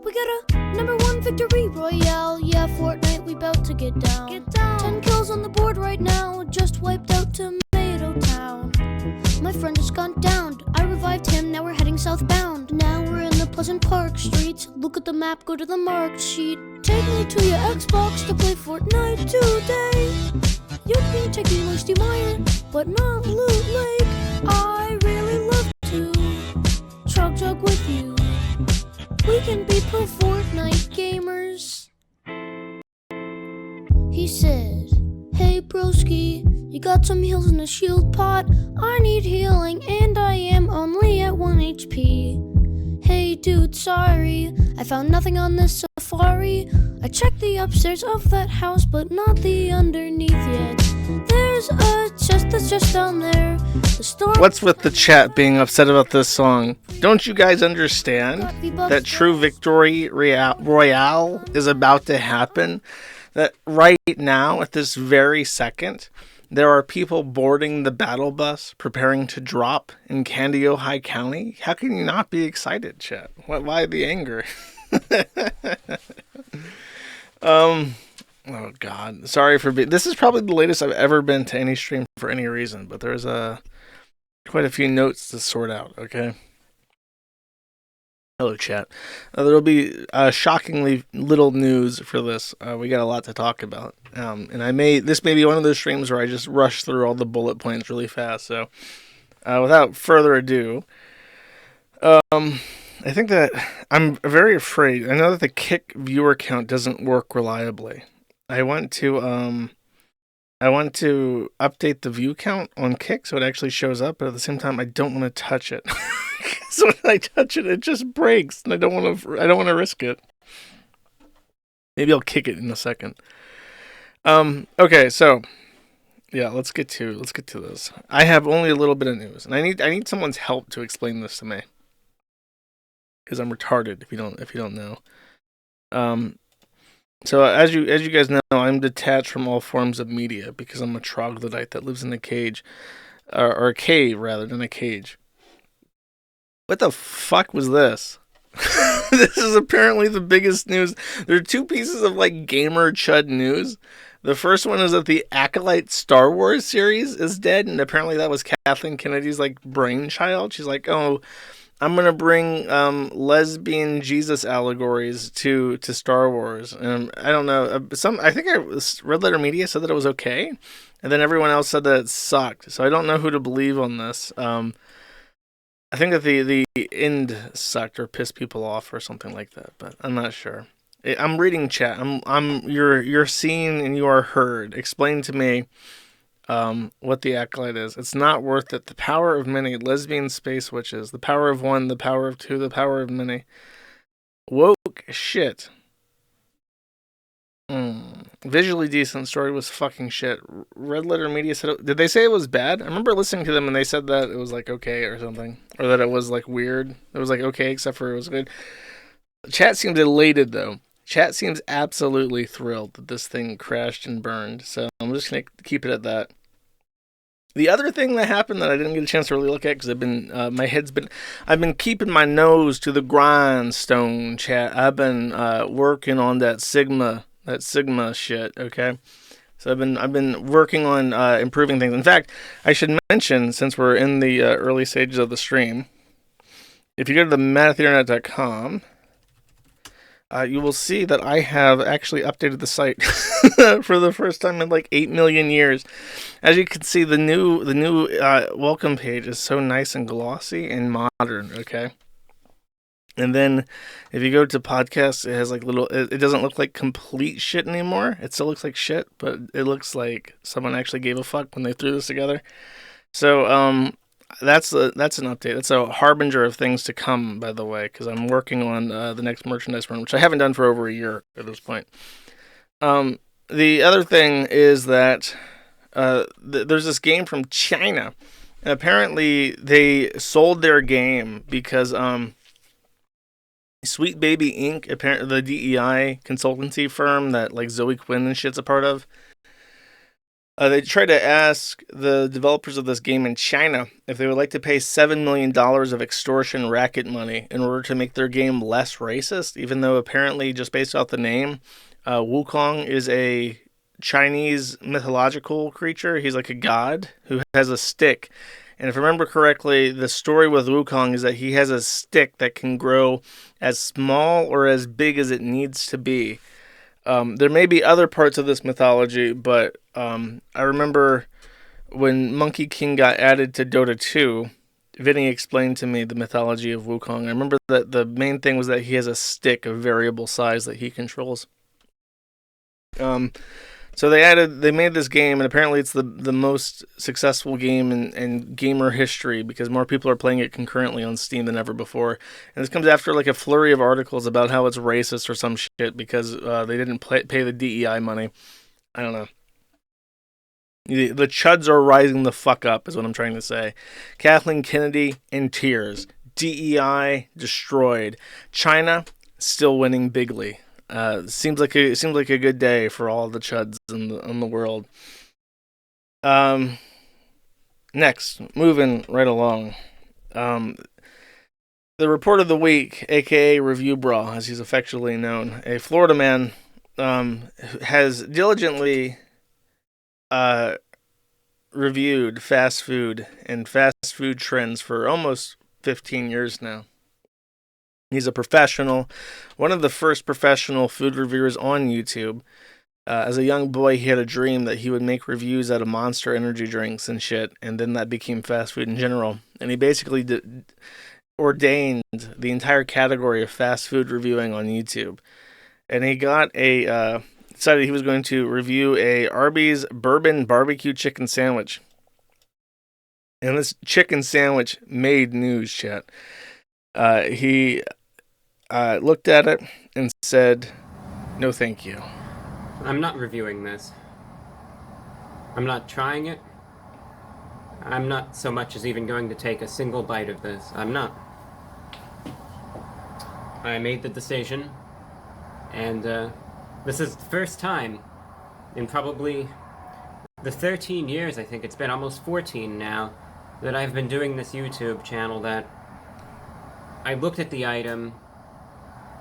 We got a #1 victory royale. Yeah, Fortnite, we bout to get down. 10 kills on the board right now. Just wiped out Tomato Town. My friend has gone down. I revived him, now we're heading southbound. Now we're in the Pleasant Park streets. Look at the map, go to the marked sheet. Take me to your Xbox to play Fortnite today. You can take me Moisty Mire, but not Loot Lake. I really love to Chug Jug with you. We can be pro Fortnite gamers. He said, hey broski, you got some heals in a shield pot? I need healing and I am only at 1 HP. Hey dude, sorry, I found nothing on this safari. I checked the upstairs of that house, but not the underneath yet. There's a chest that's just down there. What's with the chat being upset about this song? Don't you guys understand that true victory royale is about to happen? That right now, at this very second, there are people boarding the battle bus, preparing to drop in Candy High County. How can you not be excited, chat? Why the anger? Oh God, sorry for being. This is probably the latest I've ever been to any stream for any reason, but there's quite a few notes to sort out. Okay. Hello, chat. There'll be shockingly little news for this. We got a lot to talk about, and this may be one of those streams where I just rush through all the bullet points really fast. So, without further ado, I think that I'm very afraid. I know that the Kick viewer count doesn't work reliably. I want to update the view count on Kick so it actually shows up, but at the same time, I don't want to touch it. So when I touch it, it just breaks, and I don't want to risk it. Maybe I'll kick it in a second. Okay, so yeah, let's get to this. I have only a little bit of news, and I need someone's help to explain this to me, because I'm retarded if you don't know. So as you guys know, I'm detached from all forms of media because I'm a troglodyte that lives in a cage, or a cave rather than a cage. What the fuck was this? This is apparently the biggest news. There are two pieces of like gamer chud news. The first one is that the Acolyte Star Wars series is dead, and apparently that was Kathleen Kennedy's like brainchild. She's like, oh, I'm gonna bring lesbian Jesus allegories to Star Wars. I don't know. I think Red Letter Media said that it was okay, and then everyone else said that it sucked. So I don't know who to believe on this. I think that the end sucked or pissed people off or something like that, but I'm not sure. I'm reading chat. You're seen and you are heard. Explain to me what the Acolyte is. It's not worth it. The power of many. Lesbian space witches. The power of one. The power of two. The power of many. Woke shit. Visually decent. Story was fucking shit. Red Letter Media said did they say it was bad? I remember listening to them and they said that it was like okay or something. Or that it was like weird. It was like okay except for it was good. Chat seems elated though. Chat seems absolutely thrilled that this thing crashed and burned. So I'm just going to keep it at that. The other thing that happened that I didn't get a chance to really look at because I've been keeping my nose to the grindstone, chat. I've been working on that Sigma shit, okay? So I've been working on improving things. In fact, I should mention, since we're in the early stages of the stream, if you go to the mathathernet.com, you will see that I have actually updated the site for the first time in like 8 million years. As you can see, the new welcome page is so nice and glossy and modern, okay? And then if you go to podcasts, it has like it doesn't look like complete shit anymore. It still looks like shit, but it looks like someone actually gave a fuck when they threw this together. So that's an update. That's a harbinger of things to come, by the way, because I'm working on the next merchandise run, which I haven't done for over a year at this point. The other thing is that there's this game from China, and apparently they sold their game because Sweet Baby Inc., apparently the DEI consultancy firm that like Zoe Quinn and shit's a part of, They tried to ask the developers of this game in China if they would like to pay $7 million of extortion racket money in order to make their game less racist, even though apparently, just based off the name, Wukong is a Chinese mythological creature. He's like a god who has a stick. And if I remember correctly, the story with Wukong is that he has a stick that can grow as small or as big as it needs to be. There may be other parts of this mythology, but I remember when Monkey King got added to Dota 2, Vinny explained to me the mythology of Wukong. I remember that the main thing was that he has a stick of variable size that he controls. So they made this game, and apparently it's the most successful game in gamer history because more people are playing it concurrently on Steam than ever before. And this comes after like a flurry of articles about how it's racist or some shit because they didn't pay the DEI money. I don't know. The chuds are rising the fuck up is what I'm trying to say. Kathleen Kennedy in tears. DEI destroyed. China still winning bigly. Seems like a good day for all the chuds in the world. Next, moving right along. The report of the week, aka ReviewBrah, as he's affectionately known, a Florida man, has diligently reviewed fast food and fast food trends for almost 15 years now. He's a professional, one of the first professional food reviewers on YouTube. As a young boy, he had a dream that he would make reviews out of Monster energy drinks and shit, and then that became fast food in general. And he basically ordained the entire category of fast food reviewing on YouTube. And he got decided he was going to review a Arby's bourbon barbecue chicken sandwich. And this chicken sandwich made news, chat. He looked at it and said, "No, thank you. I'm not reviewing this. I'm not trying it. I'm not so much as even going to take a single bite of this. I'm not. I made the decision, and this is the first time in probably the 13 years, I think it's been almost 14 now, that I've been doing this YouTube channel that I looked at the item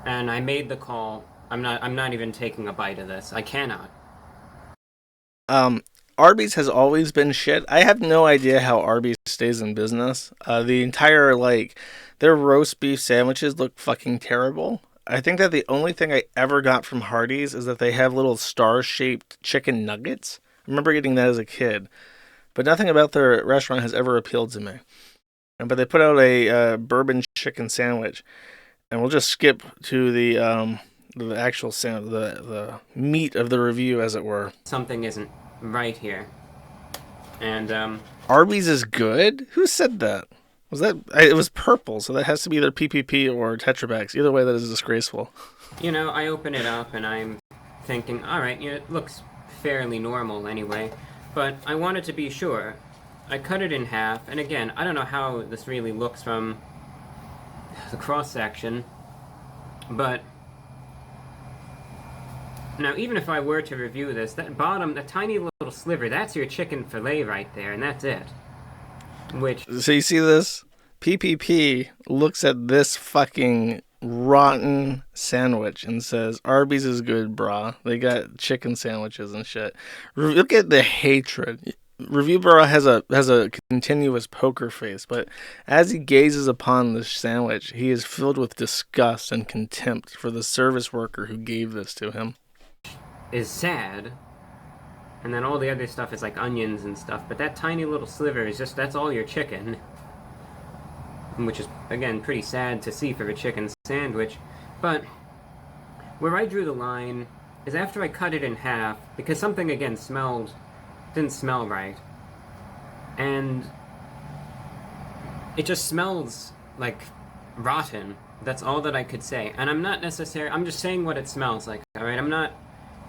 and I made the call. I'm not even taking a bite of this. I cannot. Arby's has always been shit. I have no idea how Arby's stays in business. The entire, their roast beef sandwiches look fucking terrible. I think that the only thing I ever got from Hardee's is that they have little star-shaped chicken nuggets. I remember getting that as a kid. But nothing about their restaurant has ever appealed to me. But they put out a bourbon chicken sandwich. And we'll just skip to the actual the meat of the review, as it were. Something isn't right here. And Arby's is good? Who said that? Was that? It was purple, so that has to be either PPP or Tetra Paks. Either way, that is disgraceful. I open it up and I'm thinking, all right, it looks fairly normal anyway. But I wanted to be sure. I cut it in half, and again, I don't know how this really looks from the cross-section, but now even if I were to review this, that tiny little sliver, that's your chicken fillet right there, and that's it. So you see this? PPP looks at this fucking rotten sandwich and says, Arby's is good, brah. They got chicken sandwiches and shit. Look at the hatred. ReviewBrah has a continuous poker face, but as he gazes upon this sandwich, he is filled with disgust and contempt for the service worker who gave this to him. Is sad, and then all the other stuff is like onions and stuff, but that tiny little sliver is that's all your chicken, which is, again, pretty sad to see for a chicken sandwich. But where I drew the line is after I cut it in half, because something, again, didn't smell right, and it just smells like rotten. That's all that I could say, and I'm just saying what it smells like, alright? I'm not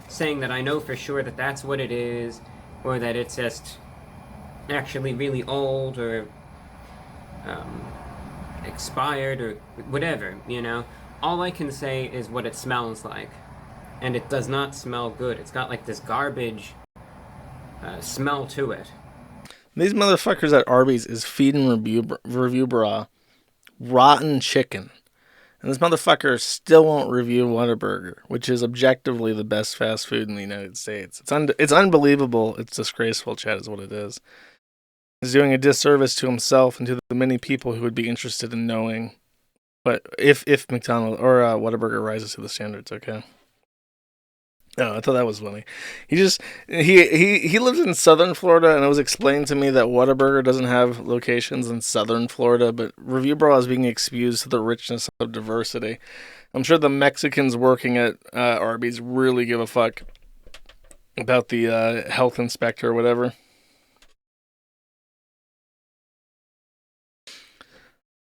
saying that I know for sure that that's what it is, or that it's just actually really old, or expired, or whatever, All I can say is what it smells like, and it does not smell good. It's got like this garbage smell to it. These motherfuckers at Arby's is feeding ReviewBrah rotten chicken. And this motherfucker still won't review Whataburger, which is objectively the best fast food in the United States. It's unbelievable. It's disgraceful, Chad, is what it is. He's doing a disservice to himself and to the many people who would be interested in knowing. But if McDonald's or Whataburger rises to the standards, okay. No, I thought that was funny. He lives in southern Florida, and it was explained to me that Whataburger doesn't have locations in southern Florida, but ReviewBrah is being excused to the richness of diversity. I'm sure the Mexicans working at Arby's really give a fuck about the health inspector or whatever.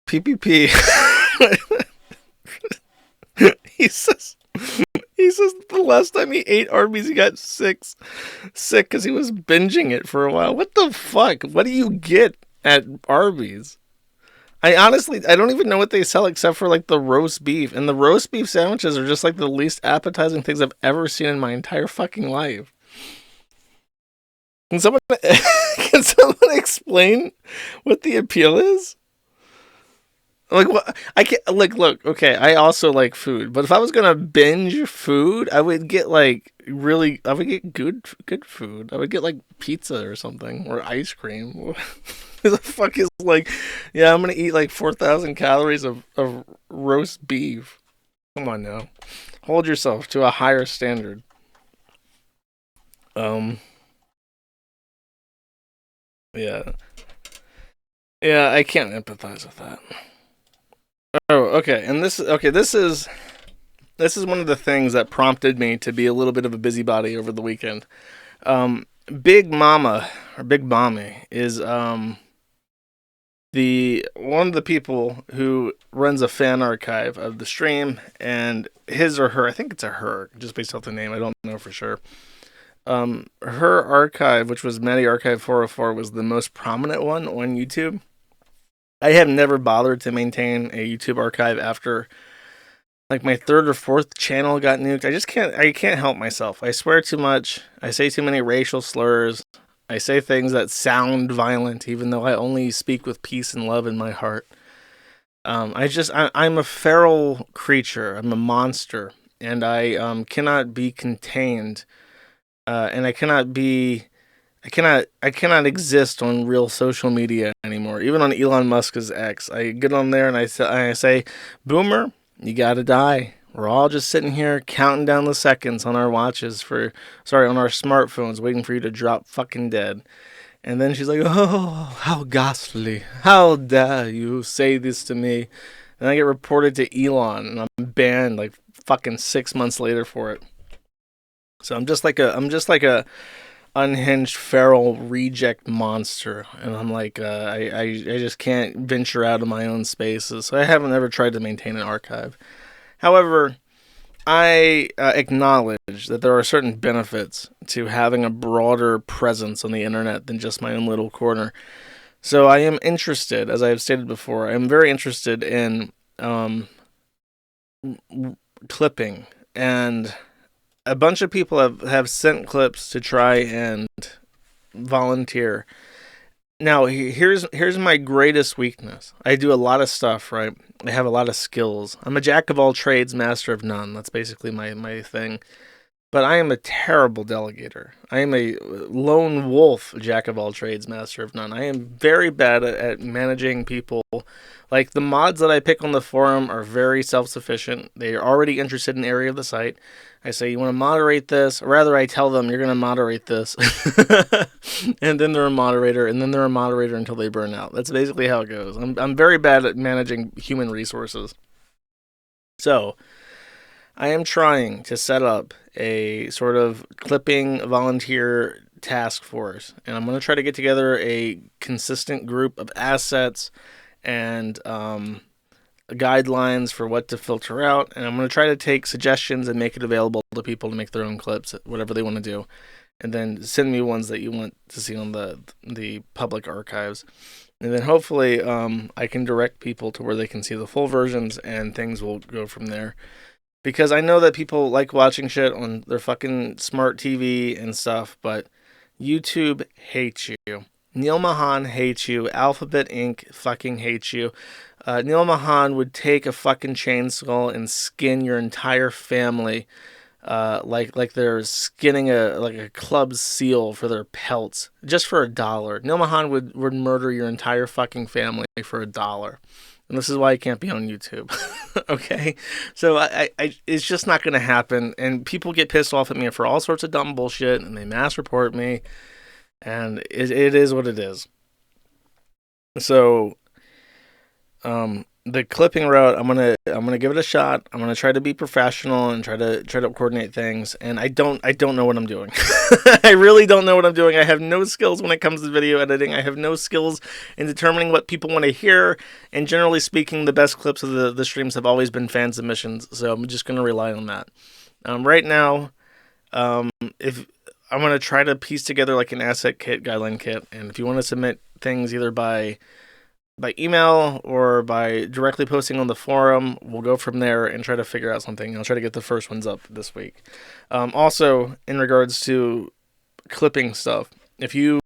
PPP. He says the last time he ate Arby's, he got sick because he was binging it for a while. What the fuck? What do you get at Arby's? I don't even know what they sell except for like the roast beef. And the roast beef sandwiches are just like the least appetizing things I've ever seen in my entire fucking life. Can someone explain what the appeal is? Like, what? I can't, like, look, okay, I also like food, but if I was gonna binge food, I would get, like, I would get good food. I would get, like, pizza or something, or ice cream. Who the fuck is, like, yeah, I'm gonna eat, like, 4,000 calories of roast beef. Come on now. Hold yourself to a higher standard. Yeah. Yeah, I can't empathize with that. Oh, okay. And this is one of the things that prompted me to be a little bit of a busybody over the weekend. Big Mama or Big Mommy is one of the people who runs a fan archive of the stream, and his or her, I think it's a her, just based off the name, I don't know for sure. Her archive, which was Maddie Archive 404, was the most prominent one on YouTube. I have never bothered to maintain a YouTube archive after, like, my third or fourth channel got nuked. I can't help myself. I swear too much. I say too many racial slurs. I say things that sound violent, even though I only speak with peace and love in my heart. I'm a feral creature. I'm a monster, and I cannot be contained, and I cannot exist on real social media anymore. Even on Elon Musk's X, I get on there and I say, Boomer, you gotta die. We're all just sitting here counting down the seconds on our watches on our smartphones, waiting for you to drop fucking dead. And then she's like, oh, how ghastly. How dare you say this to me? And I get reported to Elon, and I'm banned like fucking 6 months later for it. So I'm just like a unhinged feral reject monster, and I'm like I just can't venture out of my own spaces, so I haven't ever tried to maintain an archive. However, I acknowledge that there are certain benefits to having a broader presence on the internet than just my own little corner. So I am interested, as I have stated before, I am very interested in clipping, and a bunch of people have sent clips to try and volunteer. Now, here's my greatest weakness. I do a lot of stuff, right? I have a lot of skills. I'm a jack of all trades, master of none. That's basically my thing. But I am a terrible delegator. I am a lone wolf, jack of all trades, master of none. I am very bad at managing people. Like, the mods that I pick on the forum are very self-sufficient. They are already interested in the area of the site. I say, you want to moderate this? Or rather, I tell them, you're going to moderate this. And then they're a moderator, and then they're a moderator until they burn out. That's basically how it goes. I'm very bad at managing human resources. So, I am trying to set up a sort of clipping volunteer task force, and I'm going to try to get together a consistent group of assets and guidelines for what to filter out, and I'm going to try to take suggestions and make it available to people to make their own clips, whatever they want to do, and then send me ones that you want to see on the public archives. And then hopefully I can direct people to where they can see the full versions, and things will go from there. Because I know that people like watching shit on their fucking smart TV and stuff, but YouTube hates you. Neil Mahan hates you. Alphabet Inc. fucking hates you. Neil Mahan would take a fucking chainsaw and skin your entire family, like they're skinning a club seal for their pelts, just for $1. Neil Mahan would murder your entire fucking family for $1. And this is why I can't be on YouTube. Okay? So I it's just not going to happen. And people get pissed off at me for all sorts of dumb bullshit, and they mass report me. And it is what it is. So, the clipping route, I'm gonna give it a shot. I'm gonna try to be professional and try to coordinate things. And I don't know what I'm doing. I really don't know what I'm doing. I have no skills when it comes to video editing. I have no skills in determining what people want to hear. And generally speaking, the best clips of the streams have always been fan submissions. So I'm just gonna rely on that. Right now, if I'm gonna try to piece together like an asset kit, guideline kit, and if you want to submit things either by email or by directly posting on the forum, we'll go from there and try to figure out something. I'll try to get the first ones up this week. Also, in regards to clipping stuff, if you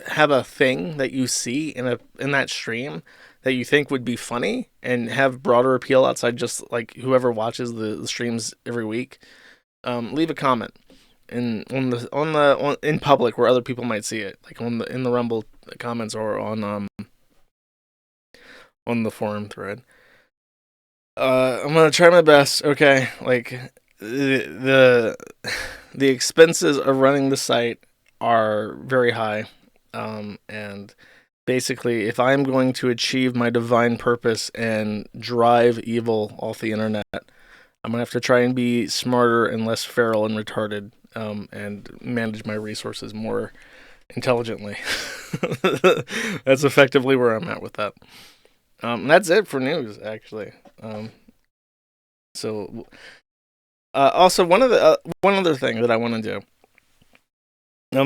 have a thing that you see in that stream that you think would be funny and have broader appeal outside just like whoever watches the streams every week, leave a comment in public where other people might see it, like in the Rumble comments or on the forum thread. I'm gonna try my best. Okay, like the expenses of running the site are very high, and basically, if I'm going to achieve my divine purpose and drive evil off the internet, I'm gonna have to try and be smarter and less feral and retarded, and manage my resources more intelligently. That's effectively where I'm at with that. That's it for news, actually. Also one other thing that I want to do.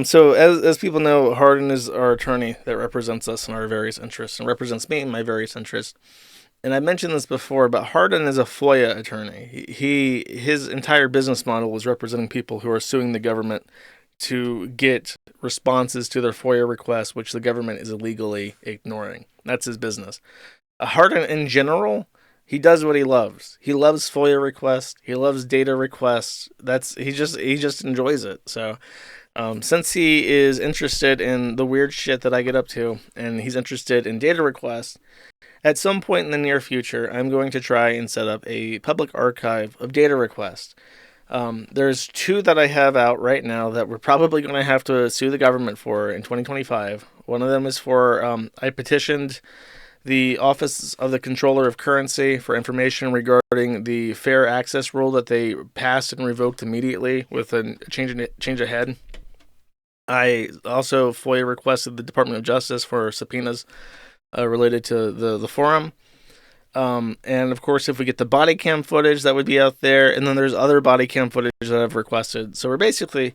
So as people know, Hardin is our attorney that represents us in our various interests and represents me in my various interests. And I mentioned this before, but Hardin is a FOIA attorney. His entire business model is representing people who are suing the government to get responses to their FOIA requests, which the government is illegally ignoring. That's his business. Hardin, in general, he does what he loves. He loves FOIA requests. He loves data requests. He just enjoys it. So, since he is interested in the weird shit that I get up to, and he's interested in data requests, at some point in the near future, I'm going to try and set up a public archive of data requests. There's 2 that I have out right now that we're probably going to have to sue the government for in 2025. One of them is for, I petitioned the Office of the Controller of Currency for information regarding the fair access rule that they passed and revoked immediately with a change ahead. I also FOIA requested the Department of Justice for subpoenas related to the forum. And of course, if we get the body cam footage, that would be out there. And then there's other body cam footage that I've requested. So we're going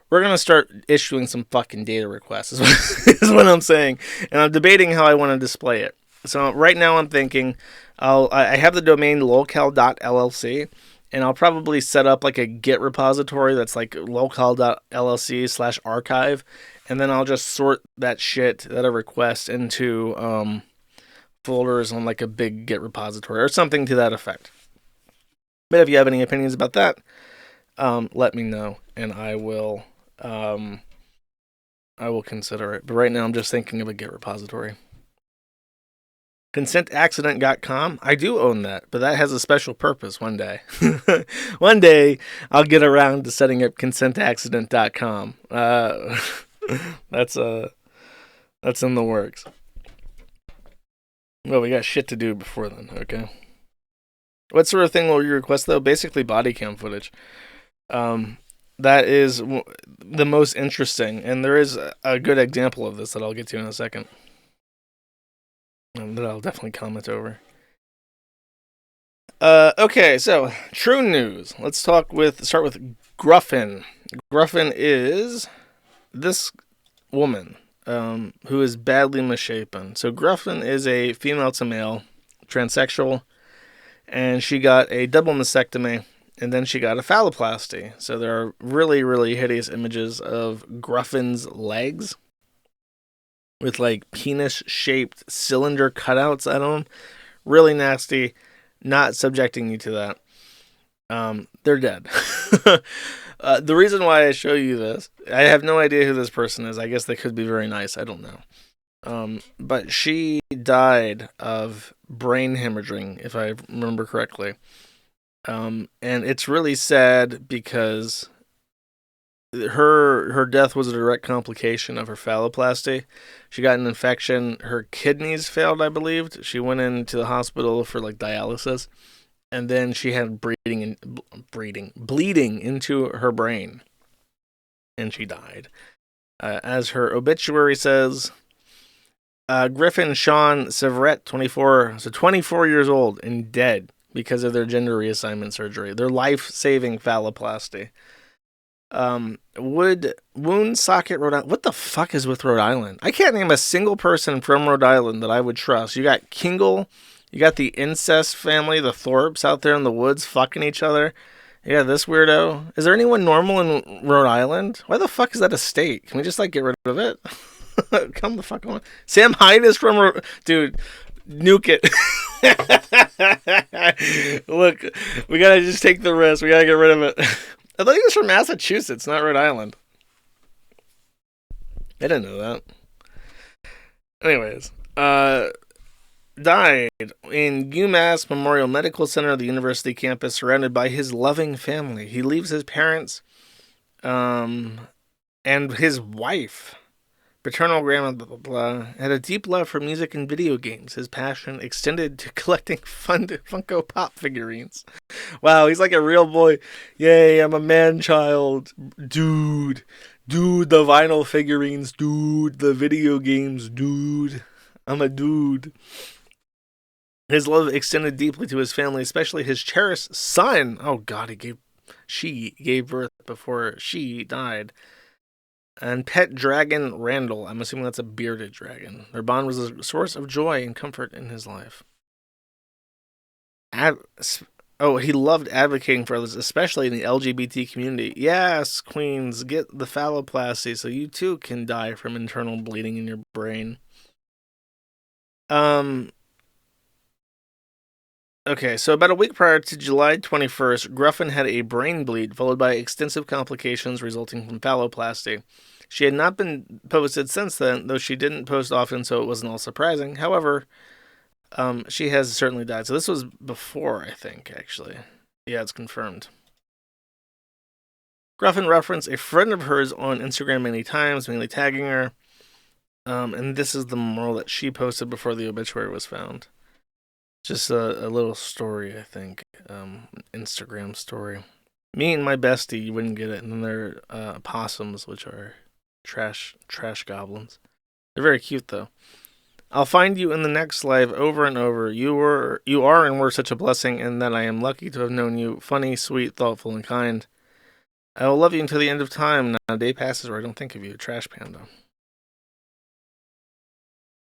to start issuing some fucking data requests is what I'm saying. And I'm debating how I want to display it. So right now I'm thinking I have the domain locale.llc, and I'll probably set up like a Git repository that's like locale.llc/archive, and then I'll just sort that shit that I request into folders on like a big Git repository or something to that effect. But if you have any opinions about that, let me know, and I will consider it. But right now I'm just thinking of a Git repository. ConsentAccident.com. I do own that, but that has a special purpose one day. One day, I'll get around to setting up ConsentAccident.com. That's in the works. Well, we got shit to do before then, okay? What sort of thing will you request, though? Basically, body cam footage. That is the most interesting, and there is a good example of this that I'll get to in a second. That I'll definitely comment over. Okay, so true news. Let's start with Gruffin. Gruffin is this woman who is badly misshapen. So Gruffin is a female to male transsexual, and she got a double mastectomy And then she got a phalloplasty. So there are really, really hideous images of Gruffin's legs with like penis-shaped cylinder cutouts out of them. Really nasty. Not subjecting you to that. They're dead. The reason why I show you this, I have no idea who this person is. I guess they could be very nice. I don't know. But she died of brain hemorrhaging, if I remember correctly. And it's really sad because her death was a direct complication of her phalloplasty. She got an infection. Her kidneys failed, I believed. She went into the hospital for like dialysis, and then she had bleeding into her brain, and she died. As her obituary says, Griffin Sean Severett, 24, so 24 years old and dead because of their gender reassignment surgery, their life-saving phalloplasty. Woonsocket, Rhode Island. What the fuck is with Rhode Island? I can't name a single person from Rhode Island that I would trust. You got Kingle, you got the incest family, the Thorpes out there in the woods fucking each other. You got this weirdo. Is there anyone normal in Rhode Island? Why the fuck is that a state? Can we just like get rid of it? Come the fuck on. Sam Hyde is from... Dude, nuke it. Look, we gotta just take the risk. We gotta get rid of it. I thought he was from Massachusetts, not Rhode Island. I didn't know that. Anyways, died in UMass Memorial Medical Center, the university campus, surrounded by his loving family. He leaves his parents, and his wife. Paternal grandma, blah, blah, blah, had a deep love for music and video games. His passion extended to collecting Funko Pop figurines. Wow, he's like a real boy. Yay, I'm a man-child. Dude, the vinyl figurines. Dude, the video games. Dude, I'm a dude. His love extended deeply to his family, especially his cherished son. Oh, God, she gave birth before she died. And pet dragon Randall. I'm assuming that's a bearded dragon. Their bond was a source of joy and comfort in his life. He loved advocating for others, especially in the LGBT community. Yes, queens, get the phalloplasty so you too can die from internal bleeding in your brain. Okay, so about a week prior to July 21st, Gruffin had a brain bleed followed by extensive complications resulting from phalloplasty. She had not been posted since then, though she didn't post often, so it wasn't all surprising. However, she has certainly died. So this was before, I think, actually. Yeah, it's confirmed. Gruffin referenced a friend of hers on Instagram many times, mainly tagging her. And this is the memorial that she posted before the obituary was found. Just a little story, I think. Instagram story. Me and my bestie, you wouldn't get it. And then there are possums, which are trash goblins. They're very cute, though. I'll find you in the next live over and over. You are and were such a blessing, and that I am lucky to have known you. Funny, sweet, thoughtful, and kind. I will love you until the end of time. Not a day passes where I don't think of you. Trash Panda.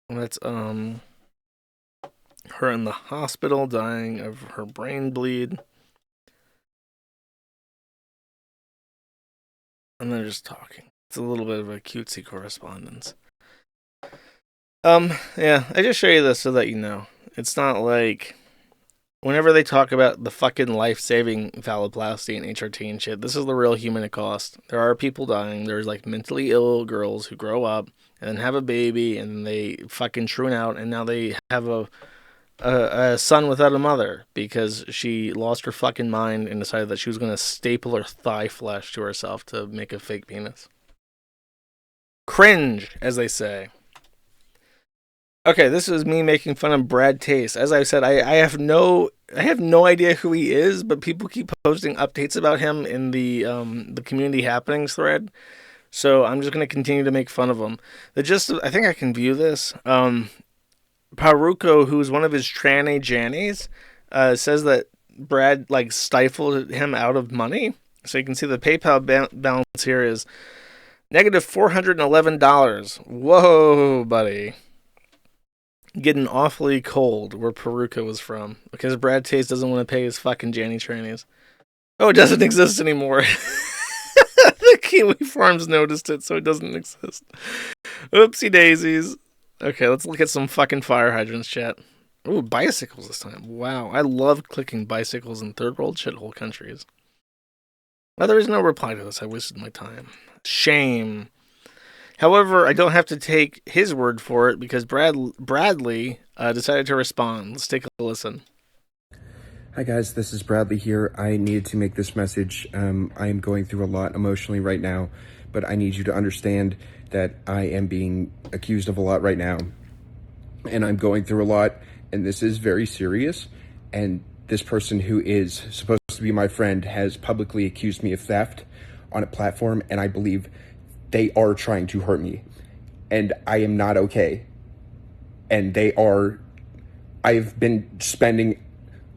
That's, her in the hospital, dying of her brain bleed. And they're just talking. It's a little bit of a cutesy correspondence. Yeah, I just show you this so that you know. It's not like... Whenever they talk about the fucking life-saving phalloplasty and HRT and shit, this is the real human it cost. There are people dying. There's, like, mentally ill girls who grow up and then have a baby and they fucking troon out, and now they have a son without a mother because she lost her fucking mind and decided that she was going to staple her thigh flesh to herself to make a fake penis. Cringe, as they say. Okay, this is me making fun of BradTaste. As I said, I have no idea who he is, but people keep posting updates about him in the community happenings thread. So I'm just going to continue to make fun of him. I think I can view this. Paruko, who's one of his tranny jannies, says that Brad stifled him out of money. So you can see the PayPal balance here is negative $411. Whoa, buddy. Getting awfully cold where Paruko was from because BradTaste doesn't want to pay his fucking janny trannies. Oh, it doesn't exist anymore. The Kiwi Farms noticed it, so it doesn't exist. Oopsie daisies. Okay, let's look at some fucking fire hydrants, chat. Ooh, bicycles this time. Wow, I love clicking bicycles in third world shithole countries. Well, there is no reply to this. I wasted my time. Shame. However, I don't have to take his word for it because Bradley decided to respond. Let's take a listen. Hi guys, this is Bradley here. I needed to make this message. I am going through a lot emotionally right now, but I need you to understand that I am being accused of a lot right now. And I'm going through a lot, and this is very serious. And this person who is supposed to be my friend has publicly accused me of theft on a platform, and I believe they are trying to hurt me. And I am not okay. And I've been spending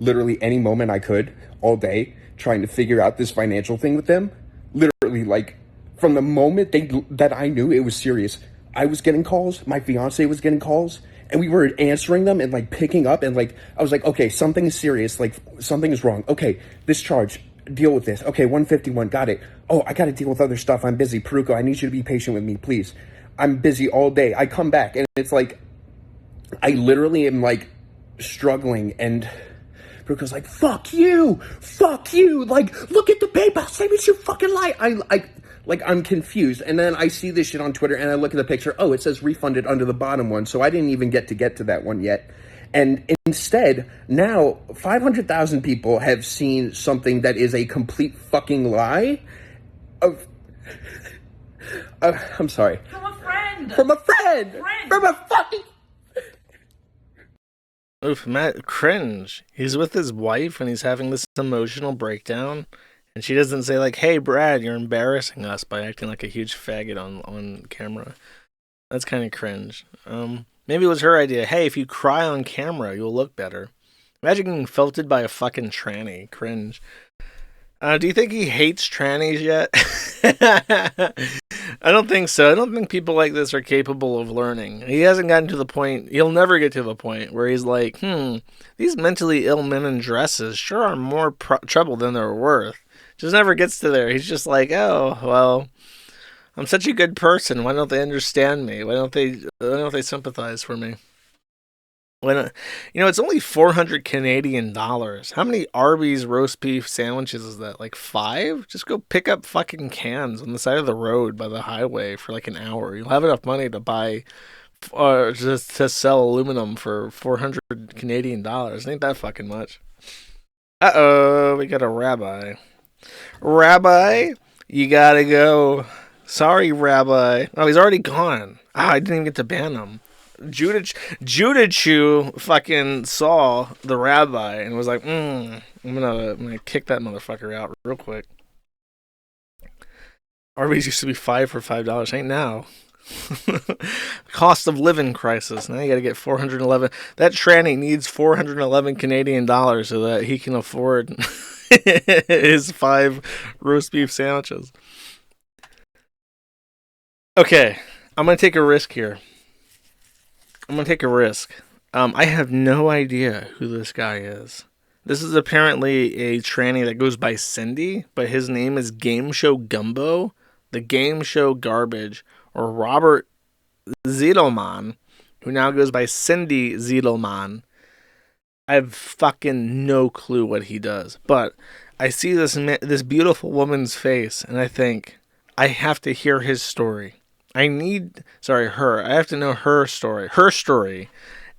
literally any moment I could all day trying to figure out this financial thing with them. Literally, like, from the moment that I knew it was serious, I was getting calls, my fiance was getting calls, and we were answering them and, like, picking up, and, like, I was like, okay, something is serious, like, something is wrong. Okay, this charge, deal with this. Okay, 151, got it. Oh, I gotta deal with other stuff, I'm busy. Peruko, I need you to be patient with me, please. I'm busy all day. I come back, and it's like, I literally am, like, struggling, and Peruko's like, fuck you, like, look at the PayPal statements, you fucking lie. I'm confused, and then I see this shit on Twitter, and I look at the picture, oh, it says refunded under the bottom one, so I didn't even get to that one yet. And instead, now, 500,000 people have seen something that is a complete fucking lie. I'm sorry. From a friend! From a fucking... Oof, Matt, cringe. He's with his wife and he's having this emotional breakdown, and she doesn't say, like, hey, Brad, you're embarrassing us by acting like a huge faggot on camera. That's kind of cringe. Maybe it was her idea. Hey, if you cry on camera, you'll look better. Imagine getting felted by a fucking tranny. Cringe. Do you think he hates trannies yet? I don't think so. I don't think people like this are capable of learning. He hasn't gotten to the point, he'll never get to the point where he's like, these mentally ill men in dresses sure are more trouble than they're worth. Just never gets to there. He's just like, oh, well, I'm such a good person. Why don't they understand me? Why don't they sympathize for me? When it's only 400 Canadian dollars. How many Arby's roast beef sandwiches is that? Like 5? Just go pick up fucking cans on the side of the road by the highway for like an hour. You'll have enough money to buy, just to sell aluminum for 400 Canadian dollars. Ain't that fucking much? Uh-oh, we got a rabbi. Rabbi, you gotta go. Sorry, Rabbi. Oh, he's already gone. I didn't even get to ban him. Judah Chu fucking saw the rabbi and was like, I'm gonna kick that motherfucker out real quick. Arby's used to be 5 for $5. Ain't now. Cost of living crisis. Now you gotta get 411. That tranny needs 411 Canadian dollars so that he can afford his 5 roast beef sandwiches. Okay, I'm gonna take a risk here. I have no idea who this guy is. This is apparently a tranny that goes by Cindy, but his name is Game Show Gumbo, the Game Show Garbage, or Robert Ziedelman, who now goes by Cindy Ziedelman. I have fucking no clue what he does, but I see this beautiful woman's face, and I think, I have to hear his story. I have to know her story,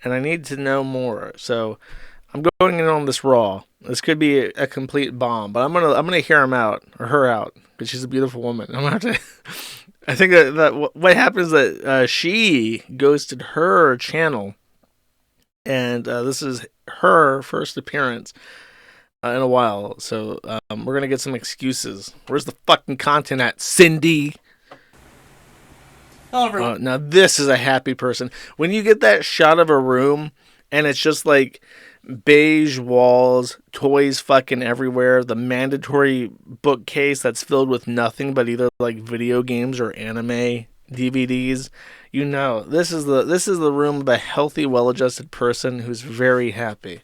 and I need to know more. So I'm going in on this raw. This could be a complete bomb, but I'm gonna hear him out or her out because she's a beautiful woman. I'm gonna have to. I think that what happens is that she ghosted her channel, and this is her first appearance in a while. So we're gonna get some excuses. Where's the fucking content at, Cindy? Hello, everyone. Now this is a happy person. When you get that shot of a room and it's just like beige walls, toys fucking everywhere, the mandatory bookcase that's filled with nothing but either like video games or anime DVDs, this is the room of a healthy, well-adjusted person who's very happy.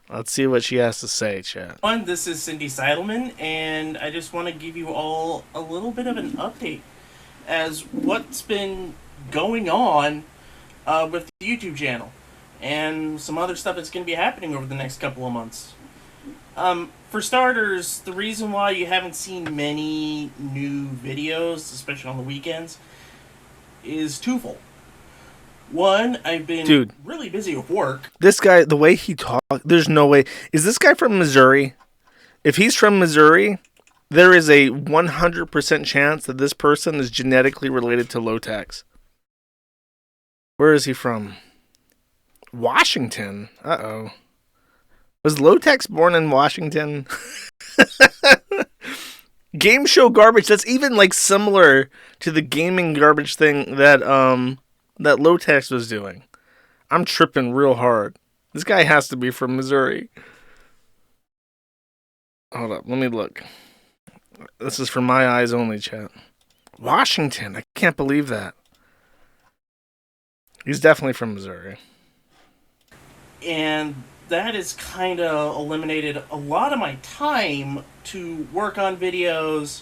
Let's see what she has to say, chat. This is Cindy Seidelman, and I just want to give you all a little bit of an update as what's been going on with the YouTube channel and some other stuff that's going to be happening over the next couple of months. For starters, the reason why you haven't seen many new videos, especially on the weekends, is twofold. One, I've been really busy with work. This guy, the way he talks, there's no way. Is this guy from Missouri? If he's from Missouri, there is a 100% chance that this person is genetically related to Lotex. Where is he from? Washington. Uh-oh. Was Lotex born in Washington? Game show garbage. That's even like similar to the gaming garbage thing that that Lotex was doing. I'm tripping real hard. This guy has to be from Missouri. Hold up, let me look. This is for my eyes only, chat. Washington. I can't believe that. He's definitely from Missouri. And that has kind of eliminated a lot of my time to work on videos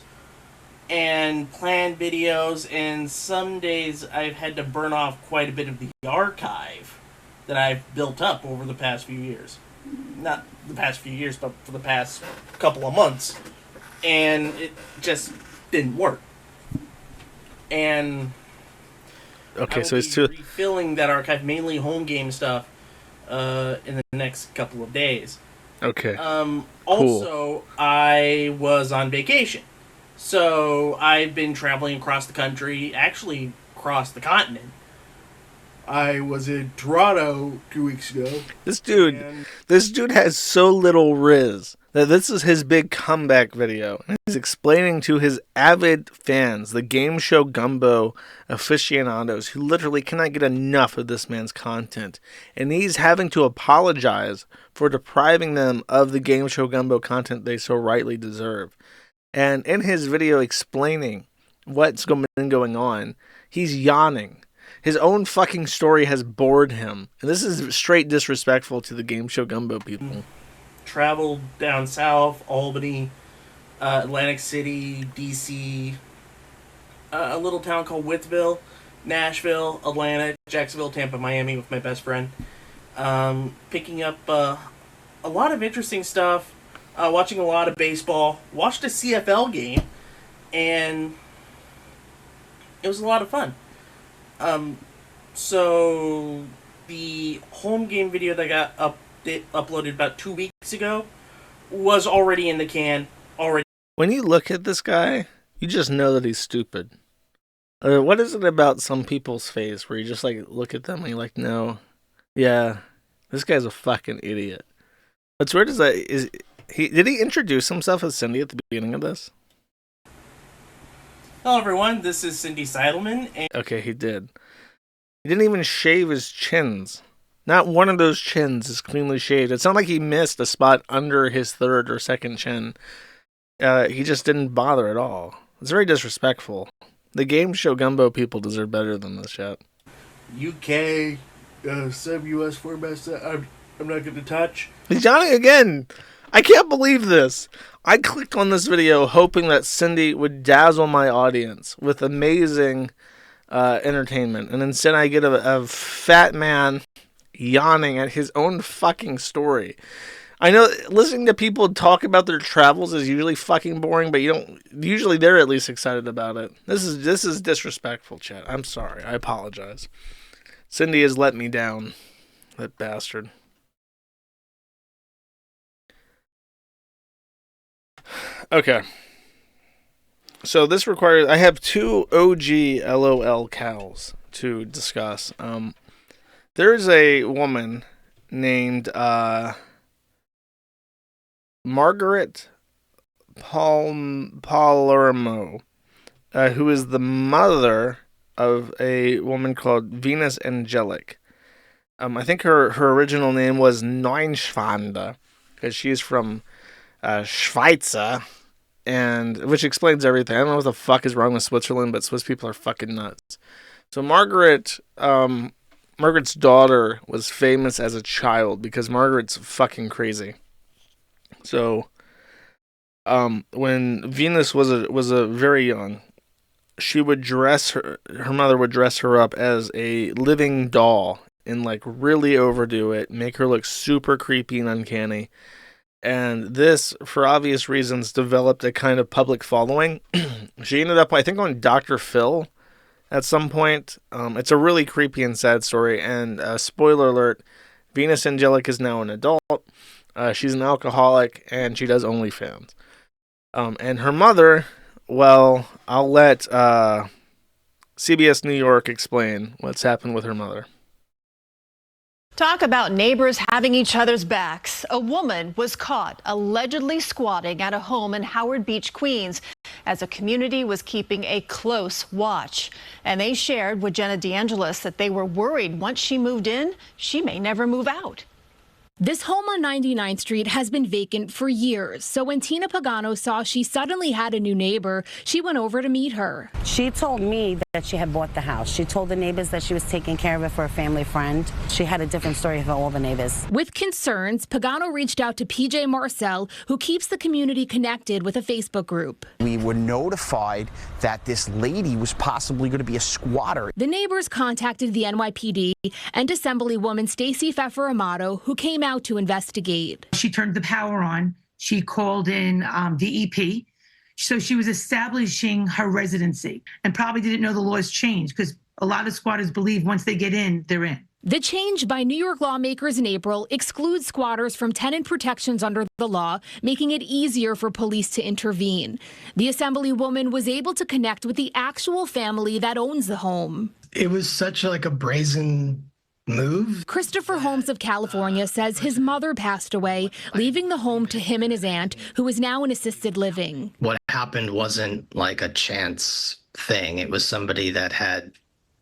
and plan videos, and some days I've had to burn off quite a bit of the archive that I've built up over the past few years. Not the past few years, but for the past couple of months. And it just didn't work. And okay, so it's refilling that archive, mainly home game stuff, in the next couple of days. Okay. Also, I was on vacation. So I've been traveling across the country, actually across the continent. I was in Toronto 2 weeks ago. This dude has so little riz that this is his big comeback video. He's explaining to his avid fans, the game show gumbo aficionados, who literally cannot get enough of this man's content. And he's having to apologize for depriving them of the game show gumbo content they so rightly deserve. And in his video explaining what's been going on, he's yawning. His own fucking story has bored him. And this is straight disrespectful to the game show gumbo people. Traveled down south, Albany, Atlantic City, D.C., a little town called Whitville, Nashville, Atlanta, Jacksonville, Tampa, Miami with my best friend. Picking up a lot of interesting stuff. Watching a lot of baseball. Watched a CFL game, and it was a lot of fun. So the home game video that got uploaded about 2 weeks ago was already in the can. When you look at this guy, you just know that he's stupid. What is it about some people's face where you just like look at them and you're like, no, yeah, this guy's a fucking idiot. What's weird is that did he introduce himself as Cindy at the beginning of this? Hello everyone, this is Cindy Seidelman. Okay, he did. He didn't even shave his chins. Not one of those chins is cleanly shaved. It sounded like he missed a spot under his third or second chin. He just didn't bother at all. It's very disrespectful. The game show gumbo people deserve better than this shit. UK, some US formats that I'm not going to touch. He's yawning again. I can't believe this. I clicked on this video hoping that Cindy would dazzle my audience with amazing entertainment. And instead I get a fat man yawning at his own fucking story. I know listening to people talk about their travels is usually fucking boring, but usually they're at least excited about it. This is disrespectful, chat. I'm sorry. I apologize. Cindy has let me down. That bastard. Okay. So this requires... I have two OG LOL cows to discuss. There's a woman named Margaret Palermo, who is the mother of a woman called Venus Angelic. I think her original name was Neunschwande, because she's from Schweizer, and which explains everything. I don't know what the fuck is wrong with Switzerland, but Swiss people are fucking nuts. So Margaret Margaret's daughter was famous as a child because Margaret's fucking crazy. So, when Venus was a very young, she would dress her mother would dress her up as a living doll and like really overdo it, make her look super creepy and uncanny. And this, for obvious reasons, developed a kind of public following. She ended up, I think, on Dr. Phil at some point. It's a really creepy and sad story. And spoiler alert, Venus Angelic is now an adult. She's an alcoholic, and she does OnlyFans. And her mother, well, I'll let CBS New York explain what's happened with her mother. Talk about neighbors having each other's backs. A woman was caught allegedly squatting at a home in Howard Beach, Queens, as a community was keeping a close watch. And they shared with Jenna DeAngelis that they were worried once she moved in, she may never move out. This home on 99th Street has been vacant for years, so when Tina Pagano saw she suddenly had a new neighbor, she went over to meet her. She told me that she had bought the house. She told the neighbors that she was taking care of it for a family friend. She had a different story for all the neighbors. With concerns, Pagano reached out to PJ Marcel, who keeps the community connected with a Facebook group. We were notified that this lady was possibly going to be a squatter. The neighbors contacted the NYPD and Assemblywoman Stacey Pfeffer Amato, who came out to investigate. She turned the power on. She called in the EP. So she was establishing her residency and probably didn't know the laws changed because a lot of squatters believe once they get in, they're in. The change by New York lawmakers in April excludes squatters from tenant protections under the law, making it easier for police to intervene. The Assemblywoman was able to connect with the actual family that owns the home. It was such like a brazen move. Christopher Holmes of California says his mother passed away, leaving the home to him and his aunt, who is now in assisted living. What happened wasn't like a chance thing. It was somebody that had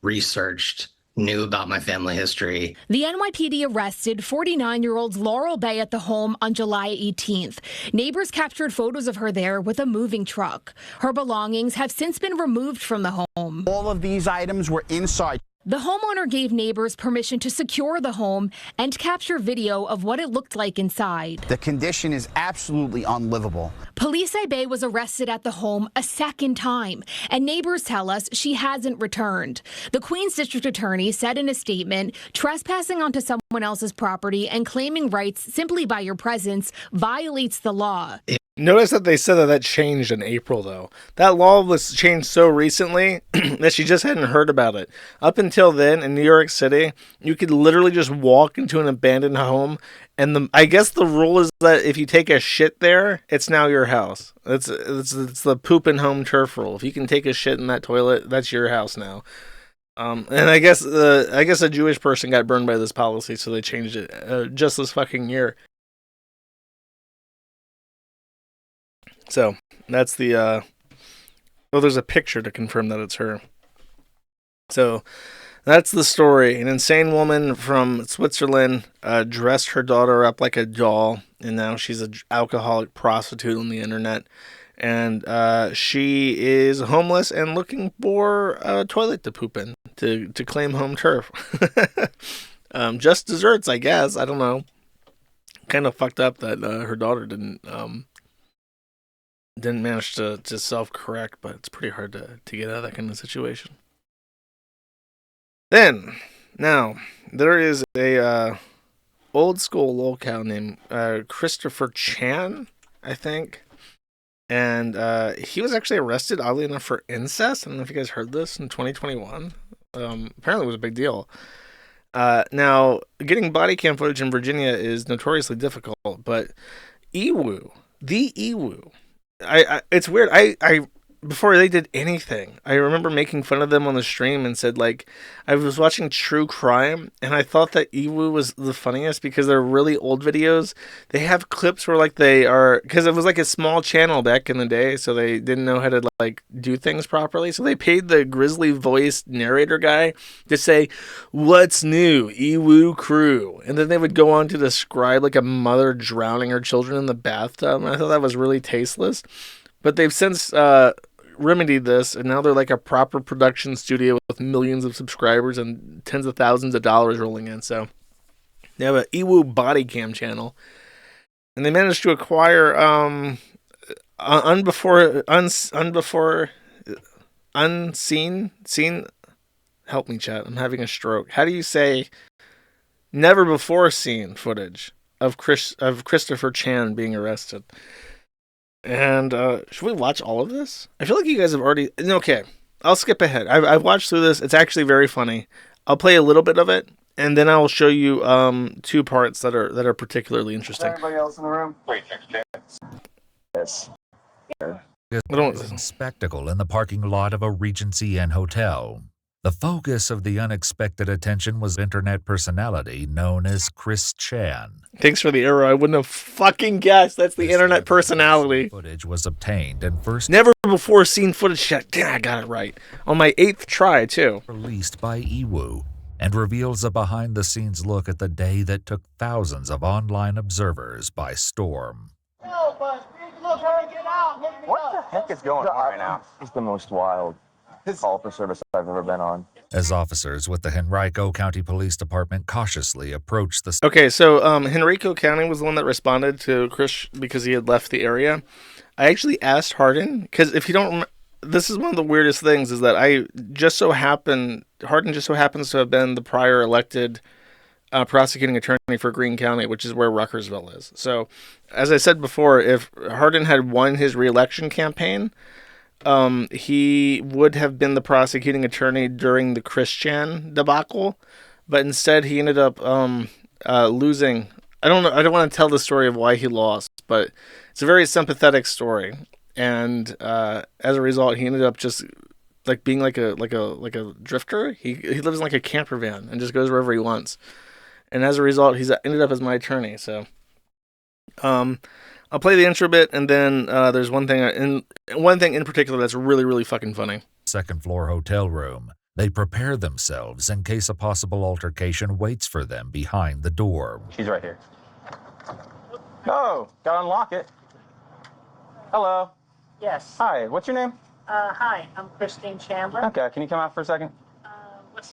researched, knew about my family history. The NYPD arrested 49-year-old Laurel Bay at the home on July 18th. Neighbors captured photos of her there with a moving truck. Her belongings have since been removed from the home. All of these items were inside. The homeowner gave neighbors permission to secure the home and capture video of what it looked like inside. The condition is absolutely unlivable. Police say Bay was arrested at the home a second time, and neighbors tell us she hasn't returned. The Queens District Attorney said in a statement, trespassing onto someone else's property and claiming rights simply by your presence violates the law. Notice that they said that changed in April, though. That law was changed so recently that she just hadn't heard about it. Up until then, in New York City, you could literally just walk into an abandoned home, and I guess the rule is that if you take a shit there, it's now your house. It's the poop and home turf rule. If you can take a shit in that toilet, that's your house now. And I guess a Jewish person got burned by this policy, so they changed it just this fucking year. So, that's the, there's a picture to confirm that it's her. So, that's the story. An insane woman from Switzerland dressed her daughter up like a doll, and now she's an alcoholic prostitute on the internet. And she is homeless and looking for a toilet to poop in, to claim home turf. Just desserts, I guess. I don't know. Kind of fucked up that her daughter didn't manage to self-correct, but it's pretty hard to get out of that kind of situation. Then, now, there is a old school lolcow named Christopher Chan, I think. And he was actually arrested, oddly enough, for incest. I don't know if you guys heard this in 2021. Apparently it was a big deal. Now, getting body cam footage in Virginia is notoriously difficult, but Ewu, the Ewu, it's weird. I before they did anything, I remember making fun of them on the stream and said, like, I was watching true crime and I thought that Ewu was the funniest because they're really old videos. They have clips where like they are, because it was like a small channel back in the day, so they didn't know how to like do things properly. So they paid the grizzly voiced narrator guy to say, "What's new, Ewu crew?" And then they would go on to describe like a mother drowning her children in the bathtub. And I thought that was really tasteless. But they've since remedied this, and now they're like a proper production studio with millions of subscribers and tens of thousands of dollars rolling in. So they have an Ewu body cam channel, and they managed to acquire unseen. Help me, chat. I'm having a stroke. How do you say never before seen footage of Christopher Chan being arrested? And should we watch all of this? I feel like you guys have already. Okay, I'll skip ahead. I've watched through this. It's actually very funny. I'll play a little bit of it, and then I will show you 2 parts that are particularly interesting. Everybody else in the room? Wait, yes. A spectacle in the parking lot of a Regency Inn hotel. The focus of the unexpected attention was internet personality known as Chris Chan. Thanks for the arrow. I wouldn't have fucking guessed. That's the internet personality. Footage was obtained and first never before seen footage. Damn, I got it right on my 8th try too. Released by Ewu, and reveals a behind-the-scenes look at the day that took thousands of online observers by storm. What the heck is going on right now? It's the most wild call for service I've ever been on. As officers with the Henrico County Police Department cautiously approached the... Okay, so Henrico County was the one that responded to Chris because he had left the area. I actually asked Hardin, because if you don't... This is one of the weirdest things, is that Hardin just so happens to have been the prior elected prosecuting attorney for Greene County, which is where Ruckersville is. So, as I said before, if Hardin had won his re-election campaign, he would have been the prosecuting attorney during the Chris Chan debacle, but instead he ended up losing. I don't know. I don't want to tell the story of why he lost, but it's a very sympathetic story. And as a result, he ended up just like being like a drifter. He lives in like a camper van and just goes wherever he wants. And as a result, he's ended up as my attorney. So, I'll play the intro bit, and then there's one thing in particular that's really, really fucking funny. Second floor hotel room. They prepare themselves in case a possible altercation waits for them behind the door. She's right here. Oh, gotta unlock it. Hello. Yes. Hi, what's your name? Hi, I'm Christine Chandler. Okay, can you come out for a second? What's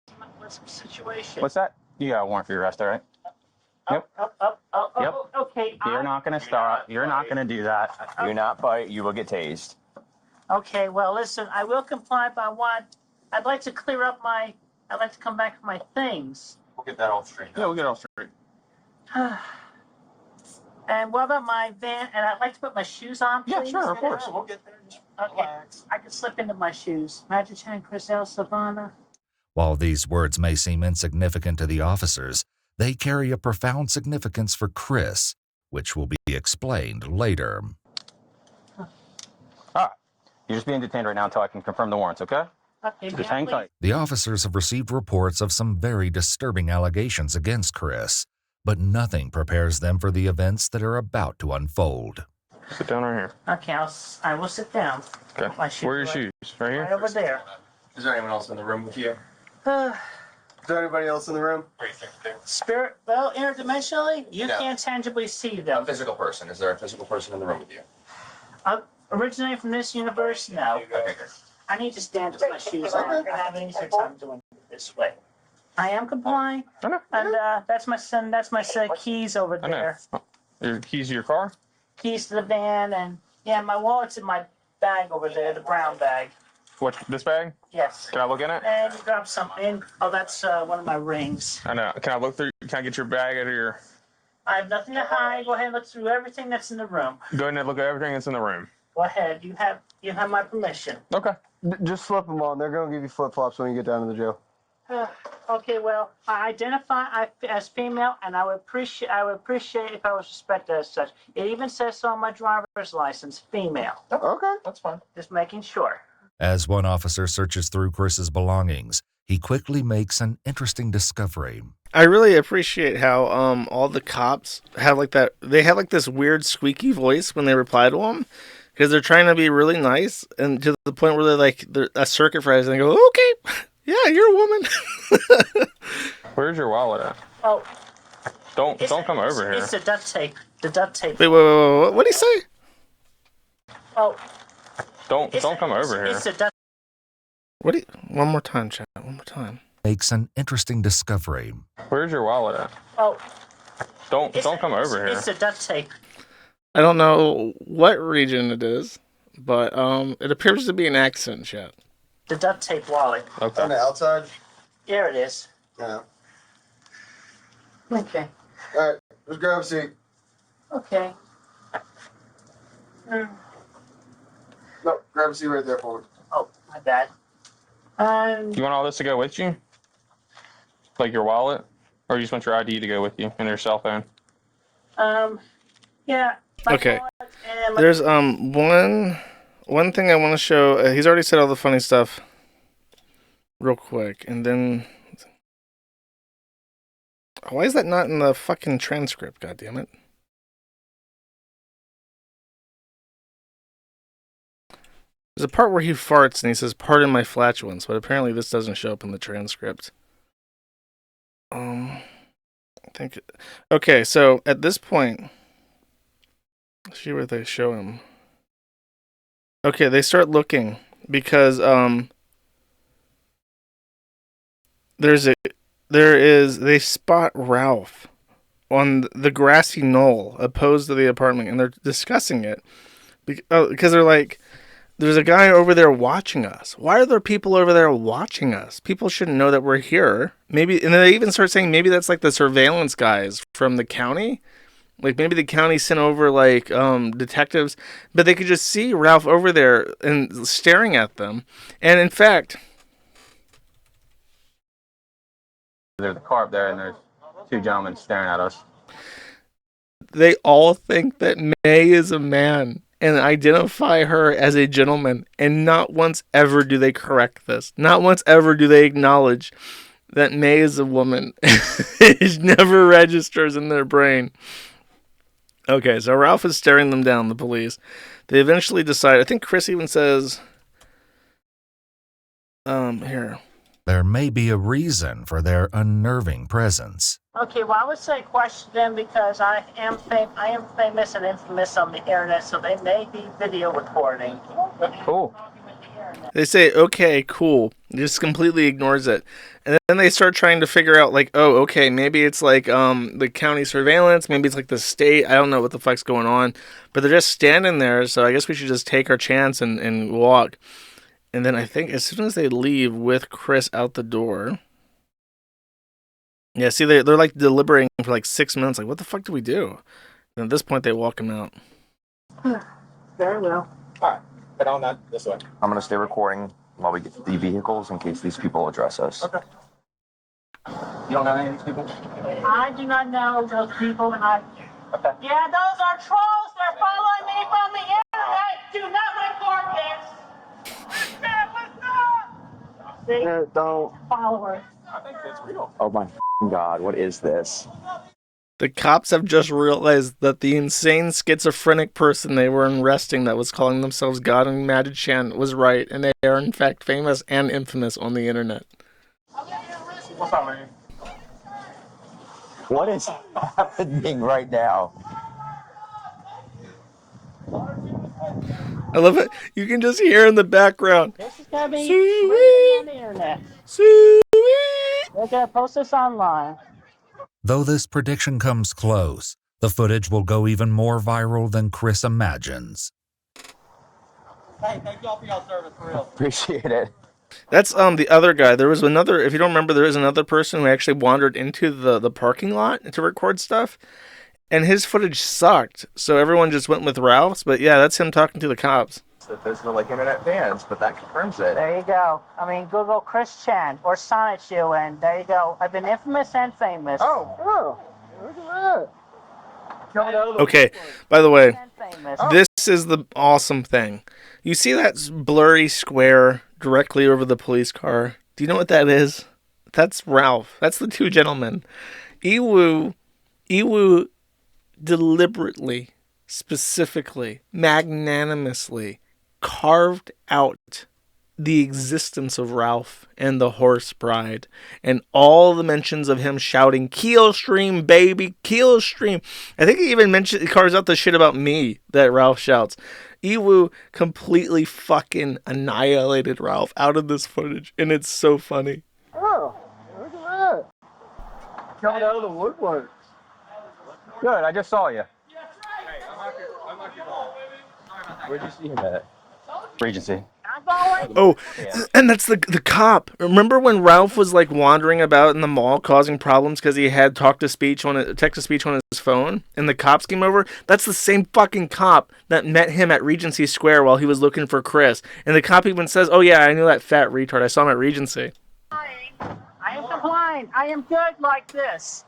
the situation? What's that? You got a warrant for your arrest, all right? Yep. Yep. Okay. You're not gonna stop. You're not gonna do that. Do not fight. You will get tased. Okay. Well, listen. I will comply, but I'd like to clear up my. I'd like to come back with my things. We'll get that all straight. Yeah, we'll get it all straight. And what about my van? And I'd like to put my shoes on, please. Yeah, sure, of course. We'll get there. Okay. I can slip into my shoes. Magic Chan, Chriselle, Savannah. While these words may seem insignificant to the officers, they carry a profound significance for Chris, which will be explained later. You're just being detained right now until I can confirm the warrants, okay? Okay, just hang tight. The officers have received reports of some very disturbing allegations against Chris, but nothing prepares them for the events that are about to unfold. Sit down right here. Okay, I will sit down. Okay. Where are your shoes? Right here? Right over there. Is there anyone else in the room with you? Is there anybody else in the room? Spirit, well, interdimensionally, you can't tangibly see them. A physical person. Is there a physical person in the room with you? Originating from this universe, no. Okay, good. I need to stand with my shoes on. I'm gonna have an easier time doing it this way. I am complying, and that's my son. That's my set of keys over there. Your keys to your car? Keys to the van, and yeah, my wallet's in my bag over there, the brown bag. What, this bag? Yes. Can I look in it? And you grab something. Oh, that's one of my rings. I know. Can I look through? Can I get your bag out of your? I have nothing to hide. Go ahead and look through everything that's in the room. Go ahead and look at everything that's in the room. Go ahead. You have my permission. Okay. Just slip them on. They're going to give you flip-flops when you get down to the jail. Okay, well, I identify as female, and I would appreciate if I was respected as such. It even says so on my driver's license, female. Okay, that's fine. Just making sure. As one officer searches through Chris's belongings, he quickly makes an interesting discovery. I really appreciate how all the cops have like that. They have like this weird squeaky voice when they reply to him, because they're trying to be really nice, and to the point where they're a circuit phrase, and they go, "Okay, yeah, you're a woman." Where's your wallet at? Oh, don't come over here. It's the duct tape. The duct tape. Wait, what did he say? Oh, Don't come over here. One more time, chat. One more time. Makes an interesting discovery. Where's your wallet at? Oh. Don't come over here. It's a duct tape. I don't know what region it is, but it appears to be an accent, chat. The duct tape wallet. Okay. On the outside? Here it is. Yeah. Okay. All right, just grab a seat. Okay. No, grab a seat right there for me. Oh, my bad. You want all this to go with you? Like your wallet? Or you just want your ID to go with you and your cell phone? Yeah. Okay. There's one thing I want to show. He's already said all the funny stuff real quick, and then why is that not in the fucking transcript? God damn it! There's a part where he farts and he says, "Pardon my flatulence," but apparently this doesn't show up in the transcript. I think. Okay, so at this point, let's see where they show him. Okay, they start looking because they spot Ralph on the grassy knoll opposed to the apartment, and they're discussing it because they're like, there's a guy over there watching us. Why are there people over there watching us? People shouldn't know that we're here. Maybe, and then they even start saying maybe that's like the surveillance guys from the county. Like maybe the county sent over like detectives, but they could just see Ralph over there and staring at them. And in fact, There's a car up there, and there's two gentlemen staring at us. they all think that May is a man and identify her as a gentleman, and not once ever do they correct this. Not once ever do they acknowledge that May is a woman. It never registers in their brain. Okay, so Ralph is staring them down, the police. They eventually decide, I think Chris even says, here. There may be a reason for their unnerving presence. Okay, well, I would say question them because I am famous and infamous on the internet, so they may be video recording. Cool. They say, okay, cool. Just completely ignores it. And then they start trying to figure out, like, oh, okay, maybe it's like the county surveillance. Maybe it's like the state. I don't know what the fuck's going on. But they're just standing there, so I guess we should just take our chance and walk. And then I think as soon as they leave with Chris out the door... Yeah, see, they're like deliberating for like 6 minutes. Like, what the fuck do we do? And at this point, they walk him out. Very well. All right, head on that this way. I'm going to stay recording while we get to the vehicles in case these people address us. Okay. You don't know any of these people? I do not know those people, and Okay. Yeah, those are trolls. They're following me from the internet. Do not record this. See? Don't. Followers. I think it's real. Oh my God, what is this? The cops have just realized that the insane schizophrenic person they were arresting that was calling themselves God and Magic Chan was right, and they are in fact famous and infamous on the internet. What's up, man? What is happening right now? I love it. You can just hear in the background. This is going to be on the internet. They're going to post this online. Though this prediction comes close, the footage will go even more viral than Chris imagines. Hey, thank y'all for y'all service, for real. Appreciate it. That's the other guy. There was another, if you don't remember, there is another person who actually wandered into the parking lot to record stuff, and his footage sucked, so everyone just went with Ralph's, but yeah, that's him talking to the cops. So there's no like internet fans, but that confirms it. There you go. I mean, Google Chris Chan or Sonichu, and there you go. I've been infamous and famous. Oh, look at that. Okay, by the way, this is the awesome thing. You see that blurry square directly over the police car? Do you know what that is? That's Ralph. That's the two gentlemen. Iwu deliberately, specifically, magnanimously carved out the existence of Ralph and the horse bride and all the mentions of him shouting Keelstream, baby, Keelstream. I think he even carves out the shit about me that Ralph shouts. Iwu completely fucking annihilated Ralph out of this footage, and it's so funny. Oh, look at that. Coming out of the woodwork. Good, I just saw you. Where'd you see him at? Regency. Oh, and that's the cop. Remember when Ralph was like wandering about in the mall causing problems because he had text-to-speech on his phone, and the cops came over? That's the same fucking cop that met him at Regency Square while he was looking for Chris. And the cop even says, "Oh yeah, I knew that fat retard. I saw him at Regency." I am complying. I am good like this.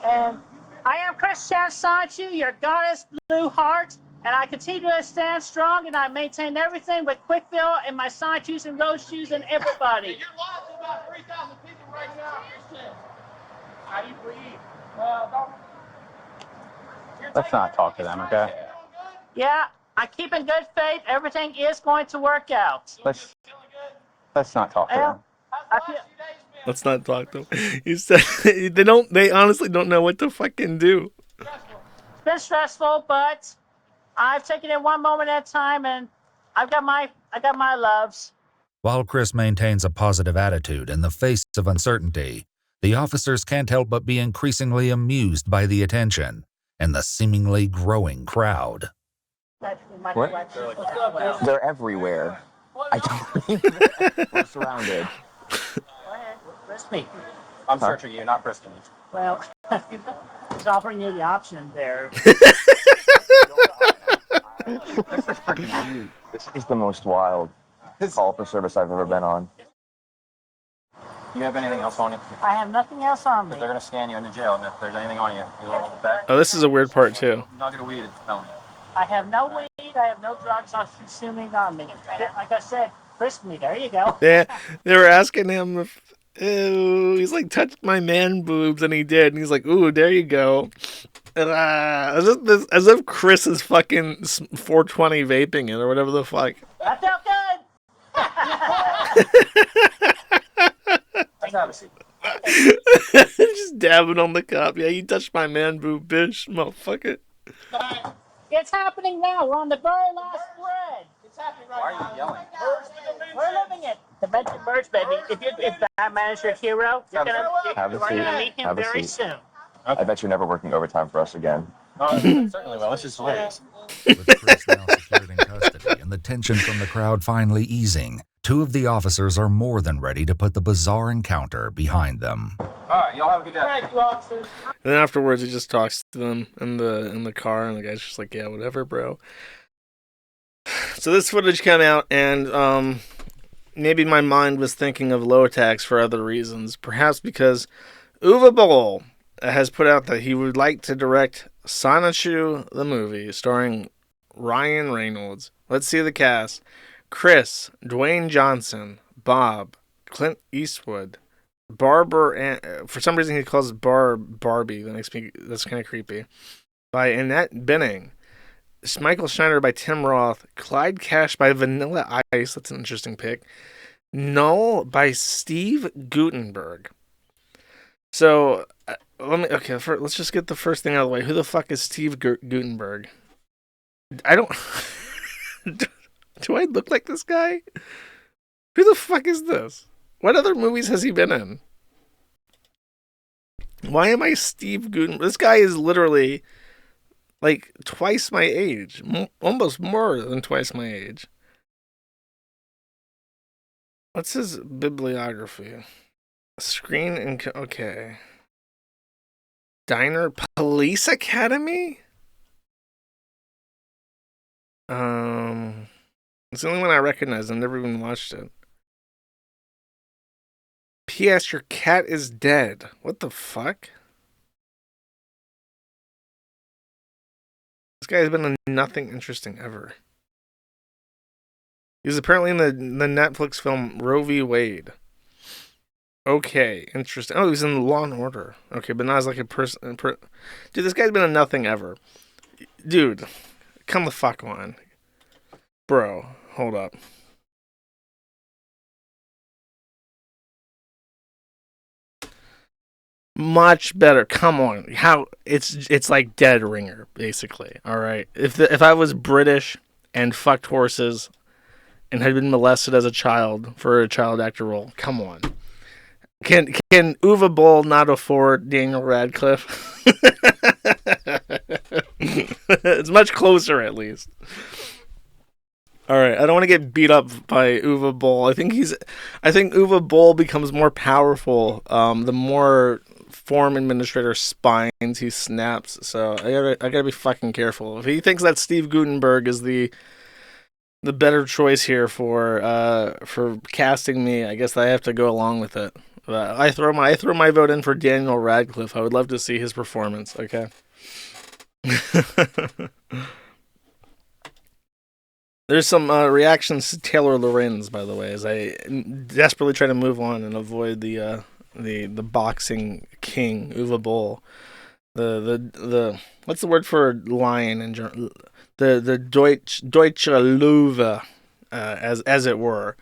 And I am Chris Sansachu, your goddess blue heart, and I continue to stand strong, and I maintain everything with Quickville and my side shoes and road shoes and everybody. You're lost about 3,000 people right now, Houston. How do you breathe? Let's not talk to them, okay? Yeah, I keep in good faith. Everything is going to work out. Let's not talk to them. Let's not talk to them. He said they honestly don't know what to fucking do. It's been stressful, but I've taken it one moment at a time, and I got my loves. While Chris maintains a positive attitude in the face of uncertainty, the officers can't help but be increasingly amused by the attention and the seemingly growing crowd. What? They're everywhere. I don't believe we're surrounded. Go ahead, frisk me. I'm searching you, not frisking you. Well, he's offering you the option there. This is the most wild call for service I've ever been on. You have anything else on you? I have nothing else on me. They're going to scan you into jail, and if there's anything on you, you want to back? Oh, this is a weird part too. Nugget of weed is felony. I have no weed. I have no drugs consuming on me. Like I said, frisk me. There you go. They were asking him if, ew, he's like, touched my man boobs, and he did, and he's like, ooh, there you go. As if Chris is fucking 420 vaping it or whatever the fuck. That felt good. Let's have a seat. Just dabbing on the cop. Yeah, you touched my man boob, bitch, motherfucker. It's happening now. We're on the very last thread. It's happening right now. Why are you yelling? We're living it. Dimension merge, baby. If Batman is your hero, you're gonna meet him very soon. I bet you're never working overtime for us again. Certainly will. It's just hilarious. With Chris now secured in custody and the tension from the crowd finally easing, two of the officers are more than ready to put the bizarre encounter behind them. All right, y'all have a good day. Thank you, officers. And then afterwards, he just talks to them in the car, and the guy's just like, yeah, whatever, bro. So this footage came out, and maybe my mind was thinking of low attacks for other reasons. Perhaps because Uwe Boll has put out that he would like to direct Sanachu the movie, starring Ryan Reynolds. Let's see the cast. Chris, Dwayne Johnson, Bob, Clint Eastwood, for some reason he calls Barbie. That's kind of creepy. By Annette Bening. Michael Schneider by Tim Roth. Clyde Cash by Vanilla Ice. That's an interesting pick. Null by Steve Guttenberg. So, let's just get the first thing out of the way. Who the fuck is Steve Guttenberg? I don't... Do I look like this guy? Who the fuck is this? What other movies has he been in? Why am I Steve Guttenberg? This guy is literally like twice my age. Almost more than twice my age. What's his bibliography? Screen and... Okay. Diner Police Academy? It's the only one I recognize. I've never even watched it. P.S. Your cat is dead. What the fuck? This guy has been in nothing interesting ever. He was apparently in the Netflix film Roe v. Wade. Okay, interesting. Oh, he's in Law and Order. Okay, but not as like a person. Dude, this guy's been in nothing ever. Dude, come the fuck on. Bro, hold up. Much better. Come on. How it's like Dead Ringer, basically. All right. If I was British and fucked horses and had been molested as a child for a child actor role, come on. Can Uwe Boll not afford Daniel Radcliffe? It's much closer, at least. All right, I don't want to get beat up by Uwe Boll. I think Uwe Boll becomes more powerful the more form administrator spines he snaps. So I gotta be fucking careful. If he thinks that Steve Guttenberg is the better choice here for casting me, I guess I have to go along with it. I throw my vote in for Daniel Radcliffe. I would love to see his performance. Okay. There's some reactions to Taylor Lorenz, by the way, as I desperately try to move on and avoid the boxing king Uwe Boll. The what's the word for lion in German? The Deutsche Löwe, as it were.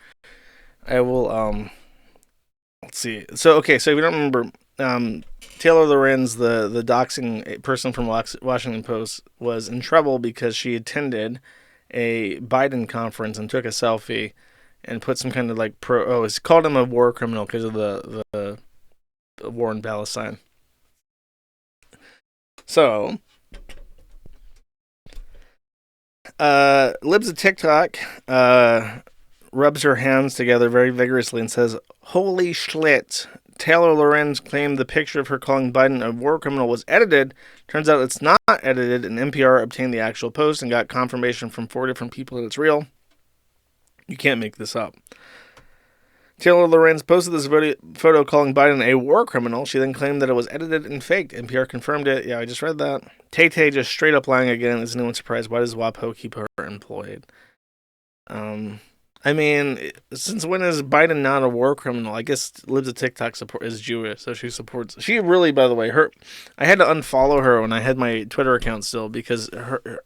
I will let's see. So if you don't remember, Taylor Lorenz, the doxing person from Washington Post, was in trouble because she attended a Biden conference and took a selfie and put some kind of like it's called him a war criminal because of the war in Palestine. So Libs of TikTok rubs her hands together very vigorously and says, "Holy shit. Taylor Lorenz claimed the picture of her calling Biden a war criminal was edited. Turns out it's not edited, and NPR obtained the actual post and got confirmation from 4 different people that it's real. You can't make this up." Taylor Lorenz posted this photo calling Biden a war criminal. She then claimed that it was edited and faked. NPR confirmed it. Yeah, I just read that. Tay-Tay just straight up lying again. Is anyone surprised? Why does WAPO keep her employed? I mean, since when is Biden not a war criminal? I guess Libs of TikTok is Jewish, so she supports. She really, by the way, I had to unfollow her when I had my Twitter account still because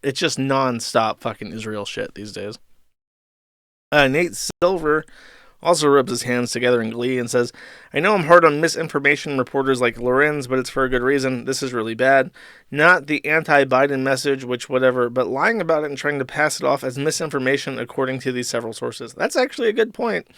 it's just nonstop fucking Israel shit these days. Nate Silver also rubs his hands together in glee and says, "I know I'm hard on misinformation reporters like Lorenz, but it's for a good reason. This is really bad. Not the anti-Biden message, which whatever, but lying about it and trying to pass it off as misinformation according to these several sources." That's actually a good point.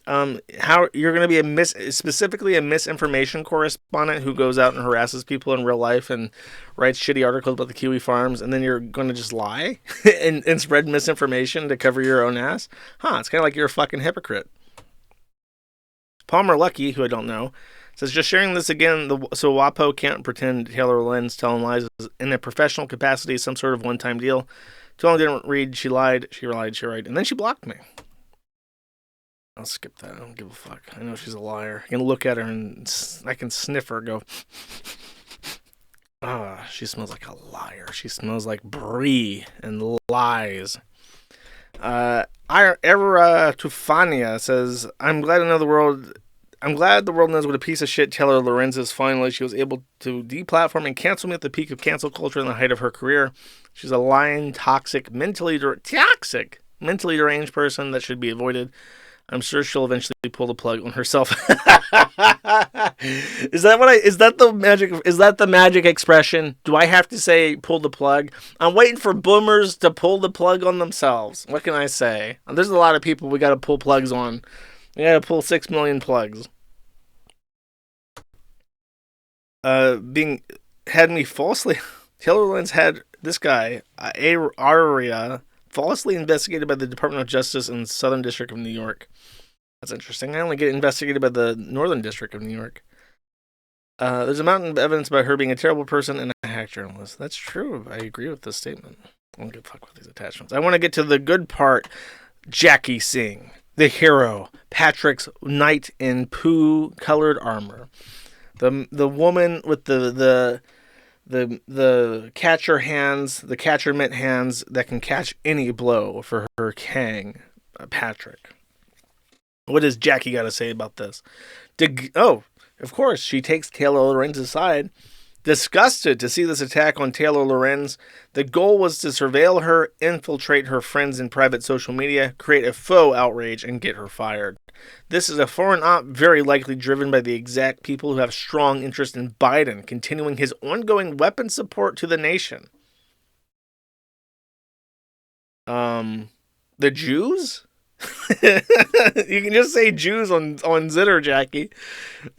How you're going to be specifically a misinformation correspondent who goes out and harasses people in real life and writes shitty articles about the Kiwi farms, and then you're going to just lie and spread misinformation to cover your own ass? It's kind of like you're a fucking hypocrite. Palmer Lucky, who I don't know, says, "Just sharing this again so WAPO can't pretend Taylor Lorenz telling lies in a professional capacity, some sort of one-time deal. Tell didn't read, she lied, and then she blocked me." I'll skip that. I don't give a fuck. I know she's a liar. I can look at her and I can sniff her and go, she smells like a liar. She smells like brie and lies. Era Tufania says, I'm glad the world knows what a piece of shit Taylor Lorenz is. Finally, she was able to deplatform and cancel me at the peak of cancel culture in the height of her career. She's a lying, toxic, mentally deranged person that should be avoided. I'm sure she'll eventually pull the plug on herself. Is that the magic expression? Do I have to say pull the plug? I'm waiting for boomers to pull the plug on themselves. What can I say? There's a lot of people we got to pull plugs on. We got to pull 6 million plugs. Had me falsely. Taylor Lorenz had this guy, Aria, falsely investigated by the Department of Justice in the Southern District of New York. That's interesting. I only get investigated by the Northern District of New York. There's a mountain of evidence about her being a terrible person and a hack journalist. That's true. I agree with this statement. I don't give a fuck with these attachments. I want to get to the good part. Jackie Singh, the hero, Patrick's knight in poo-colored armor. The woman with the catcher hands, the catcher mitt hands that can catch any blow for her king, Patrick. What does Jackie got to say about this? Of course, she takes Taylor Lorenz's side, Disgusted to see this attack on Taylor Lorenz, the goal was to surveil her, infiltrate her friends in private social media, create a faux outrage, and get her fired. This is a foreign op very likely driven by the exact people who have strong interest in Biden continuing his ongoing weapon support to the nation. The Jews? You can just say Jews on Zitter, Jackie.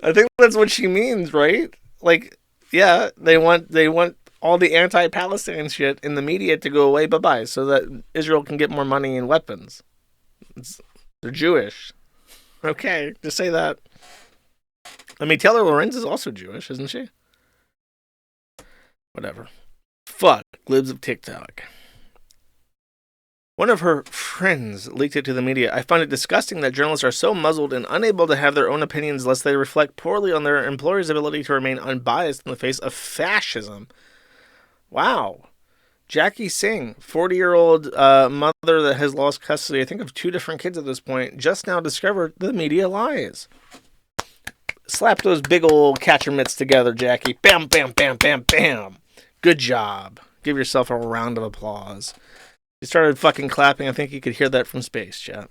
I think that's what she means, right? Like, yeah, they want all the anti-Palestine shit in the media to go away, bye-bye, so that Israel can get more money and weapons. They're Jewish. Okay, just say that. I mean, Taylor Lorenz is also Jewish, isn't she? Whatever. Fuck, libs of TikTok. One of her friends leaked it to the media. I find it disgusting that journalists are so muzzled and unable to have their own opinions lest they reflect poorly on their employer's ability to remain unbiased in the face of fascism. Wow. Jackie Singh, 40-year-old mother that has lost custody, I think, of 2 different kids at this point, just now discovered the media lies. Slap those big old catcher mitts together, Jackie. Bam, bam, bam, bam, bam. Good job. Give yourself a round of applause. You started fucking clapping. I think you could hear that from space, chat.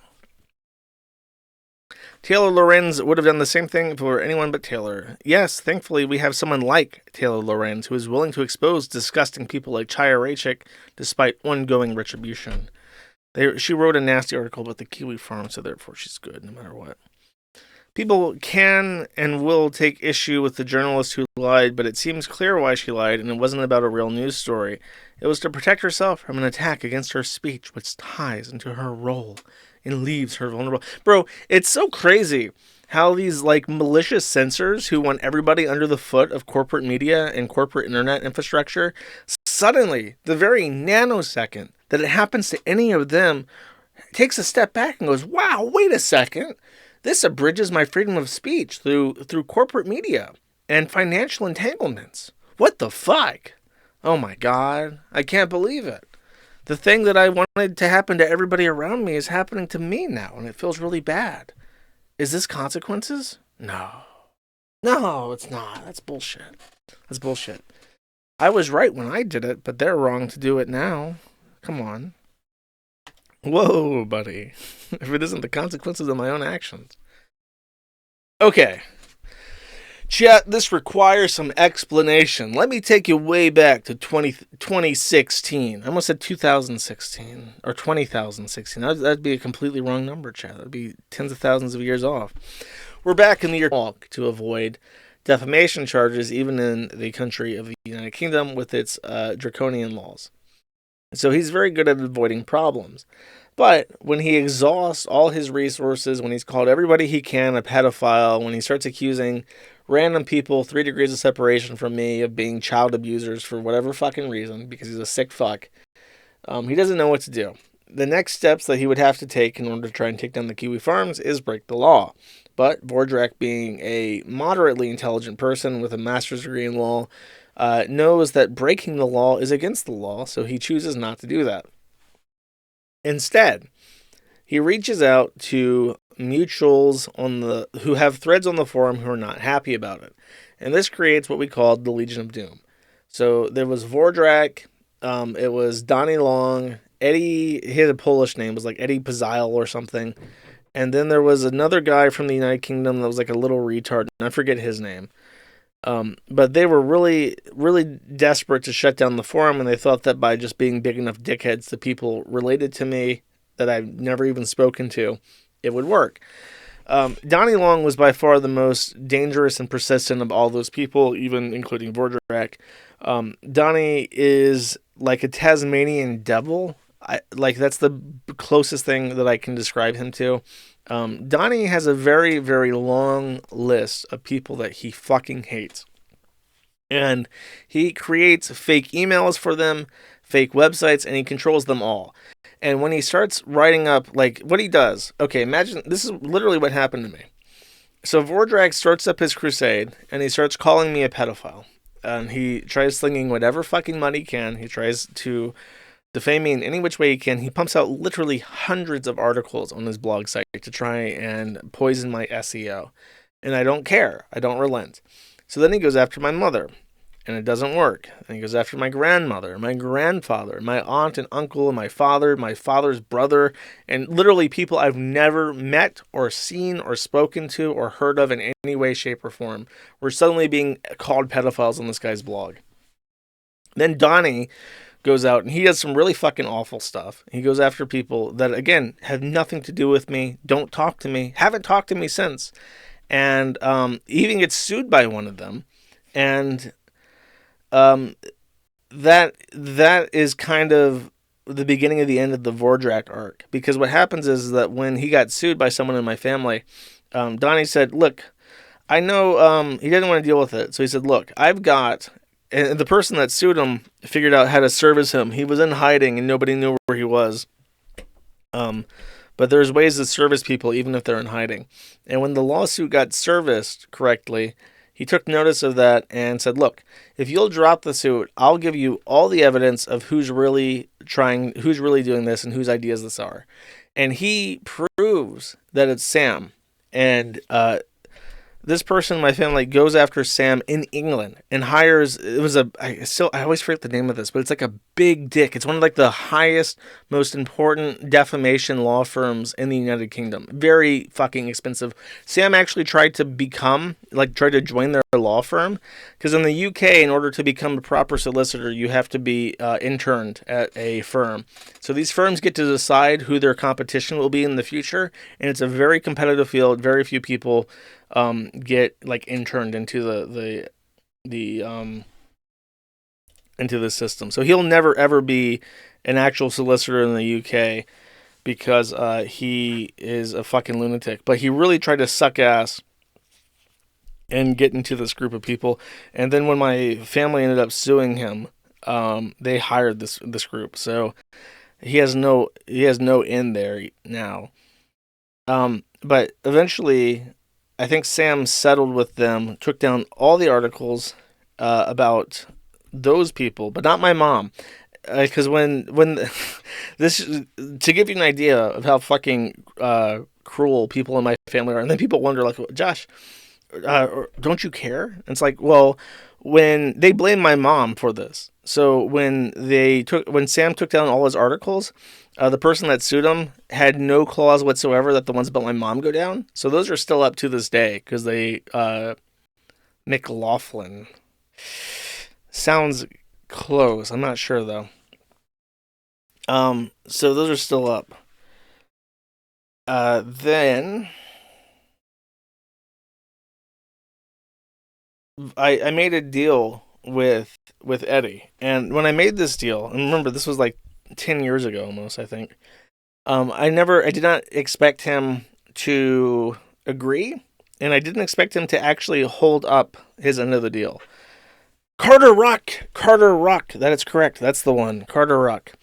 Taylor Lorenz would have done the same thing for anyone but Taylor. Yes, thankfully we have someone like Taylor Lorenz who is willing to expose disgusting people like Chaya Raichik despite ongoing retribution. She wrote a nasty article about the kiwi farm, so therefore she's good no matter what. People can and will take issue with the journalist who lied, but it seems clear why she lied, and it wasn't about a real news story. It was to protect herself from an attack against her speech, which ties into her role and leaves her vulnerable. Bro, it's so crazy how these like malicious censors who want everybody under the foot of corporate media and corporate internet infrastructure, suddenly, the very nanosecond that it happens to any of them, takes a step back and goes, wow, wait a second. This abridges my freedom of speech through corporate media and financial entanglements. What the fuck? Oh my God, I can't believe it. The thing that I wanted to happen to everybody around me is happening to me now, and it feels really bad. Is this consequences? No. No, it's not. That's bullshit. That's bullshit. I was right when I did it, but they're wrong to do it now. Come on. Whoa, buddy. If it isn't the consequences of my own actions. Okay. Chat, this requires some explanation. Let me take you way back to 2016. I almost said 2016. Or 20,016. That'd be a completely wrong number, chat. That'd be tens of thousands of years off. We're back in the year to avoid defamation charges, even in the country of the United Kingdom with its draconian laws. So he's very good at avoiding problems. But when he exhausts all his resources, when he's called everybody he can a pedophile, when he starts accusing random people 3 degrees of separation from me of being child abusers for whatever fucking reason, because he's a sick fuck, he doesn't know what to do. The next steps that he would have to take in order to try and take down the Kiwi Farms is break the law. But Vordrak, being a moderately intelligent person with a master's degree in law, knows that breaking the law is against the law, so he chooses not to do that. Instead, he reaches out to mutuals who have threads on the forum who are not happy about it. And this creates what we called the Legion of Doom. So there was Vordrak, it was Donny Long, Eddie, he had a Polish name, it was like Eddie Pazile or something. And then there was another guy from the United Kingdom that was like a little retard, and I forget his name. But they were really, really desperate to shut down the forum, and they thought that by just being big enough dickheads to people related to me that I've never even spoken to, it would work. Donny Long was by far the most dangerous and persistent of all those people, even including Vordrak. Donny is like a Tasmanian devil. That's the closest thing that I can describe him to. Donny has a very, very long list of people that he fucking hates. And he creates fake emails for them, fake websites, and he controls them all. And when he starts writing up, like, what he does, okay, imagine, this is literally what happened to me. So Vordrak starts up his crusade, and he starts calling me a pedophile. And he tries slinging whatever fucking money he can. He tries to defame me in any which way he can. He pumps out literally hundreds of articles on his blog site to try and poison my SEO. And I don't care. I don't relent. So then he goes after my mother. and it doesn't work. And he goes after my grandmother, my grandfather, my aunt and uncle, and my father's brother, and literally people I've never met or seen or spoken to or heard of in any way, shape, or form. We're suddenly being called pedophiles on this guy's blog. Then Donny goes out and he does some really fucking awful stuff. He goes after people that, again, have nothing to do with me, don't talk to me, haven't talked to me since. And he even gets sued by one of them. And that is kind of the beginning of the end of the Vordrak arc. Because what happens is that when he got sued by someone in my family, Donny said, look, I know he didn't want to deal with it. So he said, look, I've got... And the person that sued him figured out how to service him. He was in hiding and nobody knew where he was. But there's ways to service people even if they're in hiding. And when the lawsuit got serviced correctly, he took notice of that and said, look, if you'll drop the suit, I'll give you all the evidence of who's really doing this and whose ideas this are. And he proves that it's Sam. And this person in my family goes after Sam in England and hires, I always forget the name of this, but it's like a big dick. It's one of like the highest, most important defamation law firms in the United Kingdom. Very fucking expensive. Sam actually tried to join their law firm, because in the UK, in order to become a proper solicitor, you have to be interned at a firm. So these firms get to decide who their competition will be in the future, and it's a very competitive field. Very few people get like interned into into the system. So he'll never ever be an actual solicitor in the UK because he is a fucking lunatic. But he really tried to suck ass and get into this group of people. And then when my family ended up suing him, they hired this group. So he has no in there now. But eventually, I think Sam settled with them, took down all the articles about those people, but not my mom. Because when this, to give you an idea of how fucking cruel people in my family are, and then people wonder, like, Josh, don't you care? And it's like, well, when they blame my mom for this. So when Sam took down all his articles, the person that sued him had no clause whatsoever that the ones about my mom go down. So those are still up to this day because they McLaughlin sounds close. I'm not sure though. So those are still up. Then I made a deal with Eddie, and when I made this deal, and remember this was like 10 years ago almost, I think. I did not expect him to agree, and I didn't expect him to actually hold up his end of the deal. Carter Ruck, that is correct. That's the one, Carter Ruck.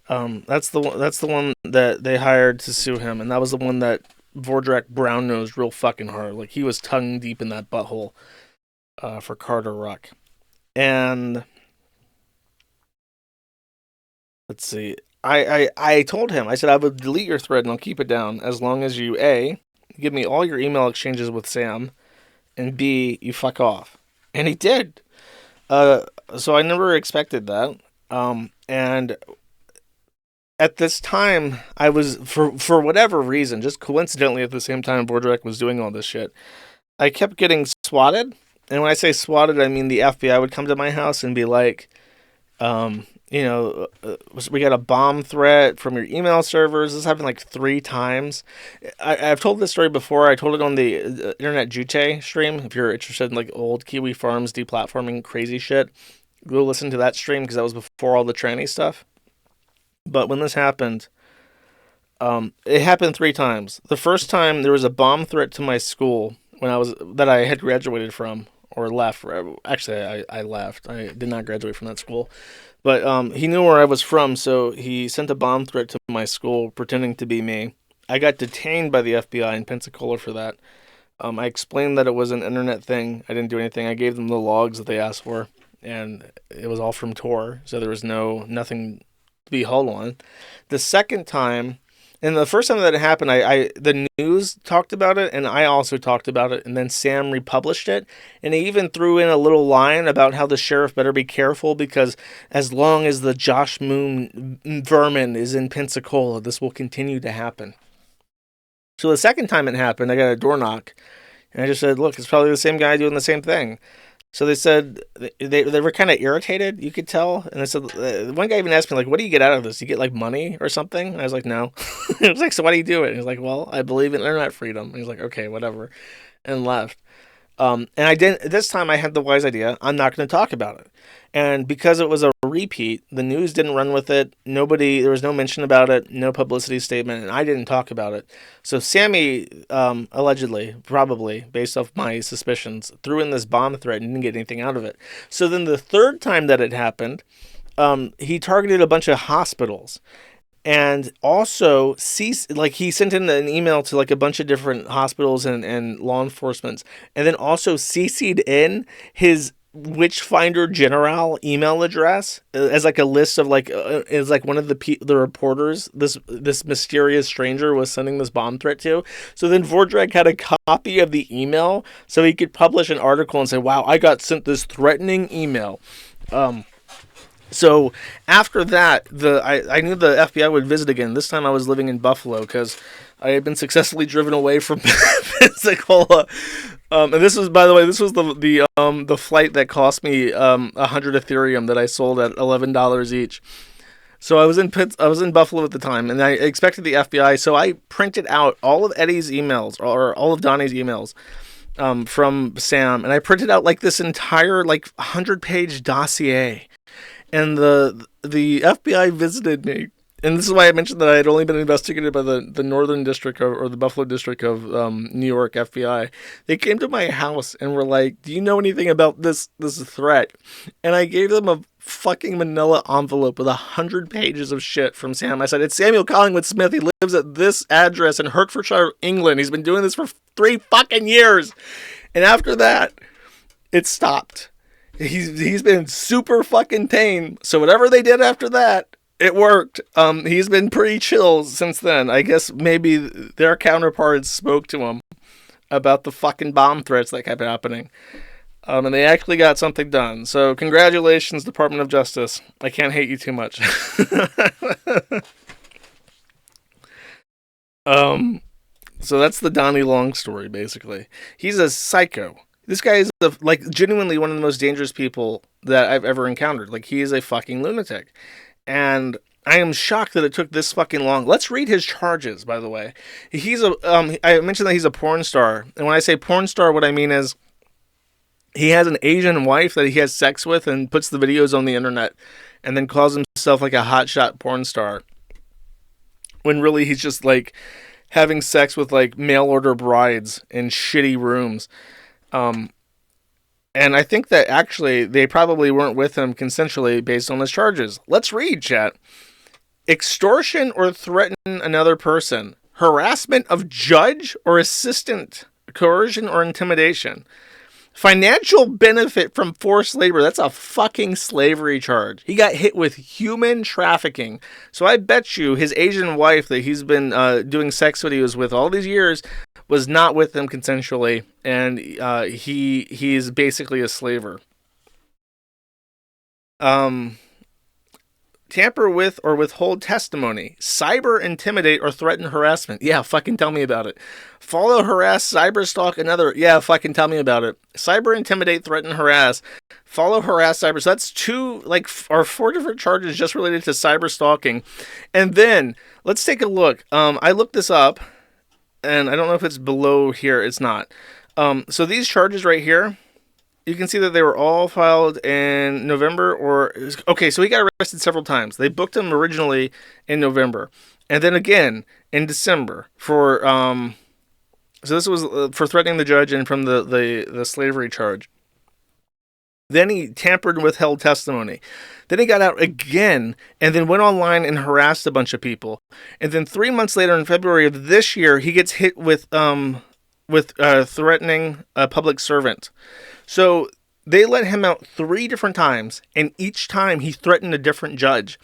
That's the one that they hired to sue him, and that was the one that Vordrak brown-nosed real fucking hard. Like, he was tongue deep in that butthole for Carter Ruck. And let's see. I told him, I said, I would delete your thread and I'll keep it down as long as you, A, give me all your email exchanges with Sam, and B, you fuck off. And he did. So I never expected that. And at this time, I was, for whatever reason, just coincidentally at the same time Vordrak was doing all this shit, I kept getting swatted. And when I say swatted, I mean the FBI would come to my house and be like, we got a bomb threat from your email servers. This happened like 3 times. I've told this story before. I told it on the Internet Jute stream. If you're interested in like old Kiwi Farms deplatforming crazy shit, go listen to that stream because that was before all the tranny stuff. But when this happened, it happened 3 times. The first time there was a bomb threat to my school that I had graduated from or left. Actually, I left. I did not graduate from that school. But he knew where I was from, so he sent a bomb threat to my school pretending to be me. I got detained by the FBI in Pensacola for that. I explained that it was an internet thing. I didn't do anything. I gave them the logs that they asked for, and it was all from Tor, so there was nothing to be held on. The second time And the first time that it happened, the news talked about it, and I also talked about it, and then Sam republished it, and he even threw in a little line about how the sheriff better be careful because as long as the Josh Moon vermin is in Pensacola, this will continue to happen. So the second time it happened, I got a door knock, and I just said, look, it's probably the same guy doing the same thing. So they said they were kind of irritated, you could tell. And they said, one guy even asked me, like, what do you get out of this? You get, like, money or something? And I was like, no. It was like, so why do you do it? And he's like, well, I believe in internet freedom. And he's like, okay, whatever. And left. And I didn't, this time I had the wise idea, I'm not going to talk about it. And because it was a repeat, the news didn't run with it. There was no mention about it, no publicity statement, and I didn't talk about it. So Sammy, allegedly, probably, based off my suspicions, threw in this bomb threat and didn't get anything out of it. So then the third time that it happened, he targeted a bunch of hospitals. And also, he sent in an email to, like, a bunch of different hospitals and law enforcement, and then also CC'd in his Witchfinder General email address as, like, a list of, like, as, like, one of the reporters this mysterious stranger was sending this bomb threat to. So then Vordrag had a copy of the email so he could publish an article and say, wow, I got sent this threatening email. So after that, I knew the FBI would visit again. This time I was living in Buffalo because I had been successfully driven away from Pensacola. And this was, by the way, the flight that cost me 100 Ethereum that I sold at $11 each. So I was in Buffalo at the time, and I expected the FBI. So I printed out all of Eddie's emails or all of Donnie's emails from Sam, and I printed out, like, this entire, like, 100-page dossier. And the FBI visited me, and this is why I mentioned that I had only been investigated by the Northern District or the Buffalo District of New York FBI. They came to my house and were like, do you know anything about this threat? And I gave them a fucking manila envelope with 100 pages of shit from Sam. I said, it's Samuel Collingwood Smith. He lives at this address in Hertfordshire, England. He's been doing this for 3 fucking years. And after that, it stopped. He's been super fucking tame. So whatever they did after that, it worked. He's been pretty chill since then. I guess maybe their counterparts spoke to him about the fucking bomb threats that kept happening. And they actually got something done. So congratulations, Department of Justice. I can't hate you too much. So that's the Donny Long story, basically. He's a psycho. This guy is, genuinely one of the most dangerous people that I've ever encountered. Like, he is a fucking lunatic. And I am shocked that it took this fucking long. Let's read his charges, by the way. I mentioned that he's a porn star. And when I say porn star, what I mean is he has an Asian wife that he has sex with and puts the videos on the internet and then calls himself, like, a hotshot porn star. When really he's just, like, having sex with, like, mail-order brides in shitty rooms. And I think that actually they probably weren't with him consensually based on his charges. Let's read, chat. Extortion or threaten another person. Harassment of judge or assistant. Coercion or intimidation. Financial benefit from forced labor. That's a fucking slavery charge. He got hit with human trafficking. So I bet you his Asian wife that he's been doing sex videos with all these years was not with him consensually, and he is basically a slaver. Tamper with or withhold testimony. Cyber intimidate or threaten harassment. Yeah, fucking tell me about it. Follow, harass, cyber stalk another. Yeah, fucking tell me about it. Cyber intimidate, threaten, harass. Follow, harass, cyber. So that's 4 different charges just related to cyber stalking. And then let's take a look. I looked this up, and I don't know if it's below here. It's not. So these charges right here, you can see that they were all filed in November okay, so he got arrested several times. They booked him originally in November and then again in December for, so this was for threatening the judge and from the slavery charge. Then he tampered and withheld testimony. Then he got out again and then went online and harassed a bunch of people. And then 3 months later in February of this year, he gets hit with threatening a public servant. So they let him out 3 different times, and each time he threatened a different judge.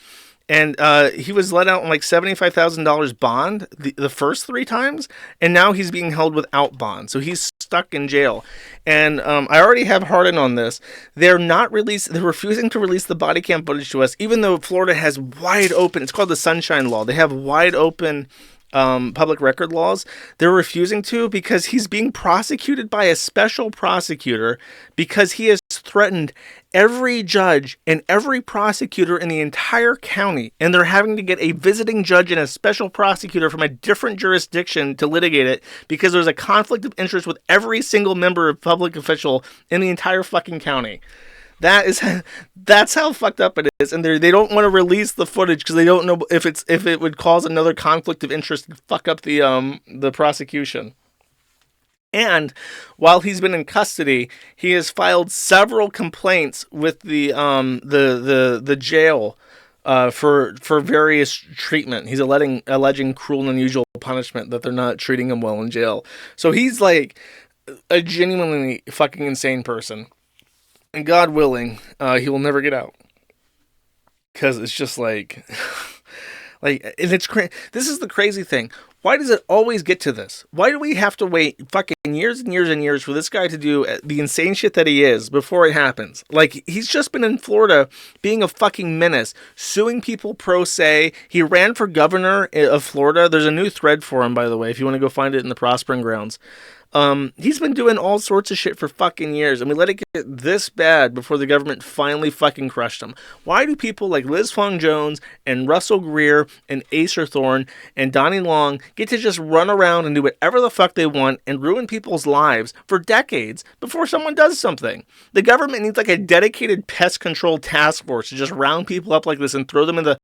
And he was let out on like $75,000 bond the first 3 times, and now he's being held without bond. So he's stuck in jail. And I already have Hardin on this. They're refusing to release the body cam footage to us, even though Florida has wide open, it's called the Sunshine Law. They have wide open public record laws. They're refusing to because he's being prosecuted by a special prosecutor because he has threatened every judge and every prosecutor in the entire county, and they're having to get a visiting judge and a special prosecutor from a different jurisdiction to litigate it because there's a conflict of interest with every single member of public official in the entire fucking county. That's how fucked up it is, and they don't want to release the footage because they don't know if it would cause another conflict of interest to fuck up the prosecution. And while he's been in custody, he has filed several complaints with the jail for various treatment. He's alleging cruel and unusual punishment, that they're not treating him well in jail. So he's like a genuinely fucking insane person. And God willing, he will never get out. Because it's just like, and it's this is the crazy thing. Why does it always get to this? Why do we have to wait fucking years and years and years for this guy to do the insane shit that he is before it happens? Like, he's just been in Florida being a fucking menace, suing people pro se. He ran for governor of Florida. There's a new thread for him, by the way, if you want to go find it in the Prospering Grounds. He's been doing all sorts of shit for fucking years, and we let it get this bad before the government finally fucking crushed him. Why do people like Liz Fong Jones and Russell Greer and Acer Thorne and Donny Long get to just run around and do whatever the fuck they want and ruin people's lives for decades before someone does something? The government needs like a dedicated pest control task force to just round people up like this and throw them in the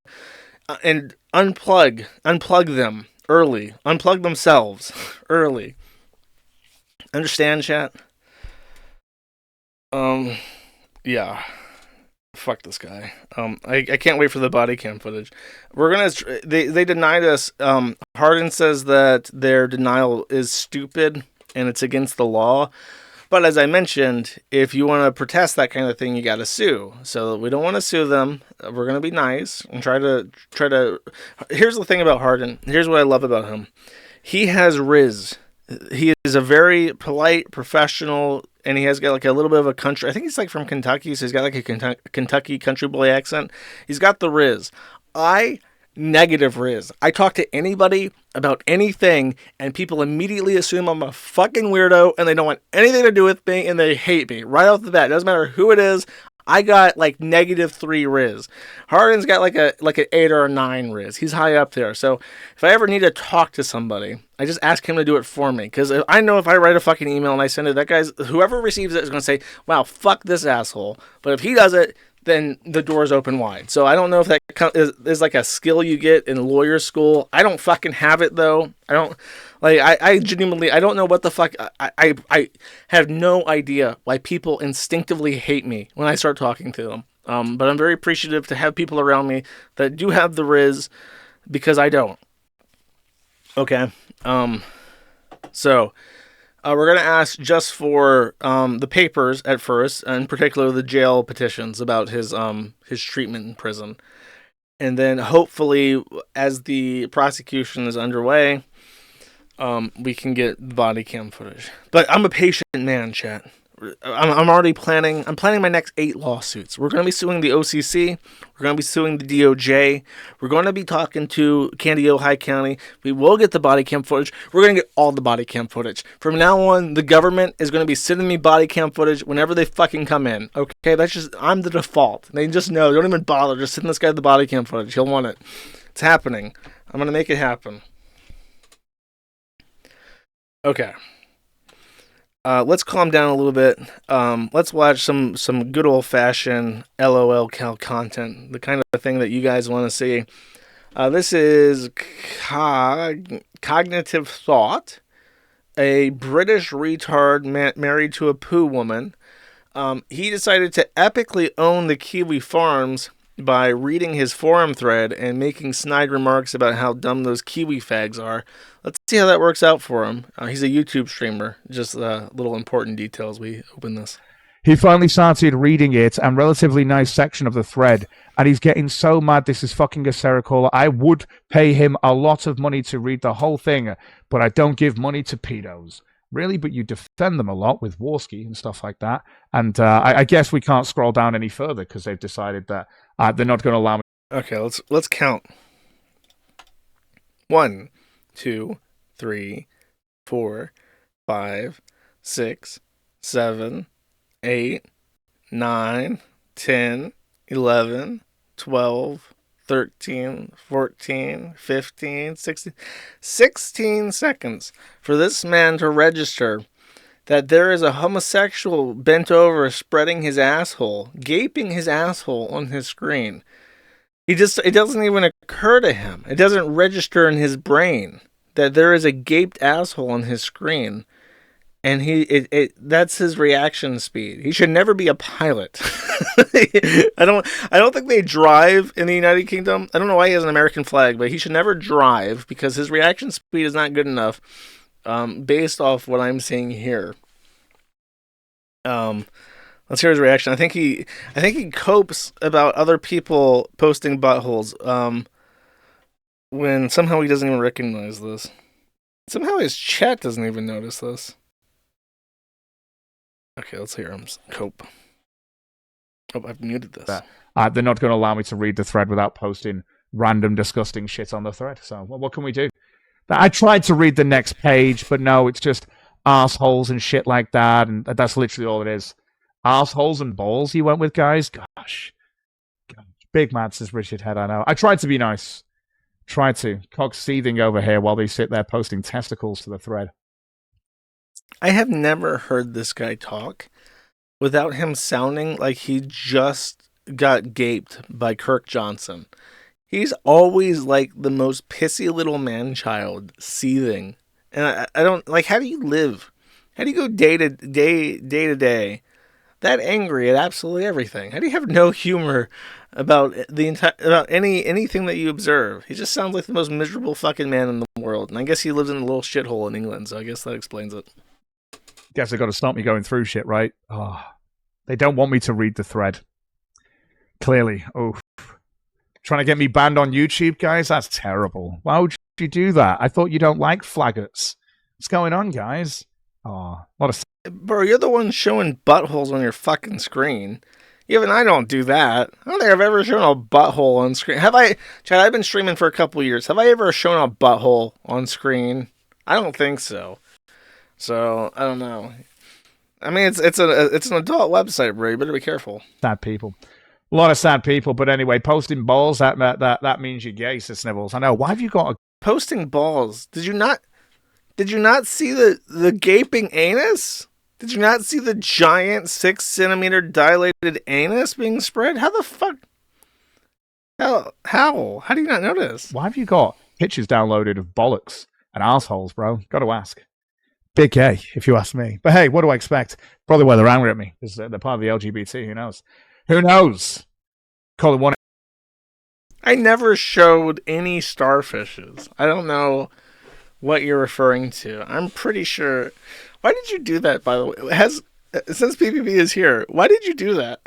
and unplug them early, unplug themselves early. Understand, chat? Yeah. Fuck this guy. I can't wait for the body cam footage. They denied us. Hardin says that their denial is stupid and it's against the law. But as I mentioned, if you want to protest that kind of thing, you got to sue. So we don't want to sue them. We're going to be nice and try to. Here's the thing about Hardin. Here's what I love about him. He has Riz. He is a very polite, professional, and he has got like a little bit of a country. I think he's like from Kentucky, so he's got like a Kentucky country boy accent. He's got the Riz. Negative Riz. I talk to anybody about anything, and people immediately assume I'm a fucking weirdo, and they don't want anything to do with me, and they hate me right off the bat. It doesn't matter who it is. I got like -3 Riz. Hardin's got like an 8 or a 9 Riz. He's high up there. So if I ever need to talk to somebody, I just ask him to do it for me. Because I know if I write a fucking email and I send it, whoever receives it is going to say, wow, fuck this asshole. But if he does it, then the door's open wide. So I don't know if that is like a skill you get in lawyer school. I don't fucking have it though. I genuinely, I don't know what the fuck. I have no idea why people instinctively hate me when I start talking to them. But I'm very appreciative to have people around me that do have the Riz, because I don't. Okay. So we're going to ask just for the papers at first, in particular the jail petitions about his treatment in prison. And then hopefully, as the prosecution is underway, we can get body cam footage. But I'm a patient man, chat. I'm already planning. I'm planning my next 8 lawsuits. We're going to be suing the OCC. We're going to be suing the DOJ. We're going to be talking to Ojai County. We will get the body cam footage. We're going to get all the body cam footage. From now on, the government is going to be sending me body cam footage whenever they fucking come in. Okay, I'm the default. They just know. Don't even bother. Just send this guy the body cam footage. He'll want it. It's happening. I'm going to make it happen. Okay. Let's calm down a little bit. Let's watch some good old-fashioned LOL content, the kind of thing that you guys want to see. This is Cognitive Thought, a British retard married to a poo woman. He decided to epically own the Kiwi farms by reading his forum thread and making snide remarks about how dumb those Kiwi fags are. Let's see how that works out for him. He's a YouTube streamer. Just little important details. We open this. He finally started reading it, and relatively nice section of the thread, and he's getting so mad. This is fucking hysterical. I would pay him a lot of money to read the whole thing, but I don't give money to pedos. Really, but you defend them a lot with Warski and stuff like that. And I guess we can't scroll down any further because they've decided that they're not going to allow me. Okay, let's count. 1, 2, 3, 4, 5, 6, 7, 8, 9, 10, 11, 12, 13, 14, 15, 16 seconds for this man to register that there is a homosexual bent over, spreading his asshole, gaping his asshole on his screen. It doesn't even occur to him. It doesn't register in his brain that there is a gaped asshole on his screen. And that's his reaction speed. He should never be a pilot. I don't think they drive in the United Kingdom. I don't know why he has an American flag, but he should never drive because his reaction speed is not good enough, based off what I'm seeing here. Let's hear his reaction. I think he copes about other people posting buttholes, when somehow he doesn't even recognize this. Somehow his chat doesn't even notice this. Okay, let's hear him cope. Oh, I've muted this. They're not going to allow me to read the thread without posting random disgusting shit on the thread. So, what can we do? I tried to read the next page, but no, it's just assholes and shit like that, and that's literally all it is. Assholes and balls you went with, guys? Gosh. Big mad, says Richard Head, I know. I tried to be nice. Tried to. Cock seething over here while they sit there posting testicles to the thread. I have never heard this guy talk without him sounding like he just got gaped by Kirk Johnson. He's always like the most pissy little man-child seething. And I don't, like, how do you live? How do you go day to day that angry at absolutely everything? How do you have no humor about anything that you observe? He just sounds like the most miserable fucking man in the world. And I guess he lives in a little shithole in England, so I guess that explains it. Guess they got to stop me going through shit, right? Oh, they don't want me to read the thread. Clearly. Oh, trying to get me banned on YouTube, guys? That's terrible. Why would you do that? I thought you don't like flaggots. What's going on, guys? Oh, what a... Bro, you're the one showing buttholes on your fucking screen. Even I don't do that. I don't think I've ever shown a butthole on screen. Have I? Chad, I've been streaming for a couple years. Have I ever shown a butthole on screen? I don't think so. So, I don't know. I mean, it's an adult website, bro. You better be careful. Sad people. A lot of sad people. But anyway, posting balls, that means you're gay, says Snibbles. I know. Why have you got a... Posting balls? Did you not see the gaping anus? Did you not see the giant 6-centimeter dilated anus being spread? How the fuck? How do you not notice? Why have you got pictures downloaded of bollocks and assholes, bro? Got to ask. Big gay, if you ask me. But hey, what do I expect? Probably why they're angry at me. Because they're part of the LGBT. Who knows? Who knows? Call it one. I never showed any starfishes. I don't know what you're referring to. I'm pretty sure. Why did you do that, by the way? Since PPP is here, why did you do that?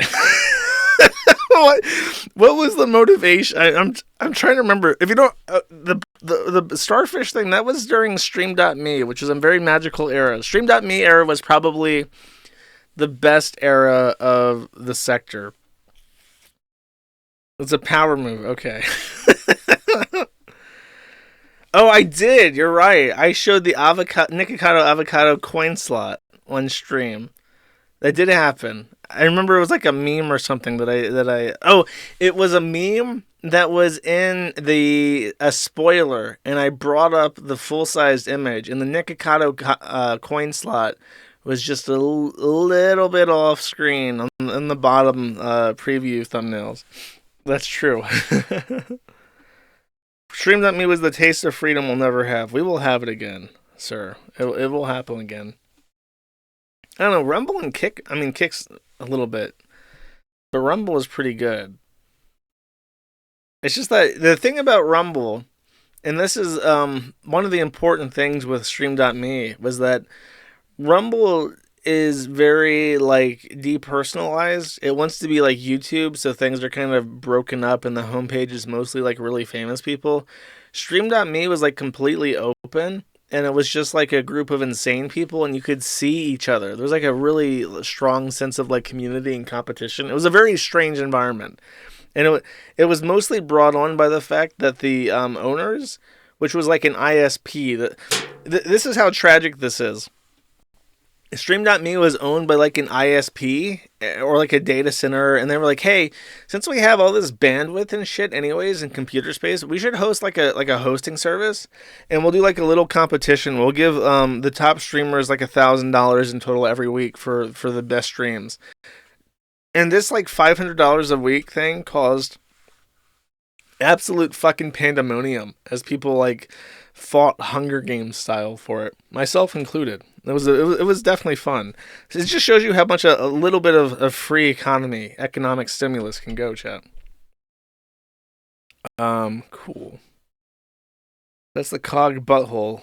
What was the motivation? I'm trying to remember. If you don't, the starfish thing, that was during Stream.me, which was a very magical era. Stream.me era was probably the best era of the sector. It's a power move. Okay. Oh, I did. You're right. I showed the Nikocado avocado coin slot on stream. That did happen. I remember it was like a meme or something it was a meme that was in a spoiler, and I brought up the full-sized image, and the Nikocado coin slot was just a little bit off screen on the bottom preview thumbnails. That's true. Stream.me was the taste of freedom we'll never have. We will have it again, sir. It will happen again. I don't know, Rumble and Kick, I mean, Kick's a little bit, but Rumble is pretty good. It's just that the thing about Rumble, and this is one of the important things with Stream.me, was that Rumble is very like depersonalized. It wants to be like YouTube, so things are kind of broken up and the homepage is mostly like really famous people. Stream.me was like completely open and it was just like a group of insane people and you could see each other. There was like a really strong sense of like community and competition. It was a very strange environment. And it was mostly brought on by the fact that the owners, which was like an ISP, this is how tragic this is. Stream.me was owned by like an ISP or like a data center, and they were like, "Hey, since we have all this bandwidth and shit, anyways, in computer space, we should host like a hosting service, and we'll do like a little competition. We'll give the top streamers like $1,000 in total every week for the best streams." And this like $500 a week thing caused absolute fucking pandemonium as people like fought Hunger Games style for it, myself included. It was definitely fun. It just shows you how much a little bit of free economic stimulus can go, chat. Cool. That's the Cog Butthole.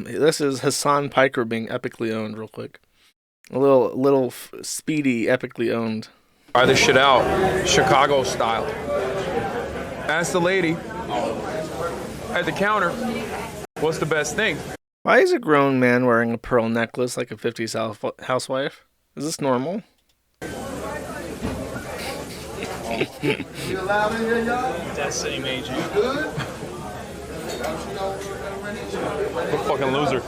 This is Hassan Piker being epically owned, real quick. A little speedy, epically owned. Try this shit out, Chicago style. Ask the lady at the counter, what's the best thing? Why is a grown man wearing a pearl necklace like a 50s housewife? Is this normal? Destiny made you. What a fucking loser.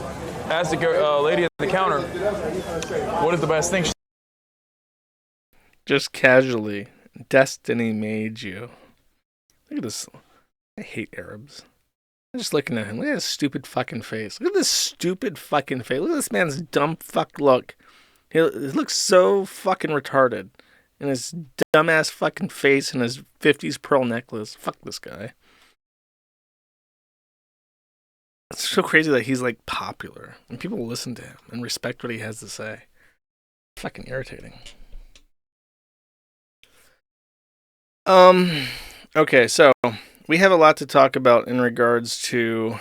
Ask the lady at the counter, what is the best thing? Just casually, Destiny made you. Look at this. I hate Arabs. I'm just looking at him. Look at his stupid fucking face. Look at this stupid fucking face. Look at this man's dumb fuck look. He looks so fucking retarded. And his dumbass fucking face and his 50s pearl necklace. Fuck this guy. It's so crazy that he's like popular. And people listen to him and respect what he has to say. Fucking irritating. Okay, so we have a lot to talk about in regards to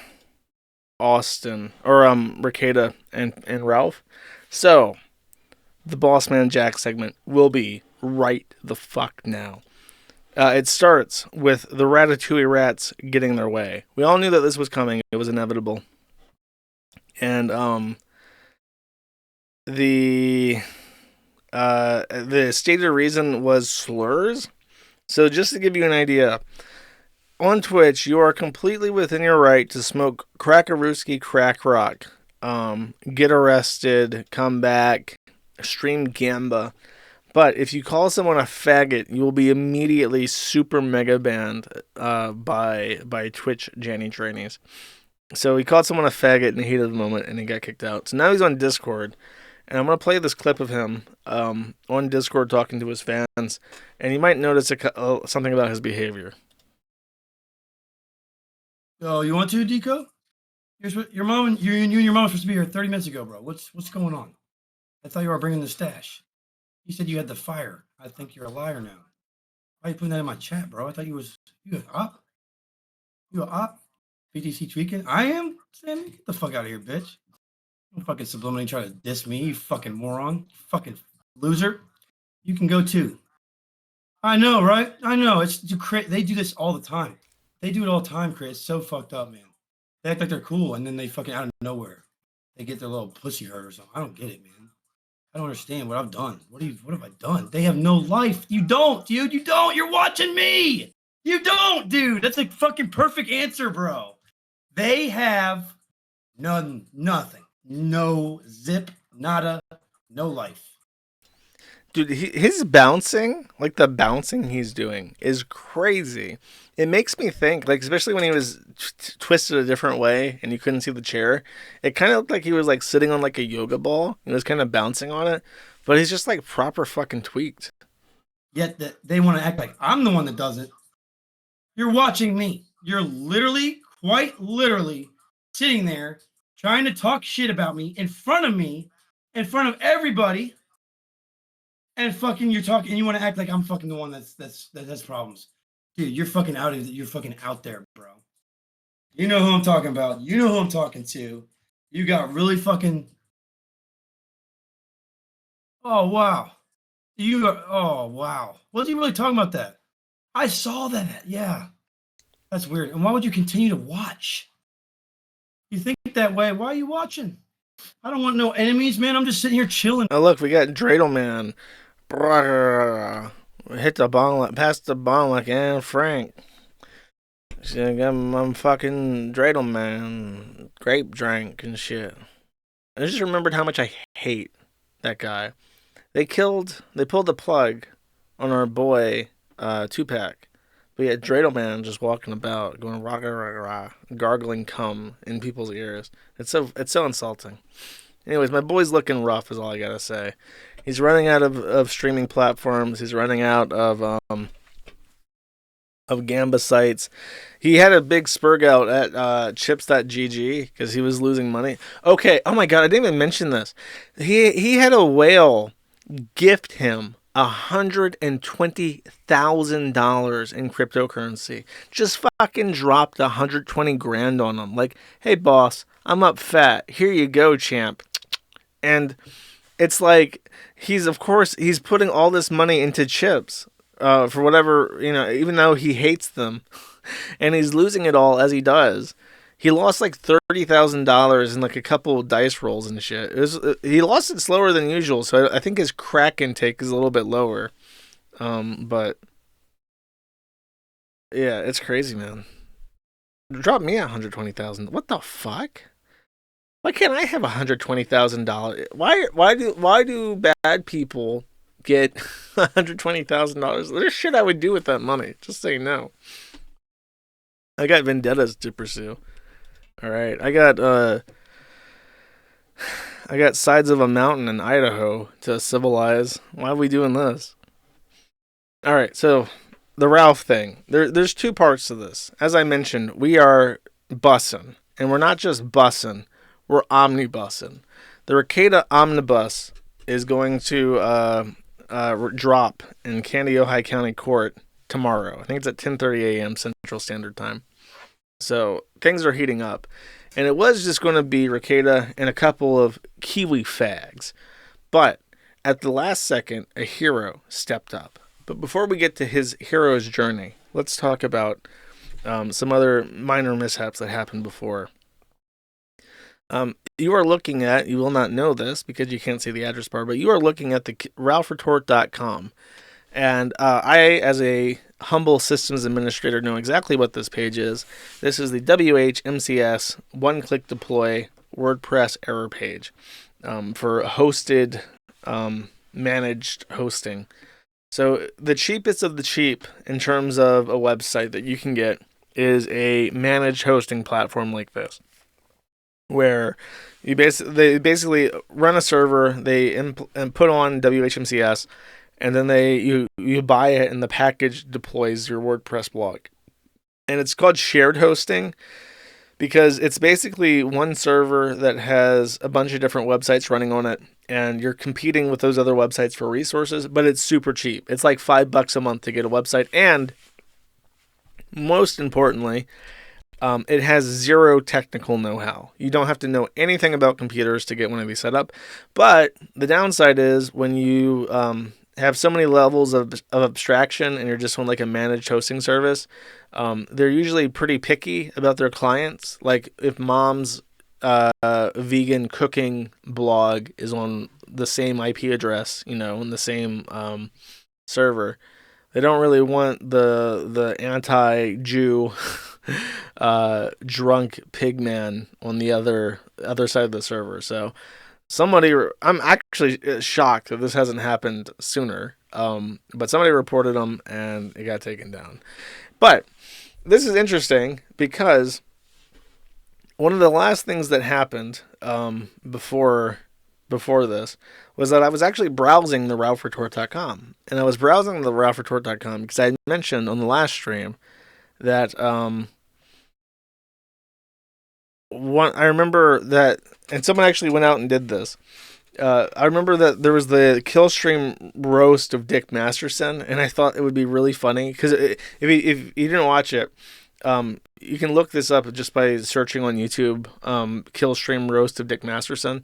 Austin, or Ricada and Ralph. So, the Bossman Jack segment will be right the fuck now. It starts with the Ratatouille rats getting their way. We all knew that this was coming. It was inevitable. And the stated reason was slurs. So just to give you an idea, on Twitch, you are completely within your right to smoke crack-a-rooski, crack rock, get arrested, come back, stream Gamba. But if you call someone a faggot, you will be immediately super mega banned by Twitch Janny Trannies. So he called someone a faggot in the heat of the moment, and he got kicked out. So now he's on Discord. And I'm going to play this clip of him on Discord talking to his fans. And you might notice something about his behavior. Oh, you want to, Deco? Here's what your mom and you and your mom were supposed to be here 30 minutes ago, bro. What's going on? I thought you were bringing the stash. You said you had the fire. I think you're a liar now. Why are you putting that in my chat, bro? I thought you an op. You an op? BTC tweaking? I am? Sammy, get the fuck out of here, bitch. Don't fucking subliminally try to diss me, you fucking moron. You fucking loser. You can go too. I know, right? I know. They do this all the time. They do it all the time, Chris. So fucked up, man. They act like they're cool, and then they fucking out of nowhere, they get their little pussy hurt or something. I don't get it, man. I don't understand what I've done. What have I done? They have no life. You don't, dude. You don't. You're watching me. You don't, dude. That's a fucking perfect answer, bro. They have nothing. No zip, nada, no life. Dude, his bouncing, like the bouncing he's doing, is crazy. It makes me think, like, especially when he was twisted a different way and you couldn't see the chair, it kind of looked like he was like sitting on like a yoga ball. He was kind of bouncing on it, but he's just like proper fucking tweaked. Yet they want to act like I'm the one that does it. You're watching me. You're literally, quite literally, sitting there trying to talk shit about me, in front of everybody. And fucking you're talking, and you want to act like I'm fucking the one that has problems. Dude, you're fucking out there, bro. You know who I'm talking about. You know who I'm talking to. You got really fucking Oh wow. Oh wow. Was he really talking about that? I saw that. Yeah. That's weird. And why would you continue to watch? You think that way? Why are you watching? I don't want no enemies, man. I'm just sitting here chilling. Oh, look, we got Dreidel Man. Brrr. Hit the ball, pass the ball like Anne Frank. I'm fucking Dreidel Man. Grape drink and shit. I just remembered how much I hate that guy. They pulled the plug on our boy, Tupac. We had Dreidel Man just walking about, going rah rah rah rah, gargling cum in people's ears. It's so insulting. Anyways, my boy's looking rough, is all I gotta say. He's running out of streaming platforms. He's running out of Gamba sites. He had a big spurg out at chips.gg because he was losing money. Okay, oh my god, I didn't even mention this. He had a whale gift him $120,000 in cryptocurrency. Just fucking dropped 120 grand on him. Like, hey boss, I'm up fat. Here you go, champ. And it's like he's putting all this money into chips for whatever, even though he hates them, and he's losing it all as he does. He lost like $30,000 in like a couple of dice rolls and shit. He lost it slower than usual, so I think his crack intake is a little bit lower. But yeah, it's crazy, man. Drop me $120,000. What the fuck? Why can't I have $120,000? Why do bad people get $120,000? There's shit I would do with that money. Just say no. I got vendettas to pursue. All right, I got sides of a mountain in Idaho to civilize. Why are we doing this? All right, so the Ralph thing. There's two parts to this. As I mentioned, we are bussin', and we're not just bussin'. We're omnibussin'. The Rekieta Omnibus is going to drop in Candy-Ojai County Court tomorrow. I think it's at 10:30 a.m. Central Standard Time. So things are heating up. And it was just going to be Rekieta and a couple of Kiwi fags. But at the last second, a hero stepped up. But before we get to his hero's journey, let's talk about some other minor mishaps that happened before. You are looking at, you will not know this because you can't see the address bar, but you are looking at the RalphRetort.com. And I, as a humble systems administrator, know exactly what this page is. This is the WHMCS one-click deploy WordPress error page for hosted, managed hosting. So the cheapest of the cheap in terms of a website that you can get is a managed hosting platform like this, where they basically run a server, they put on WHMCS, and then you buy it, and the package deploys your WordPress blog. And it's called shared hosting because it's basically one server that has a bunch of different websites running on it, and you're competing with those other websites for resources, but it's super cheap. It's like $5 a month to get a website, and most importantly, it has zero technical know-how. You don't have to know anything about computers to get one of these set up. But the downside is when you have so many levels of abstraction and you're just on like a managed hosting service, they're usually pretty picky about their clients. Like if Mom's vegan cooking blog is on the same IP address, in the same server, they don't really want the anti-Jew drunk pigman on the other side of the server. So I'm actually shocked that this hasn't happened sooner. But somebody reported them and it got taken down. But this is interesting because one of the last things that happened before this was that I was actually browsing the RalphRetort.com, and I was browsing the RalphRetort.com because I mentioned on the last stream that I remember that, and someone actually went out and did this. I remember that there was the Killstream roast of Dick Masterson, and I thought it would be really funny because if you didn't watch it, You can look this up just by searching on YouTube, Killstream Roast of Dick Masterson.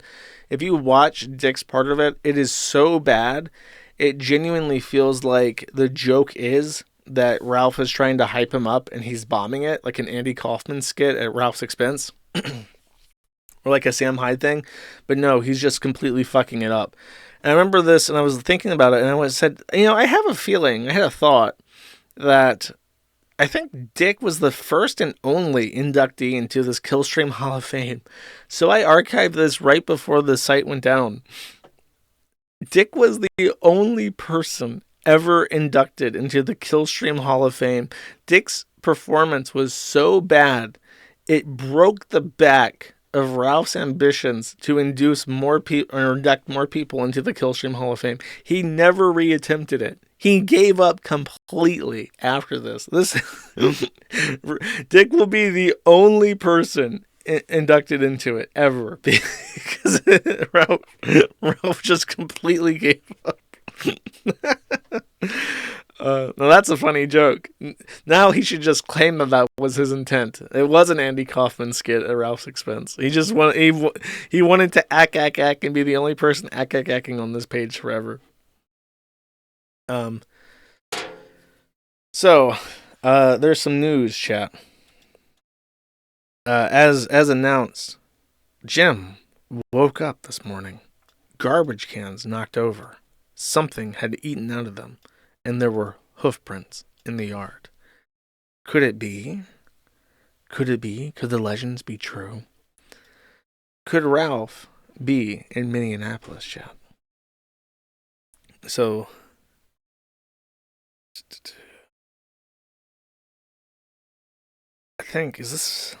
If you watch Dick's part of it, it is so bad, it genuinely feels like the joke is that Ralph is trying to hype him up and he's bombing it, like an Andy Kaufman skit at Ralph's expense. Or like a Sam Hyde thing. But no, he's just completely fucking it up. And I remember this, and I was thinking about it, and I said, I have a feeling, I had a thought, that I think Dick was the first and only inductee into this Killstream Hall of Fame. So I archived this right before the site went down. Dick was the only person ever inducted into the Killstream Hall of Fame. Dick's performance was so bad, it broke the back of Ralph's ambitions to induce more people or induct more people into the Killstream Hall of Fame. He never reattempted it. He gave up completely after this. Dick will be the only person inducted into it ever because Ralph just completely gave up. Now that's a funny joke. Now he should just claim that was his intent. It was an Andy Kaufman skit at Ralph's expense. He just he wanted to act and be the only person acting on this page forever. So there's some news, chat. As announced, Jim woke up this morning. Garbage cans knocked over. Something had eaten out of them. And there were hoof prints in the yard. Could it be? Could it be? Could the legends be true? Could Ralph be in Minneapolis, chat? So, I think, is this...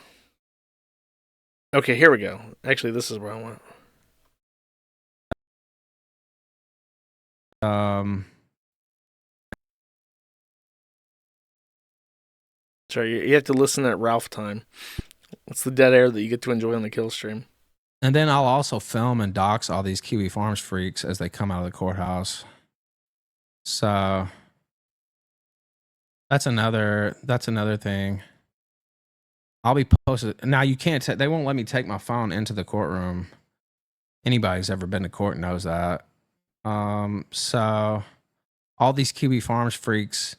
Okay, here we go. Actually, this is where I want. Sorry, you have to listen at Ralph time. It's the dead air that you get to enjoy on the kill stream. And then I'll also film and dox all these Kiwi Farms freaks as they come out of the courthouse. So that's another thing. I'll be posted. Now you can't. They won't let me take my phone into the courtroom. Anybody who's ever been to court knows that. So all these Kiwi Farms freaks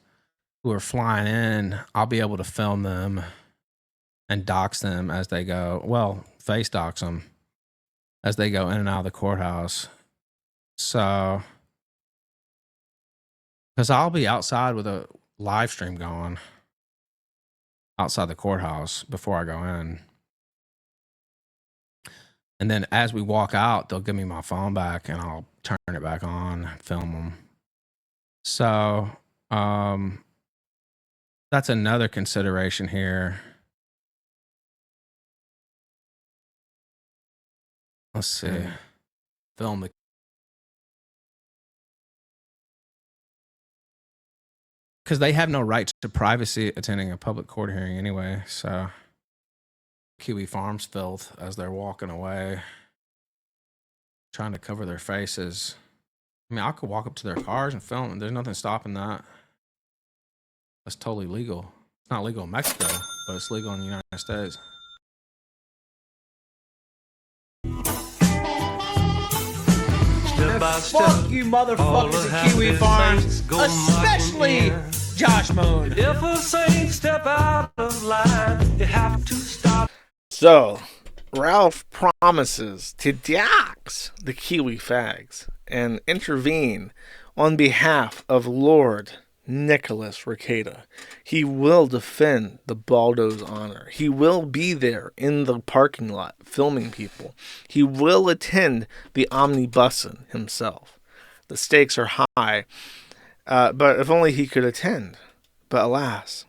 who are flying in, I'll be able to film them and dox them as they go. Well, face dox them as they go in and out of the courthouse. So, because I'll be outside with a live stream going outside the courthouse before I go in. And then as we walk out, they'll give me my phone back and I'll turn it back on, film them. So, that's another consideration here. Let's see. Film the. Because they have no right to privacy attending a public court hearing anyway. So, Kiwi Farms filth as they're walking away, trying to cover their faces. I mean, I could walk up to their cars and film them. There's nothing stopping that. That's totally legal. It's not legal in Mexico, but it's legal in the United States. Fuck you motherfuckers at Kiwi Farms, especially Josh Moon. If a saint step out of line, you have to stop. So, Ralph promises to dox the Kiwi fags and intervene on behalf of Lord Nicholas Rekieta. He will defend the Baldo's honor. He will be there in the parking lot filming people. He will attend the Omnibussin himself. The stakes are high, but if only he could attend. But alas,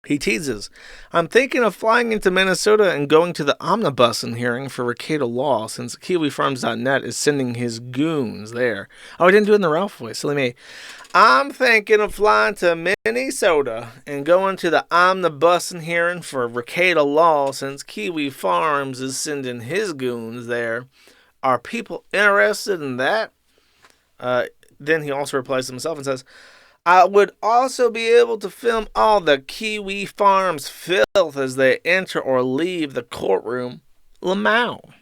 he teases, I'm thinking of flying into Minnesota and going to the Omnibussin hearing for Rekieta Law since KiwiFarms.net is sending his goons there. Oh, I didn't do it in the Ralph voice. Silly me. I'm thinking of flying to Minnesota and going to the Omnibussin hearing for Rekieta Law since Kiwi Farms is sending his goons there. Are people interested in that? Then he also replies to himself and says, I would also be able to film all the Kiwi Farms filth as they enter or leave the courtroom. Lamau,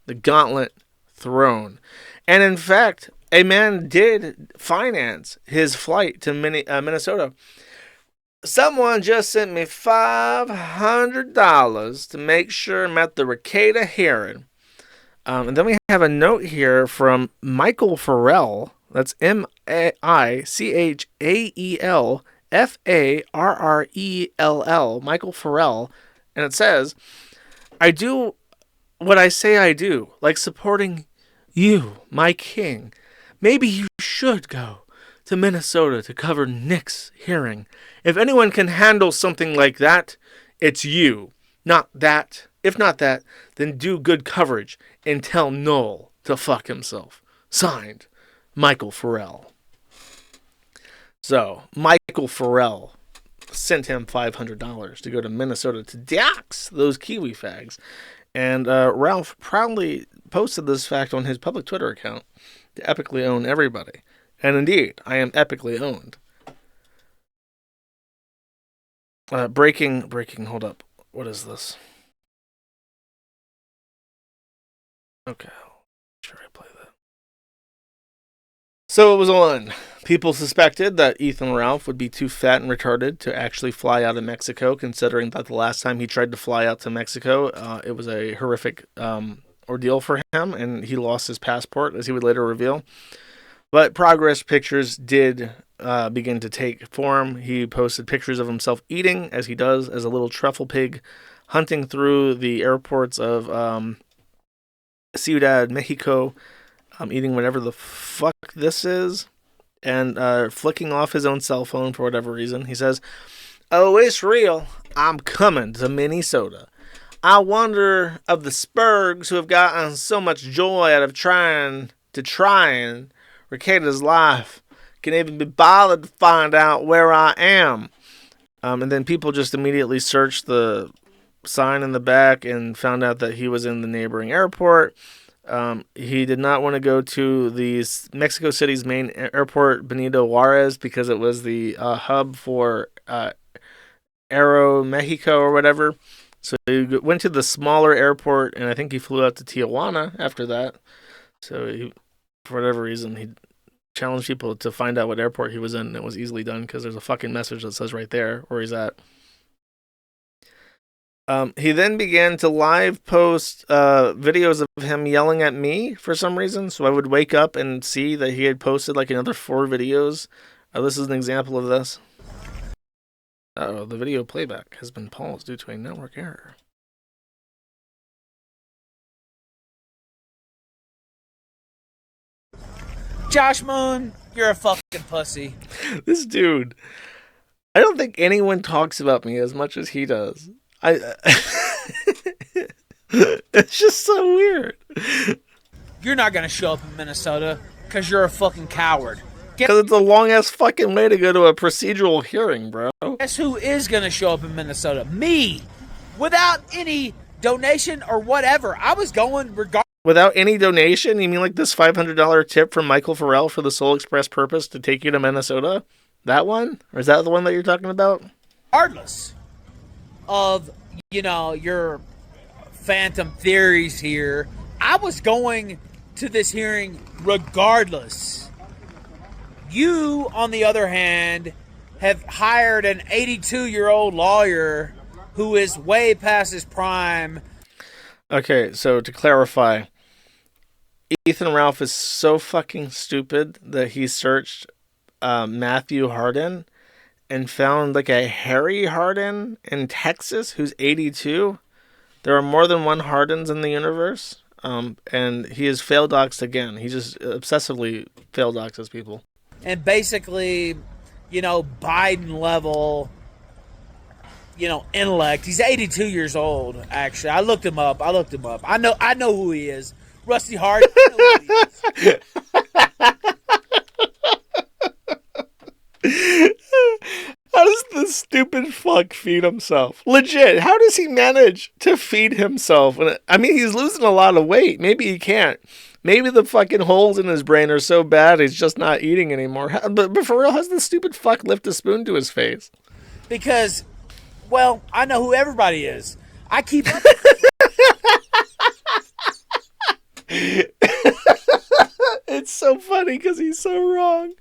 the gauntlet thrown. And in fact, a man did finance his flight to Minnesota. Someone just sent me $500 to make sure I'm at the Regatta hearing. And then we have a note here from Michael Farrell. That's MICHAEL FARRELL, Michael Farrell. And it says, I do what I say I do, like supporting you, my king. Maybe you should go to Minnesota to cover Nick's hearing. If anyone can handle something like that, it's you. Not that. If not that, then do good coverage and tell Noel to fuck himself. Signed, Michael Farrell. So, Michael Farrell sent him $500 to go to Minnesota to dox those Kiwi fags. And Ralph proudly posted this fact on his public Twitter account to epically own everybody. And indeed, I am epically owned. Breaking, hold up. What is this? Okay, sure I play that. So it was on. People suspected that Ethan Ralph would be too fat and retarded to actually fly out of Mexico, considering that the last time he tried to fly out to Mexico, it was a horrific ordeal for him, and he lost his passport, as he would later reveal. But progress pictures did begin to take form. He posted pictures of himself eating, as he does, as a little truffle pig, hunting through the airports of Ciudad Mexico, eating whatever the fuck this is, and flicking off his own cell phone for whatever reason. He says, "Oh, it's real. I'm coming to Minnesota. I wonder of the Spurgs who have gotten so much joy out of trying Regatta's life can even be bothered to find out where I am." And then people just immediately searched the sign in the back and found out that he was in the neighboring airport. He did not want to go to the Mexico City's main airport, Benito Juarez, because it was the hub for Aero Mexico or whatever. So he went to the smaller airport, and I think he flew out to Tijuana after that. So he, for whatever reason, he challenged people to find out what airport he was in, and it was easily done because there's a fucking message that says right there where he's at. He then began to live post videos of him yelling at me for some reason. So I would wake up and see that he had posted like another 4 videos. This is an example of this. The video playback has been paused due to a network error. Josh Moon, you're a fucking pussy. This dude, I don't think anyone talks about me as much as he does. It's just so weird. You're not gonna show up in Minnesota because you're a fucking coward. Because it's a long ass fucking way to go to a procedural hearing, bro. Guess who is gonna show up in Minnesota? Me! Without any donation or whatever. I was going regardless. Without any donation? You mean like this $500 tip from Michael Farrell for the sole express purpose to take you to Minnesota? That one? Or is that the one that you're talking about? Regardless of, your phantom theories here, I was going to this hearing regardless. You, on the other hand, have hired an 82-year-old lawyer who is way past his prime. Okay, so to clarify, Ethan Ralph is so fucking stupid that he searched Matthew Harden and found like a Harry Harden in Texas who's 82. There are more than one Hardens in the universe, and he is fail doxed again. He just obsessively fail doxes people. And basically, Biden level, intellect. He's 82 years old, actually. I looked him up. I know who he is. Rusty Hard. I know who he is. How does this stupid fuck feed himself? Legit, how does he manage to feed himself? I mean, he's losing a lot of weight. Maybe he can't. Maybe the fucking holes in his brain are so bad he's just not eating anymore. But for real, how's the stupid fuck lift a spoon to his face? Because, well, I know who everybody is. I keep up. It's so funny because he's so wrong.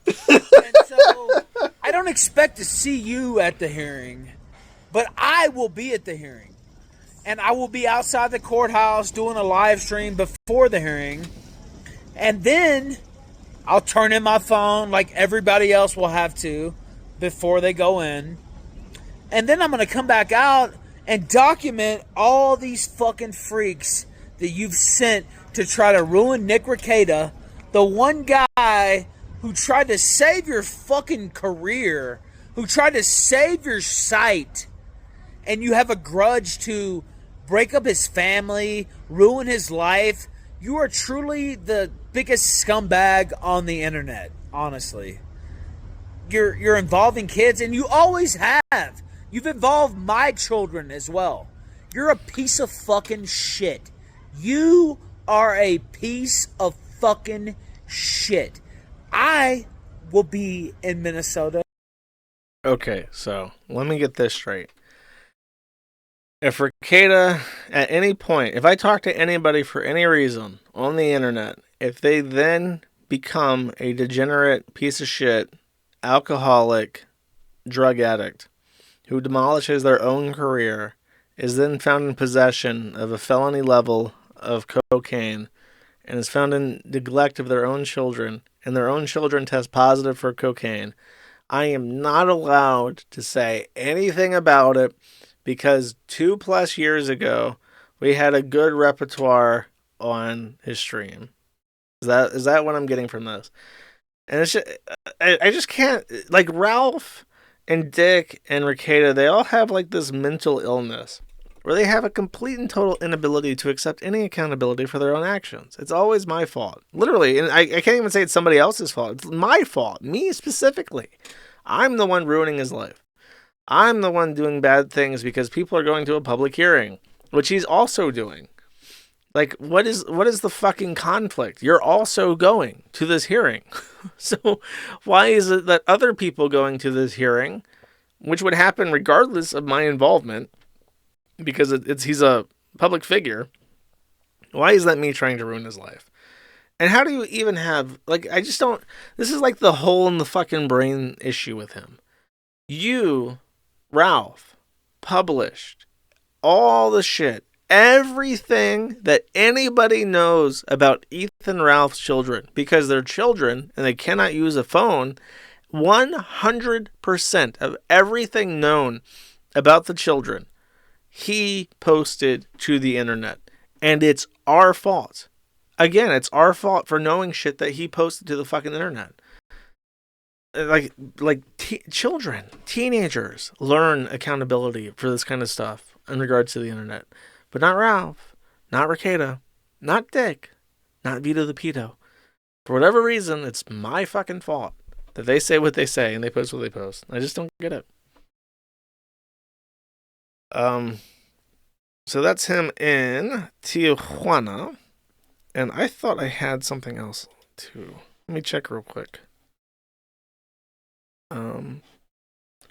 And so, I don't expect to see you at the hearing, but I will be at the hearing. And I will be outside the courthouse doing a live stream before the hearing. And then I'll turn in my phone like everybody else will have to before they go in. And then I'm going to come back out and document all these fucking freaks that you've sent to try to ruin Nick Rekieta, the one guy who tried to save your fucking career, who tried to save your site, and you have a grudge to break up his family, ruin his life. You are truly the biggest scumbag on the internet, honestly. You're involving kids, and you always have. You've involved my children as well. You're a piece of fucking shit. You are a piece of fucking shit. I will be in Minnesota. Okay, so let me get this straight. If Rekieta, at any point, if I talk to anybody for any reason on the internet, if they then become a degenerate piece of shit, alcoholic, drug addict, who demolishes their own career, is then found in possession of a felony level of cocaine, and is found in neglect of their own children, and their own children test positive for cocaine, I am not allowed to say anything about it, because 2+ years ago, we had a good repertoire on his stream. Is that what I'm getting from this? And it's just, I just can't, like, Ralph and Dick and Rekieta, they all have like this mental illness where they have a complete and total inability to accept any accountability for their own actions. It's always my fault. Literally, and I can't even say it's somebody else's fault. It's my fault. Me specifically. I'm the one ruining his life. I'm the one doing bad things because people are going to a public hearing, which he's also doing. Like, what is the fucking conflict? You're also going to this hearing. So why is it that other people going to this hearing, which would happen regardless of my involvement, because he's a public figure, why is that me trying to ruin his life? And how do you even have, like, I just don't, this is like the hole in the fucking brain issue with him. You, Ralph, published all the shit, everything that anybody knows about Ethan Ralph's children, because they're children and they cannot use a phone. 100% of everything known about the children, he posted to the internet. And it's our fault. Again, it's our fault for knowing shit that he posted to the fucking internet. Children, teenagers learn accountability for this kind of stuff in regards to the internet. But not Ralph, not Rekieta, not Dick, not Vito the Pedo. For whatever reason, it's my fucking fault that they say what they say and they post what they post. I just don't get it. So that's him in Tijuana. And I thought I had something else too. Let me check real quick.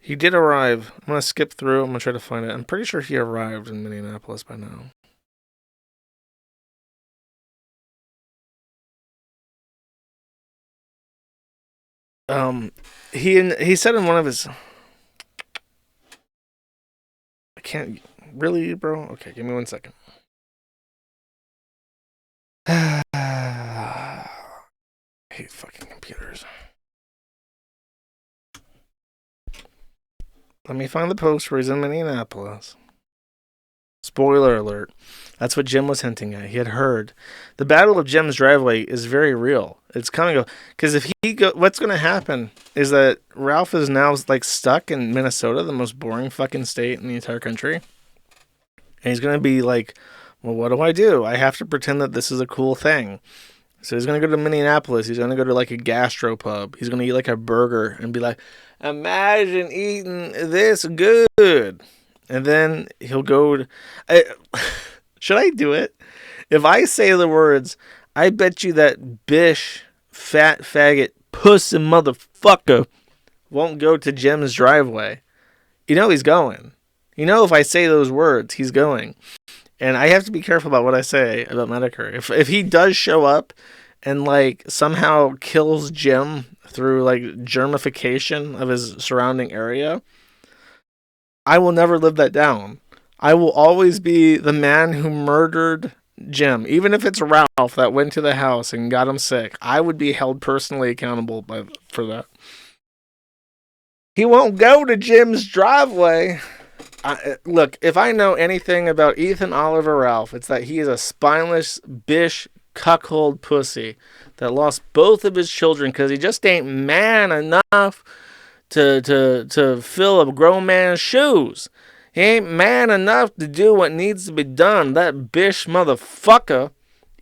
He did arrive. I'm going to skip through. I'm going to try to find it. I'm pretty sure he arrived in Minneapolis by now. He said in one of his... I can't... Really, bro? Okay, give me 1 second. I hate fucking computers. Let me find the post where he's in Minneapolis. Spoiler alert. That's what Jim was hinting at. He had heard. The Battle of Jim's Driveway is very real. It's coming. Because if he go, what's going to happen is that Ralph is now like stuck in Minnesota, the most boring fucking state in the entire country. And he's going to be like, well, what do? I have to pretend that this is a cool thing. So he's going to go to Minneapolis. He's going to go to like a gastropub. He's going to eat like a burger and be like, imagine eating this good. And then he'll go to... should I do it? If I say the words, I bet you that bish, fat faggot, pussy motherfucker won't go to Jim's driveway. You know he's going. You know if I say those words, he's going. And I have to be careful about what I say about Medicare. If he does show up and like somehow kills Jim through like germification of his surrounding area, I will never live that down. I will always be the man who murdered Jim. Even if it's Ralph that went to the house and got him sick, I would be held personally accountable for that. He won't go to Jim's driveway. Look, if I know anything about Ethan Oliver Ralph, it's that he is a spineless, bish, cuckold pussy that lost both of his children because he just ain't man enough to fill a grown man's shoes. He ain't man enough to do what needs to be done. That bish motherfucker,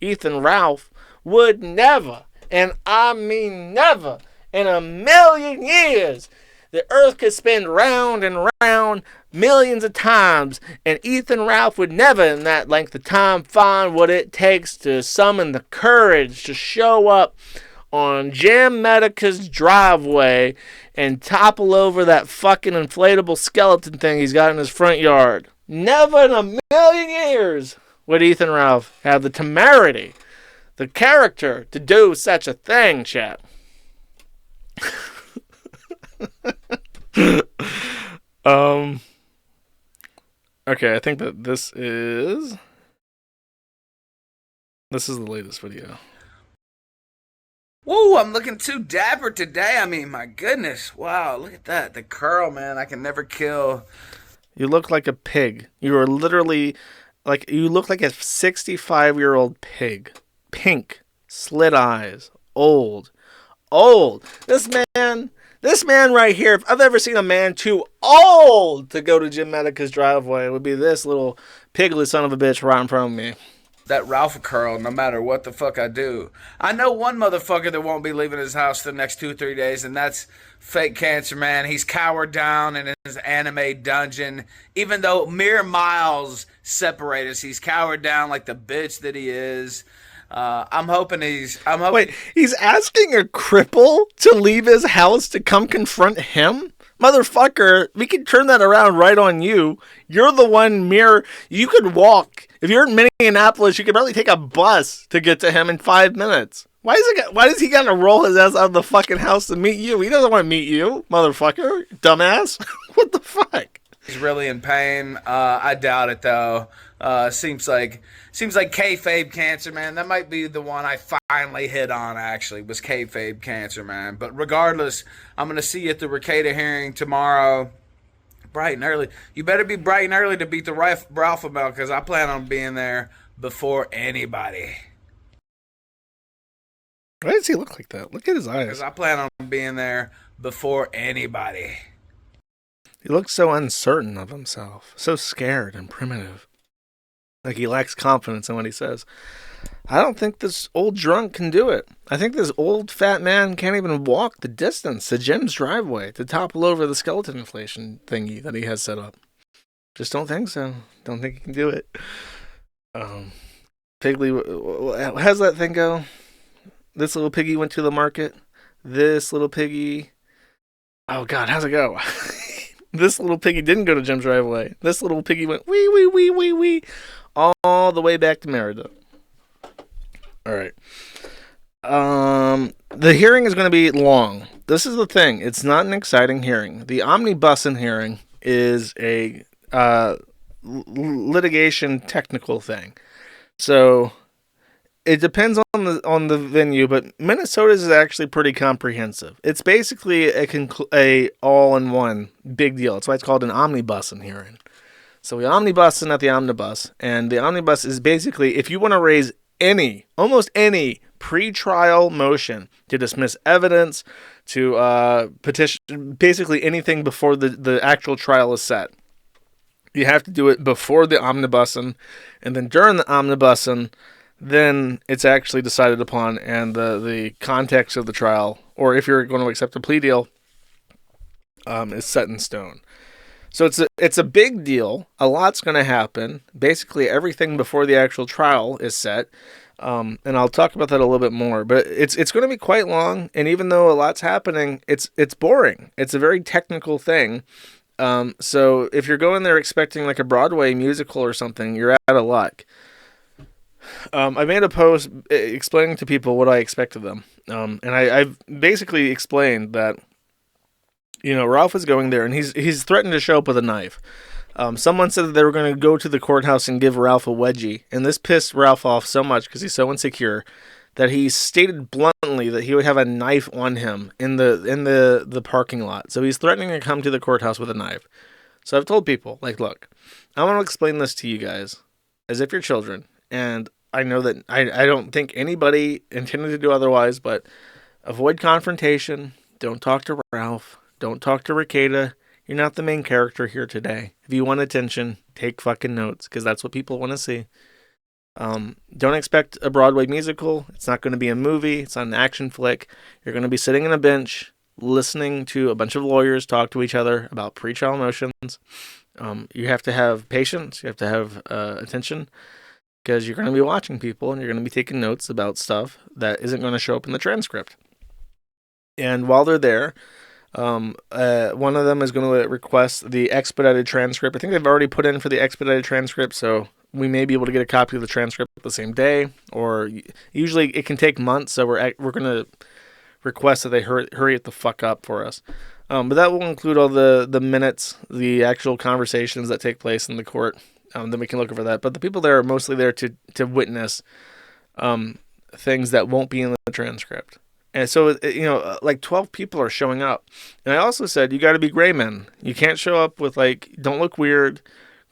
Ethan Ralph, would never, and I mean never, in a million years, the earth could spin round and round millions of times, and Ethan Ralph would never in that length of time find what it takes to summon the courage to show up on Jim Medica's driveway and topple over that fucking inflatable skeleton thing he's got in his front yard. Never in a million years would Ethan Ralph have the temerity, the character to do such a thing, chat. Okay, I think that this is the latest video. Whoa, I'm looking too dapper today. I mean, my goodness. Wow, look at that. The curl, man. I can never kill. You look like a pig. You are literally you look like a 65-year-old pig. Pink, slit eyes, old. This man right here, if I've ever seen a man too old to go to Jim Medica's driveway, it would be this little piglet son of a bitch right in front of me. That Ralph curl, no matter what the fuck I do. I know one motherfucker that won't be leaving his house the next 2-3 days, and that's Fake Cancer Man. He's cowered down in his anime dungeon. Even though mere miles separate us, he's cowered down like the bitch that he is. I'm hoping Wait, he's asking a cripple to leave his house to come confront him? Motherfucker, we can turn that around right on you. You're the one you could walk. If you're in Minneapolis, you could probably take a bus to get to him in 5 minutes. Why does he gotta roll his ass out of the fucking house to meet you? He doesn't want to meet you, motherfucker. Dumbass. What the fuck? He's really in pain. I doubt it though. Seems like kayfabe Cancer Man. That might be the one I finally hit on. Actually, was kayfabe Cancer Man. But regardless, I'm gonna see you at the Recator hearing tomorrow, bright and early. You better be bright and early to beat the Ralph about, because I plan on being there before anybody. Why does he look like that? Look at his eyes. Because I plan on being there before anybody. He looks so uncertain of himself, so scared and primitive. Like he lacks confidence in what he says. I don't think this old drunk can do it. I think this old fat man can't even walk the distance to Jim's driveway to topple over the skeleton inflation thingy that he has set up. Just don't think so. Don't think he can do it. Piggly, how's that thing go? This little piggy went to the market. This little piggy... Oh, God, how's it go? This little piggy didn't go to Jim's driveway. This little piggy went wee, wee, wee, wee, wee, all the way back to Merida. All right. The hearing is going to be long. This is the thing. It's not an exciting hearing. The Omnibussin hearing is a litigation technical thing. So it depends on the venue, but Minnesota's is actually pretty comprehensive. It's basically a all-in-one big deal. That's why it's called an Omnibussin hearing. So we Omnibussin at the Omnibus, and the Omnibus is basically, if you want to raise almost any pre-trial motion to dismiss evidence, to petition, basically anything before the actual trial is set, you have to do it before the Omnibussin, and then during the Omnibussin, then it's actually decided upon, and the context of the trial, or if you're going to accept a plea deal, is set in stone. So it's a big deal. A lot's going to happen. Basically, everything before the actual trial is set. And I'll talk about that a little bit more. But it's going to be quite long, and even though a lot's happening, it's boring. It's a very technical thing. So if you're going there expecting like a Broadway musical or something, you're out of luck. I made a post explaining to people what I expect of them. And I've basically explained that, Ralph is going there and he's threatened to show up with a knife. Someone said that they were going to go to the courthouse and give Ralph a wedgie. And this pissed Ralph off so much because he's so insecure that he stated bluntly that he would have a knife on him in the parking lot. So he's threatening to come to the courthouse with a knife. So I've told people, like, look, I want to explain this to you guys as if you're children. And I know that I don't think anybody intended to do otherwise, but avoid confrontation. Don't talk to Ralph. Don't talk to Ricada. You're not the main character here today. If you want attention, take fucking notes, because that's what people want to see. Don't expect a Broadway musical. It's not going to be a movie. It's not an action flick. You're going to be sitting on a bench, listening to a bunch of lawyers talk to each other about pretrial motions. You have to have patience. You have to have attention, because you're going to be watching people and you're going to be taking notes about stuff that isn't going to show up in the transcript. And while they're there, one of them is going to request the expedited transcript. I think they've already put in for the expedited transcript, so we may be able to get a copy of the transcript the same day, or usually it can take months, so we're going to request that they hurry it the fuck up for us. But that will include all the minutes, the actual conversations that take place in the court. Then we can look over that. But the people there are mostly there to witness things that won't be in the transcript. And so, like 12 people are showing up. And I also said, you got to be gray men. You can't show up with, like, don't look weird,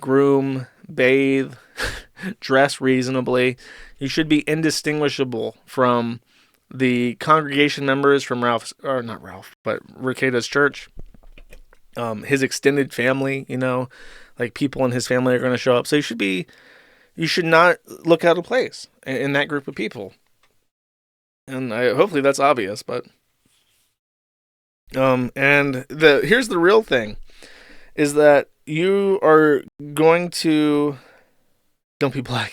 groom, bathe, dress reasonably. You should be indistinguishable from the congregation members from Ricada's church, his extended family, like people in his family are going to show up. So you should not look out of place in that group of people. And hopefully that's obvious, but here's the real thing, is that you are going to, don't be black.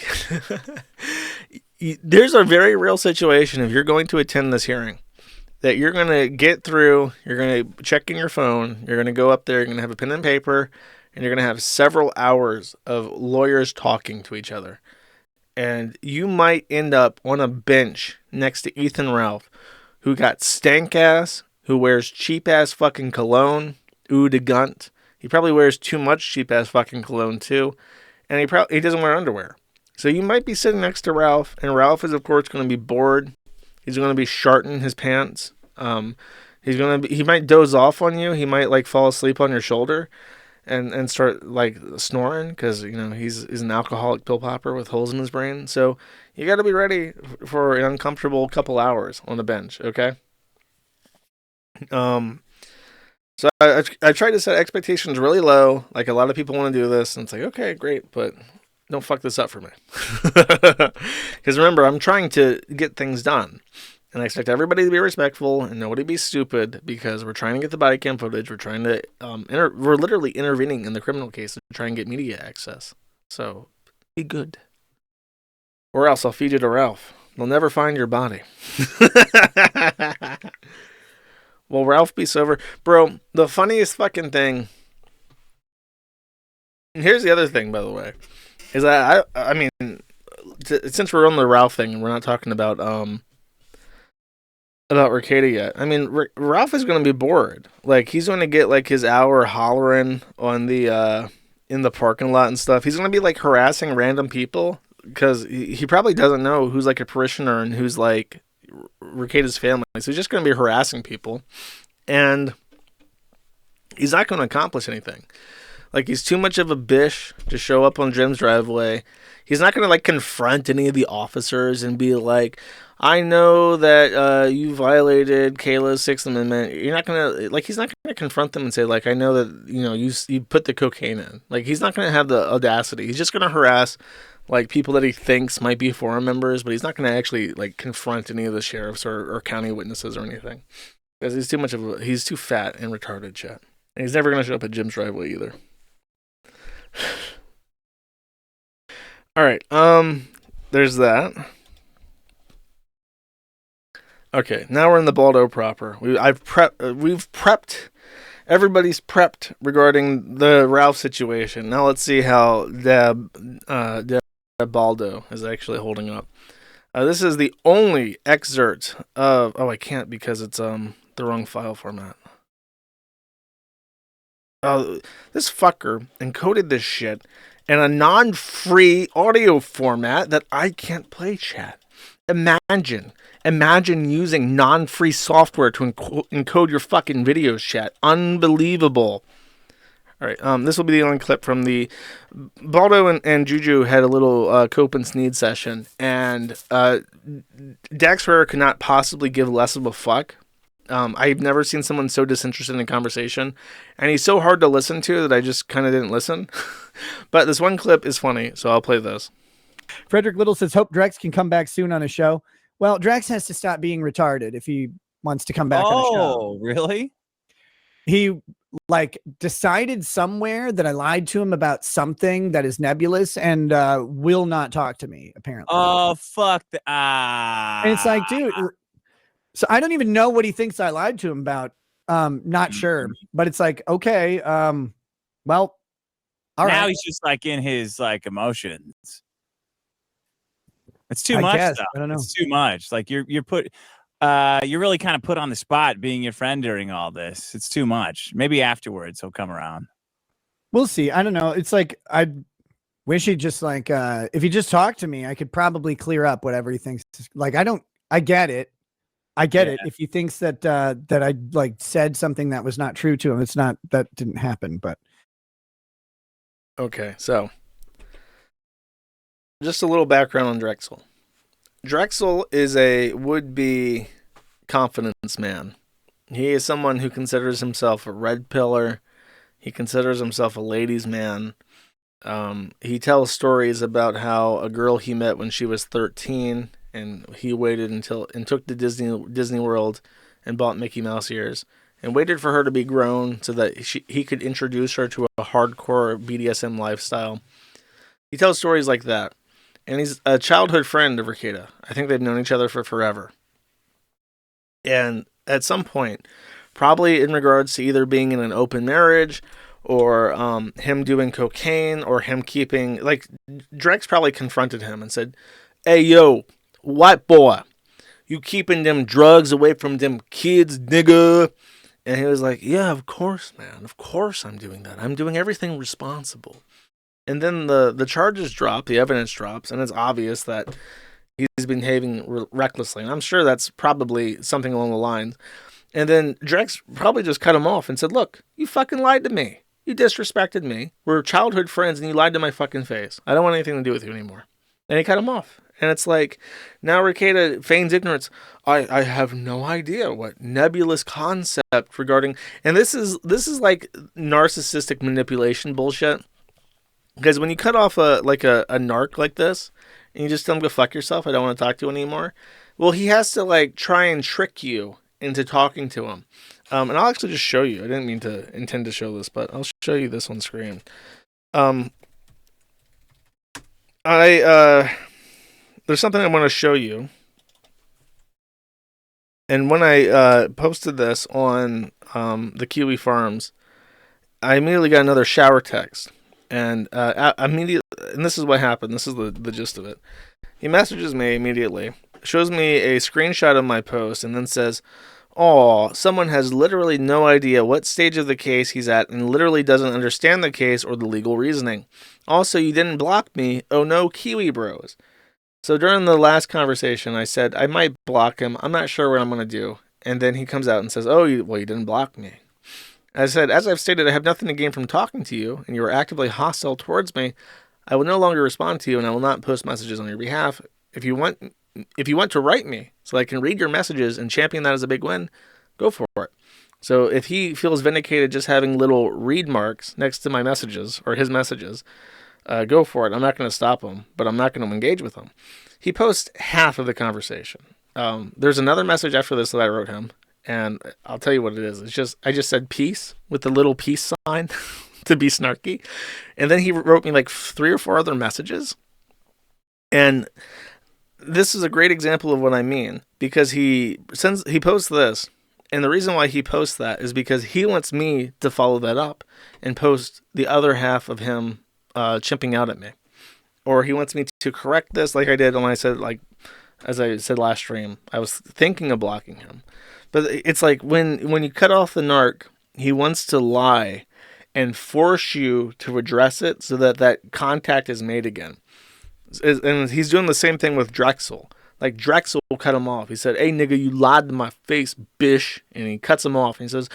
There's a very real situation if you're going to attend this hearing, that you're going to get through, you're going to check in your phone, you're going to go up there, you're going to have a pen and paper, and you're going to have several hours of lawyers talking to each other. And you might end up on a bench next to Ethan Ralph, who got stank ass, who wears cheap ass fucking cologne, eau de gunt. He probably wears too much cheap ass fucking cologne too, and he doesn't wear underwear. So you might be sitting next to Ralph, and Ralph is of course going to be bored. He's going to be sharting his pants. He might doze off on you. He might like fall asleep on your shoulder. And start like snoring because he's an alcoholic pill popper with holes in his brain. So you got to be ready for an uncomfortable couple hours on the bench. Okay. So I tried to set expectations really low. Like a lot of people want to do this, and it's like, okay, great, but don't fuck this up for me. Because remember, I'm trying to get things done. And I expect everybody to be respectful and nobody be stupid, because we're trying to get the body cam footage. We're trying to, we're literally intervening in the criminal case to try and get media access. So be good. Or else I'll feed you to Ralph. They'll never find your body. Will Ralph be sober? Bro, the funniest fucking thing. And here's the other thing, by the way, is that I mean, since we're on the Ralph thing and we're not talking about Ricada yet. I mean, Ralph is going to be bored. Like, he's going to get like his hour hollering on the in the parking lot and stuff. He's going to be like harassing random people because he probably doesn't know who's like a parishioner and who's like Ricada's family. So he's just going to be harassing people, and he's not going to accomplish anything. Like, he's too much of a bitch to show up on Jim's driveway. He's not going to like confront any of the officers and be like, I know that you violated Kayla's Sixth Amendment. You're not going to, like, he's not going to confront them and say, like, I know that, you put the cocaine in. Like, he's not going to have the audacity. He's just going to harass, like, people that he thinks might be forum members, but he's not going to actually, like, confront any of the sheriffs or county witnesses or anything. Because he's too fat and retarded shit. And he's never going to show up at Jim's driveway either. All right, there's that. Okay, now we're in the Baldo proper. we've prepped. Everybody's prepped regarding the Ralph situation. Now let's see how Deb Baldo is actually holding up. This is the only excerpt of. Oh, I can't because it's the wrong file format. This fucker encoded this shit in a non-free audio format that I can't play, chat. Imagine using non-free software to encode your fucking videos, chat. Unbelievable. All right, this will be the only clip from the Baldo and Juju had a little Cope and Sneed session, and Dax Ferrer could not possibly give less of a fuck. I've never seen someone so disinterested in a conversation, and he's so hard to listen to that I just kind of didn't listen. But this one clip is funny, so I'll play this. Frederick Little says, hope Drex can come back soon on a show. Well, Drex has to stop being retarded if he wants to come back on a show. Oh, really? He decided somewhere that I lied to him about something that is nebulous and will not talk to me, apparently. Oh, fuck. And it's like, dude, so I don't even know what he thinks I lied to him about. Not sure, but it's like, okay, well, all right. Now he's just in his emotions. It's too much, though. I don't know. It's too much. You're really kind of put on the spot being your friend during all this. It's too much. Maybe afterwards he'll come around. We'll see. I don't know. It's I wish he just if he just talked to me, I could probably clear up whatever he thinks. I get it. I get it. If he thinks that I said something that was not true to him, that didn't happen, but. Okay, so just a little background on Drexel. Drexel is a would-be confidence man. He is someone who considers himself a red pillar. He considers himself a ladies' man. He tells stories about how a girl he met when she was 13, and he waited and took to Disney World and bought Mickey Mouse ears and waited for her to be grown so that he could introduce her to a hardcore BDSM lifestyle. He tells stories like that. And he's a childhood friend of Rikita. I think they've known each other for forever. And at some point, probably in regards to either being in an open marriage or him doing cocaine or him keeping... Drex probably confronted him and said, "Hey, yo, white boy, you keeping them drugs away from them kids, nigga?" And he was like, "Yeah, of course, man. Of course I'm doing that. I'm doing everything responsible." And then the charges drop, the evidence drops, and it's obvious that he's been behaving recklessly. And I'm sure that's probably something along the lines. And then Drex probably just cut him off and said, "Look, you fucking lied to me. You disrespected me. We're childhood friends, and you lied to my fucking face. I don't want anything to do with you anymore." And he cut him off. And it's like, now Rikita feigns ignorance. I have no idea what nebulous concept regarding... And this is like narcissistic manipulation bullshit. Because when you cut off a narc like this, and you just tell him, "Go fuck yourself, I don't want to talk to you anymore," well, he has to try and trick you into talking to him. And I'll actually just show you. I didn't mean to intend to show this, but I'll show you this on screen. There's something I want to show you. And when I posted this on the Kiwi Farms, I immediately got another shower text. And immediately, and this is what happened. This is the gist of it. He messages me immediately, shows me a screenshot of my post, and then says, "Oh, someone has literally no idea what stage of the case he's at and literally doesn't understand the case or the legal reasoning. Also, you didn't block me. Oh no, Kiwi Bros." So during the last conversation, I said, I might block him. I'm not sure what I'm going to do. And then he comes out and says, "Oh, you didn't block me." I said, "As I've stated, I have nothing to gain from talking to you, and you are actively hostile towards me. I will no longer respond to you, and I will not post messages on your behalf. If you want to write me so I can read your messages and champion that as a big win, go for it." So if he feels vindicated just having little read marks next to my messages or his messages, go for it. I'm not going to stop him, but I'm not going to engage with him. He posts half of the conversation. There's another message after this that I wrote him. And I'll tell you what it is. I just said peace with the little peace sign to be snarky. And then he wrote me 3 or 4 other messages. And this is a great example of what I mean, because he posts this, and the reason why he posts that is because he wants me to follow that up and post the other half of him chimping out at me, or he wants me to correct this, like I did when I said, like, as I said last stream, I was thinking of blocking him, but it's like when you cut off the narc, he wants to lie and force you to address it so that contact is made again. And he's doing the same thing with Drexel. Like, Drexel cut him off. He said, "Hey, nigga, you lied to my face, bish." And he cuts him off. And he says,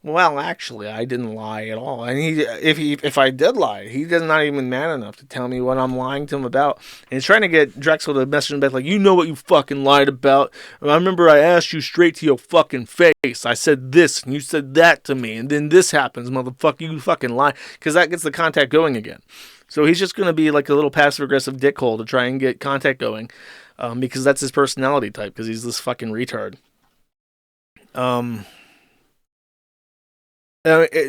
"Well, actually, I didn't lie at all." And if I did lie, he does not even man enough to tell me what I'm lying to him about. And he's trying to get Drexel to message him back, like, "You know what you fucking lied about. I remember I asked you straight to your fucking face. I said this, and you said that to me. And then this happens, motherfucker. You fucking lie." Because that gets the contact going again. So he's just going to be like a little passive-aggressive dickhole to try and get contact going, because that's his personality type, because he's this fucking retard.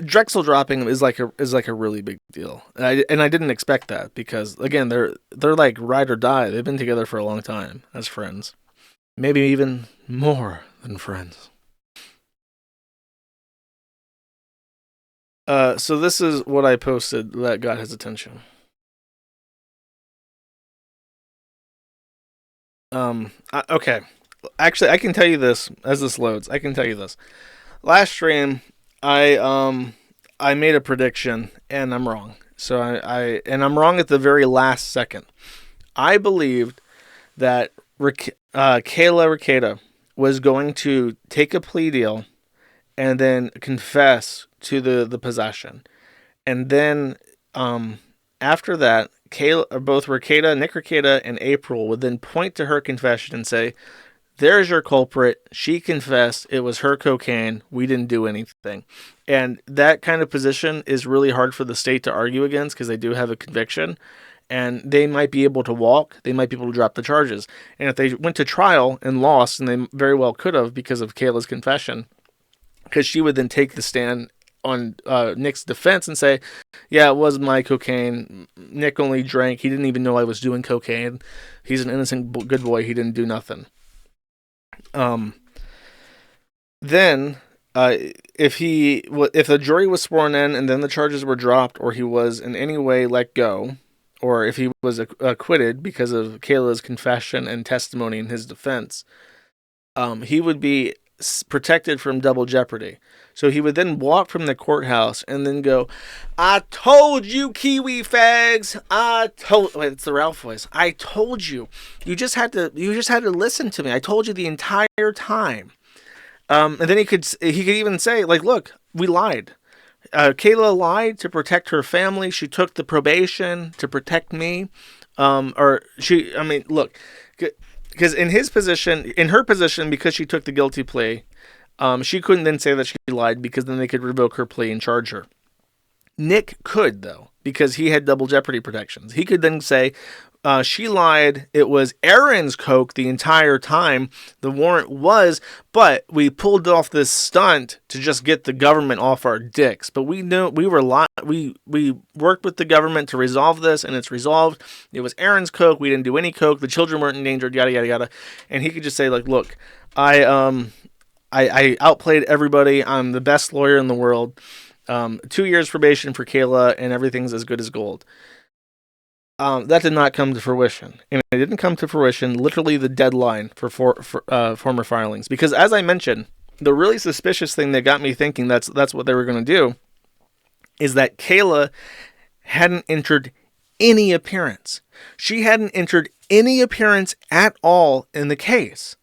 Drexel dropping him is like a really big deal, and I didn't expect that, because again, they're like ride or die. They've been together for a long time as friends, maybe even more than friends. So this is what I posted that got his attention. Okay. Actually, I can tell you this as this loads. I can tell you this. Last stream, I made a prediction and I'm wrong. So I'm wrong at the very last second. I believed that Kayla Ricada was going to take a plea deal and then confess to the possession. And then after that, both Nick Ricada and April would then point to her confession and say, "There's your culprit. She confessed. It was her cocaine. We didn't do anything." And that kind of position is really hard for the state to argue against, because they do have a conviction. And they might be able to walk. They might be able to drop the charges. And if they went to trial and lost, and they very well could have because of Kayla's confession, because she would then take the stand on Nick's defense and say, "Yeah, it was my cocaine. Nick only drank. He didn't even know I was doing cocaine. He's an innocent good boy. He didn't do nothing." Then, if the jury was sworn in and then the charges were dropped, or he was in any way let go, or if he was acquitted because of Kayla's confession and testimony in his defense, he would be protected from double jeopardy. So he would then walk from the courthouse and then go, "I told you, Kiwi fags. Wait, it's the Ralph voice. I told you. You just had to listen to me. I told you the entire time." And then he could even say, like, "Look, we lied. Kayla lied to protect her family. She took the probation to protect me. Look, because in her position, because she took the guilty plea, she couldn't then say that she lied, because then they could revoke her plea and charge her. Nick could, though, because he had double jeopardy protections. He could then say, she lied. It was Aaron's coke the entire time. The warrant was, but we pulled off this stunt to just get the government off our dicks. But we knew we worked with the government to resolve this, and it's resolved. It was Aaron's coke. We didn't do any coke. The children weren't endangered. Yada yada yada." And he could just say, like, "Look, I outplayed everybody. I'm the best lawyer in the world. 2 years probation for Kayla, and everything's as good as gold." That did not come to fruition, and it didn't come to fruition. Literally, the deadline for former filings, because as I mentioned, the really suspicious thing that got me thinking that's what they were going to do is that Kayla hadn't entered any appearance. She hadn't entered any appearance at all in the case.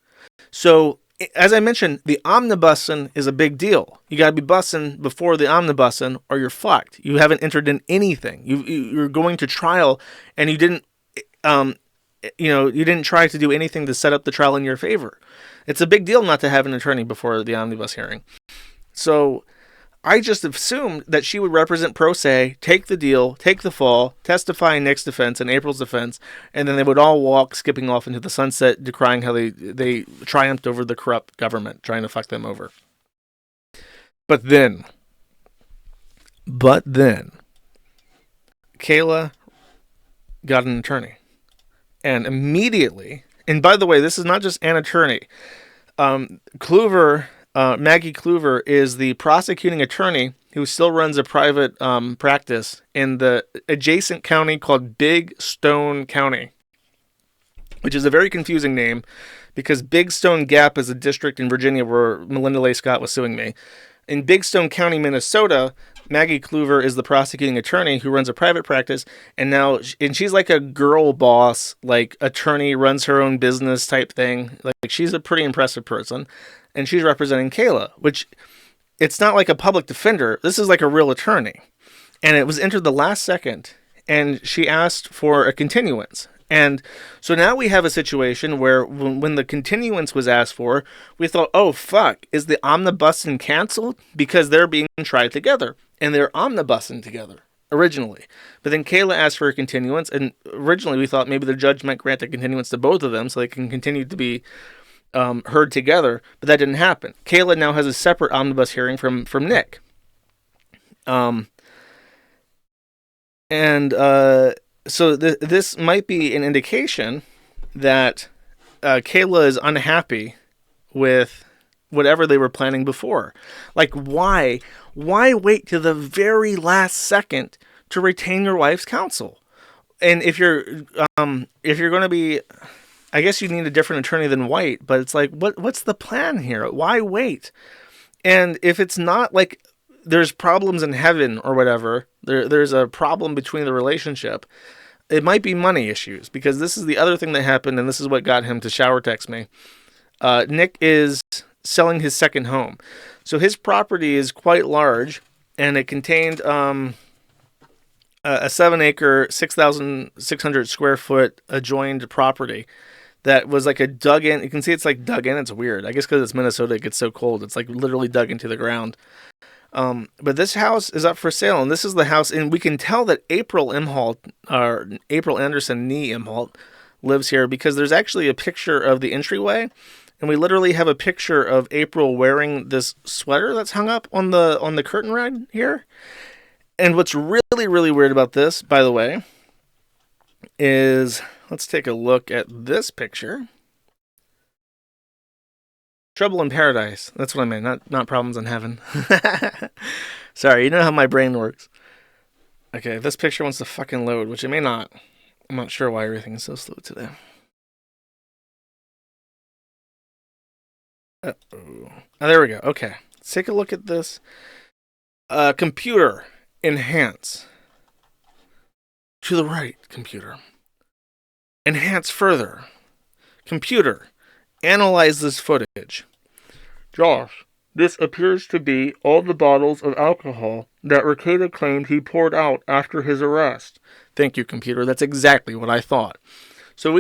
So, as I mentioned, the Omnibussin is a big deal. You got to be bussing before the Omnibussin, or you're fucked. You haven't entered in anything. You're going to trial, and you didn't try to do anything to set up the trial in your favor. It's a big deal not to have an attorney before the omnibus hearing. So I just assumed that she would represent pro se, take the deal, take the fall, testify in Nick's defense and April's defense, and then they would all walk, skipping off into the sunset, decrying how they triumphed over the corrupt government, trying to fuck them over. But then, Kayla got an attorney. And immediately, And by the way, this is not just an attorney. Maggie Kluver is the prosecuting attorney who still runs a private practice in the adjacent county called Big Stone County, which is a very confusing name because Big Stone Gap is a district in Virginia where Melinda Leigh Scott was suing me. In Big Stone County, Minnesota, Maggie Kluver is the prosecuting attorney who runs a private practice, and she's like a girl boss, like attorney, runs her own business type thing. Like she's a pretty impressive person, and she's representing Kayla, which it's not like a public defender. This is like a real attorney, and it was entered the last second, and she asked for a continuance. And so now we have a situation where when the continuance was asked for, we thought, oh, fuck, is the Omnibussin canceled? Because they're being tried together, and they're Omnibussing together originally. But then Kayla asked for a continuance, and originally we thought maybe the judge might grant a continuance to both of them so they can continue to be heard together, but that didn't happen. Kayla now has a separate omnibus hearing from Nick. So this might be an indication that Kayla is unhappy with whatever they were planning before. Like, why wait to the very last second to retain your wife's counsel? And if you're going to be, I guess you need a different attorney than White, but it's like, what's the plan here? Why wait? And if it's not like there's problems in heaven or whatever, there's a problem between the relationship, it might be money issues, because this is the other thing that happened, and this is what got him to shower text me. Nick is selling his second home. So his property is quite large, and it contained a 7-acre, 6,600 square foot adjoined property that was like a dug in. You can see it's like dug in. It's weird. I guess because it's Minnesota, it gets so cold. It's like literally dug into the ground. But this house is up for sale, and this is the house, and we can tell that April Anderson Nee Imholt lives here because there's actually a picture of the entryway, and we literally have a picture of April wearing this sweater that's hung up on the curtain rod here. And what's really, really weird about this, by the way, is let's take a look at this picture. Trouble in Paradise. That's what I meant. Not Problems in Heaven. Sorry, you know how my brain works. Okay, this picture wants to fucking load, which it may not. I'm not sure why everything is so slow today. Uh-oh. Oh, there we go. Okay, let's take a look at this. Computer. Enhance. To the right, computer. Enhance further. Computer. Analyze this footage. Josh, this appears to be all the bottles of alcohol that Rekieta claimed he poured out after his arrest. Thank you, computer. That's exactly what I thought. So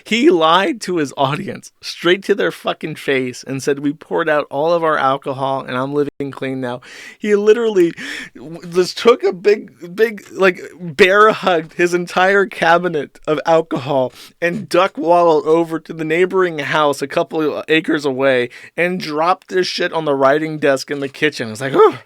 he lied to his audience straight to their fucking face and said we poured out all of our alcohol and I'm living clean now. He literally just took a big like bear hugged his entire cabinet of alcohol and duck waddled over to the neighboring house a couple of acres away and dropped this shit on the writing desk in the kitchen. It's like, oh,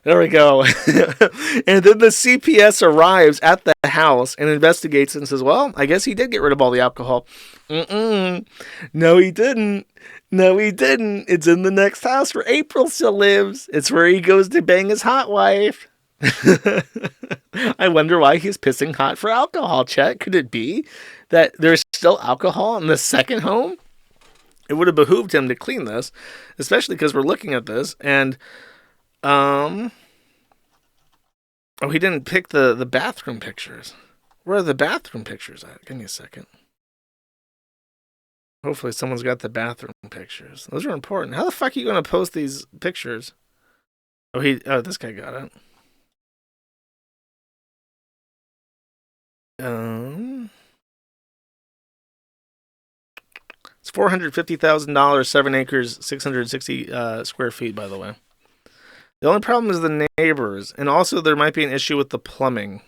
there we go. And then the CPS arrives at the house and investigates and says, well, I guess he did get rid of all the alcohol. No, he didn't. It's in the next house where April still lives. It's where he goes to bang his hot wife. I wonder why he's pissing hot for alcohol, Chet. Could it be that there's still alcohol in the second home? It would have behooved him to clean this, especially because we're looking at this and he didn't pick the bathroom pictures. Where are the bathroom pictures at? Give me a second. Hopefully someone's got the bathroom pictures. Those are important. How the fuck are you going to post these pictures? Oh, this guy got it. It's $450,000, 7 acres, 660 square feet, by the way. The only problem is the neighbors, and also there might be an issue with the plumbing.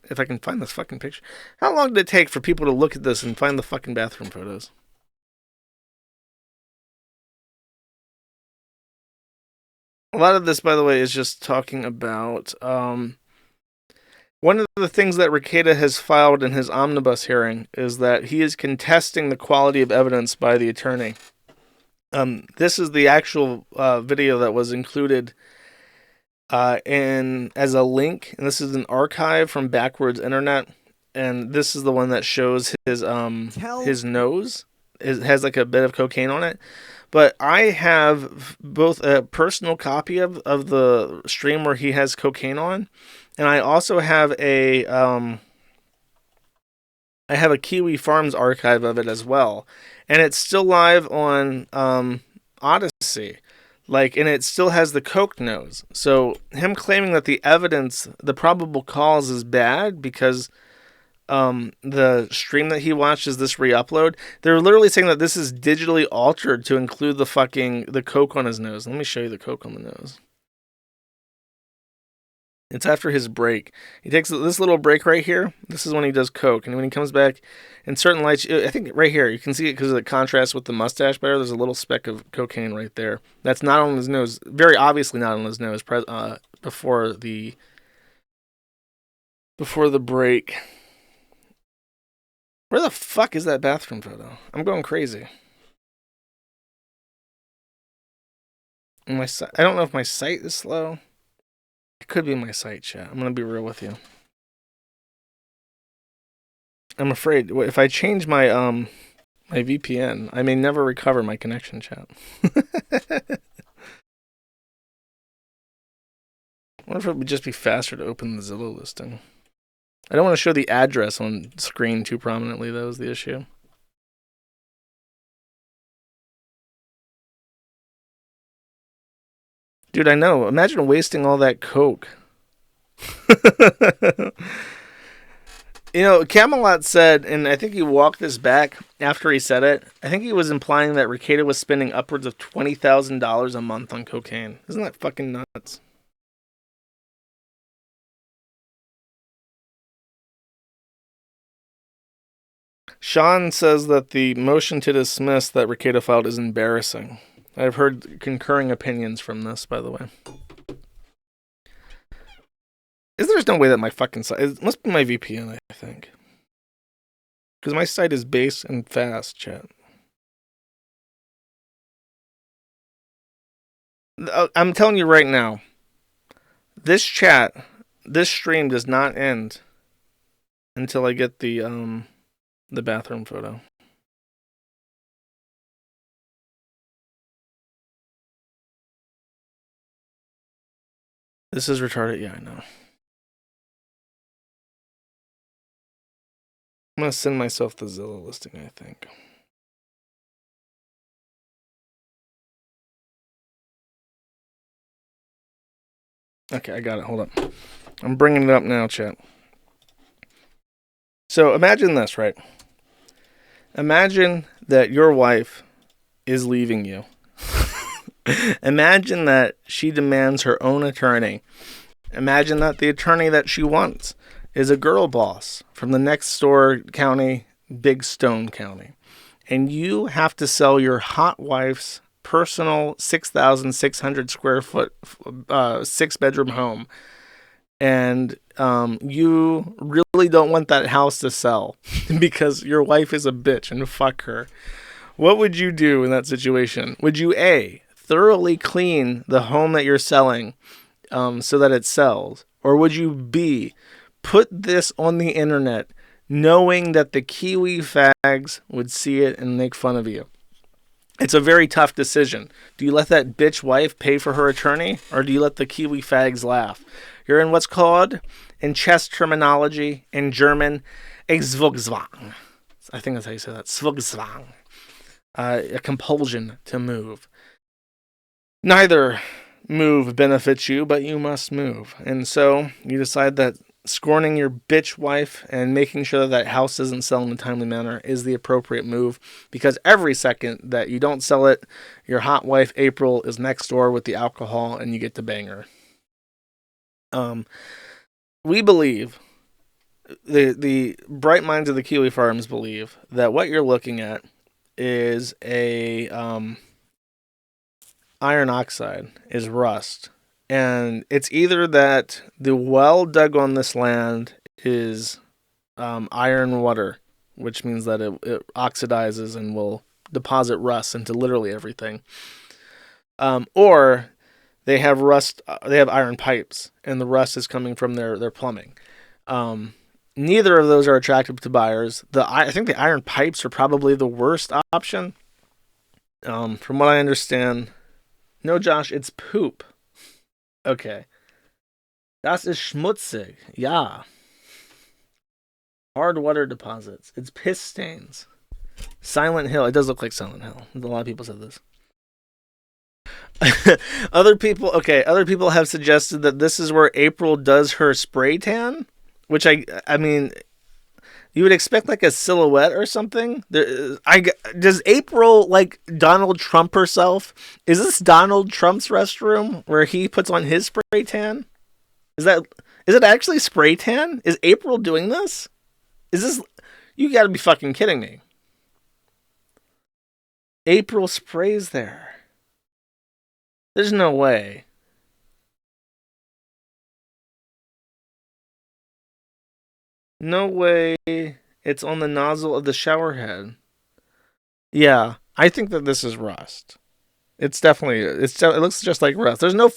If I can find this fucking picture. How long did it take for people to look at this and find the fucking bathroom photos? A lot of this, by the way, is just talking about One of the things that Rekieta has filed in his omnibus hearing is that he is contesting the quality of evidence by the attorney. This is the actual video that was included in as a link, and this is an archive from Backwards Internet, and this is the one that shows his nose. It has like a bit of cocaine on it. But I have both a personal copy of the stream where he has cocaine on, and I also have a Kiwi Farms archive of it as well, and it's still live on Odyssey, and it still has the coke nose. So him claiming that the evidence, the probable cause, is bad because the stream that he watched is this re-upload. They're literally saying that this is digitally altered to include the coke on his nose. Let me show you the coke on the nose. It's after his break. He takes this little break right here. This is when he does coke, and when he comes back in certain lights, I think right here you can see it because of the contrast with the mustache better. There's a little speck of cocaine right there. That's not on his nose. Very obviously not on his nose. Before the break. Where the fuck is that bathroom photo? I'm going crazy. I don't know if my site is slow. It could be my site, chat. I'm going to be real with you. I'm afraid if I change my my VPN, I may never recover my connection, chat. I wonder if it would just be faster to open the Zillow listing. I don't want to show the address on screen too prominently. That was the issue. Dude, I know. Imagine wasting all that coke. Camelot said, and I think he walked this back after he said it, I think he was implying that Rekieta was spending upwards of $20,000 a month on cocaine. Isn't that fucking nuts? Sean says that the motion to dismiss that Rekieta filed is embarrassing. I've heard concurring opinions from this, by the way. There's no way that my fucking site... It must be my VPN, I think. Because my site is base and fast, chat. I'm telling you right now, this stream does not end until I get the bathroom photo. This is retarded. Yeah, I know. I'm going to send myself the Zillow listing, I think. Okay, I got it. Hold up. I'm bringing it up now, chat. So imagine this, right? Imagine that your wife is leaving you. Imagine that she demands her own attorney. Imagine that the attorney that she wants is a girl boss from the next door county, Big Stone County. And you have to sell your hot wife's personal 6,600 square foot, 6-bedroom home. And you really don't want that house to sell because your wife is a bitch and fuck her. What would you do in that situation? Would you A, thoroughly clean the home that you're selling so that it sells? Or would you B, put this on the internet knowing that the Kiwi fags would see it and make fun of you? It's a very tough decision. Do you let that bitch wife pay for her attorney, or do you let the Kiwi fags laugh? You're in what's called, in chess terminology, in German, a Zugzwang. I think that's how you say that. Zugzwang. A compulsion to move. Neither move benefits you, but you must move. And so you decide that scorning your bitch wife and making sure that that house doesn't sell in a timely manner is the appropriate move, because every second that you don't sell it, your hot wife April is next door with the alcohol and you get to bang her. We believe, the bright minds of the Kiwi Farms believe, that what you're looking at is a iron oxide, is rust, And it's either that the well dug on this land is iron water, which means that it oxidizes and will deposit rust into literally everything. Or they have rust. They have iron pipes, and the rust is coming from their plumbing. Neither of those are attractive to buyers. I think the iron pipes are probably the worst option. From what I understand, no, Josh, it's poop. Okay. Das ist schmutzig. Ja. Hard water deposits. It's piss stains. Silent Hill. It does look like Silent Hill. A lot of people said this. Other people have suggested that this is where April does her spray tan, which I mean, you would expect like a silhouette or something. Does April like Donald Trump herself? Is this Donald Trump's restroom where he puts on his spray tan? Is it actually spray tan? Is April doing this? Is this? You got to be fucking kidding me. April sprays there. There's no way. No way it's on the nozzle of the shower head. Yeah, I think that this is rust. It looks just like rust. There's no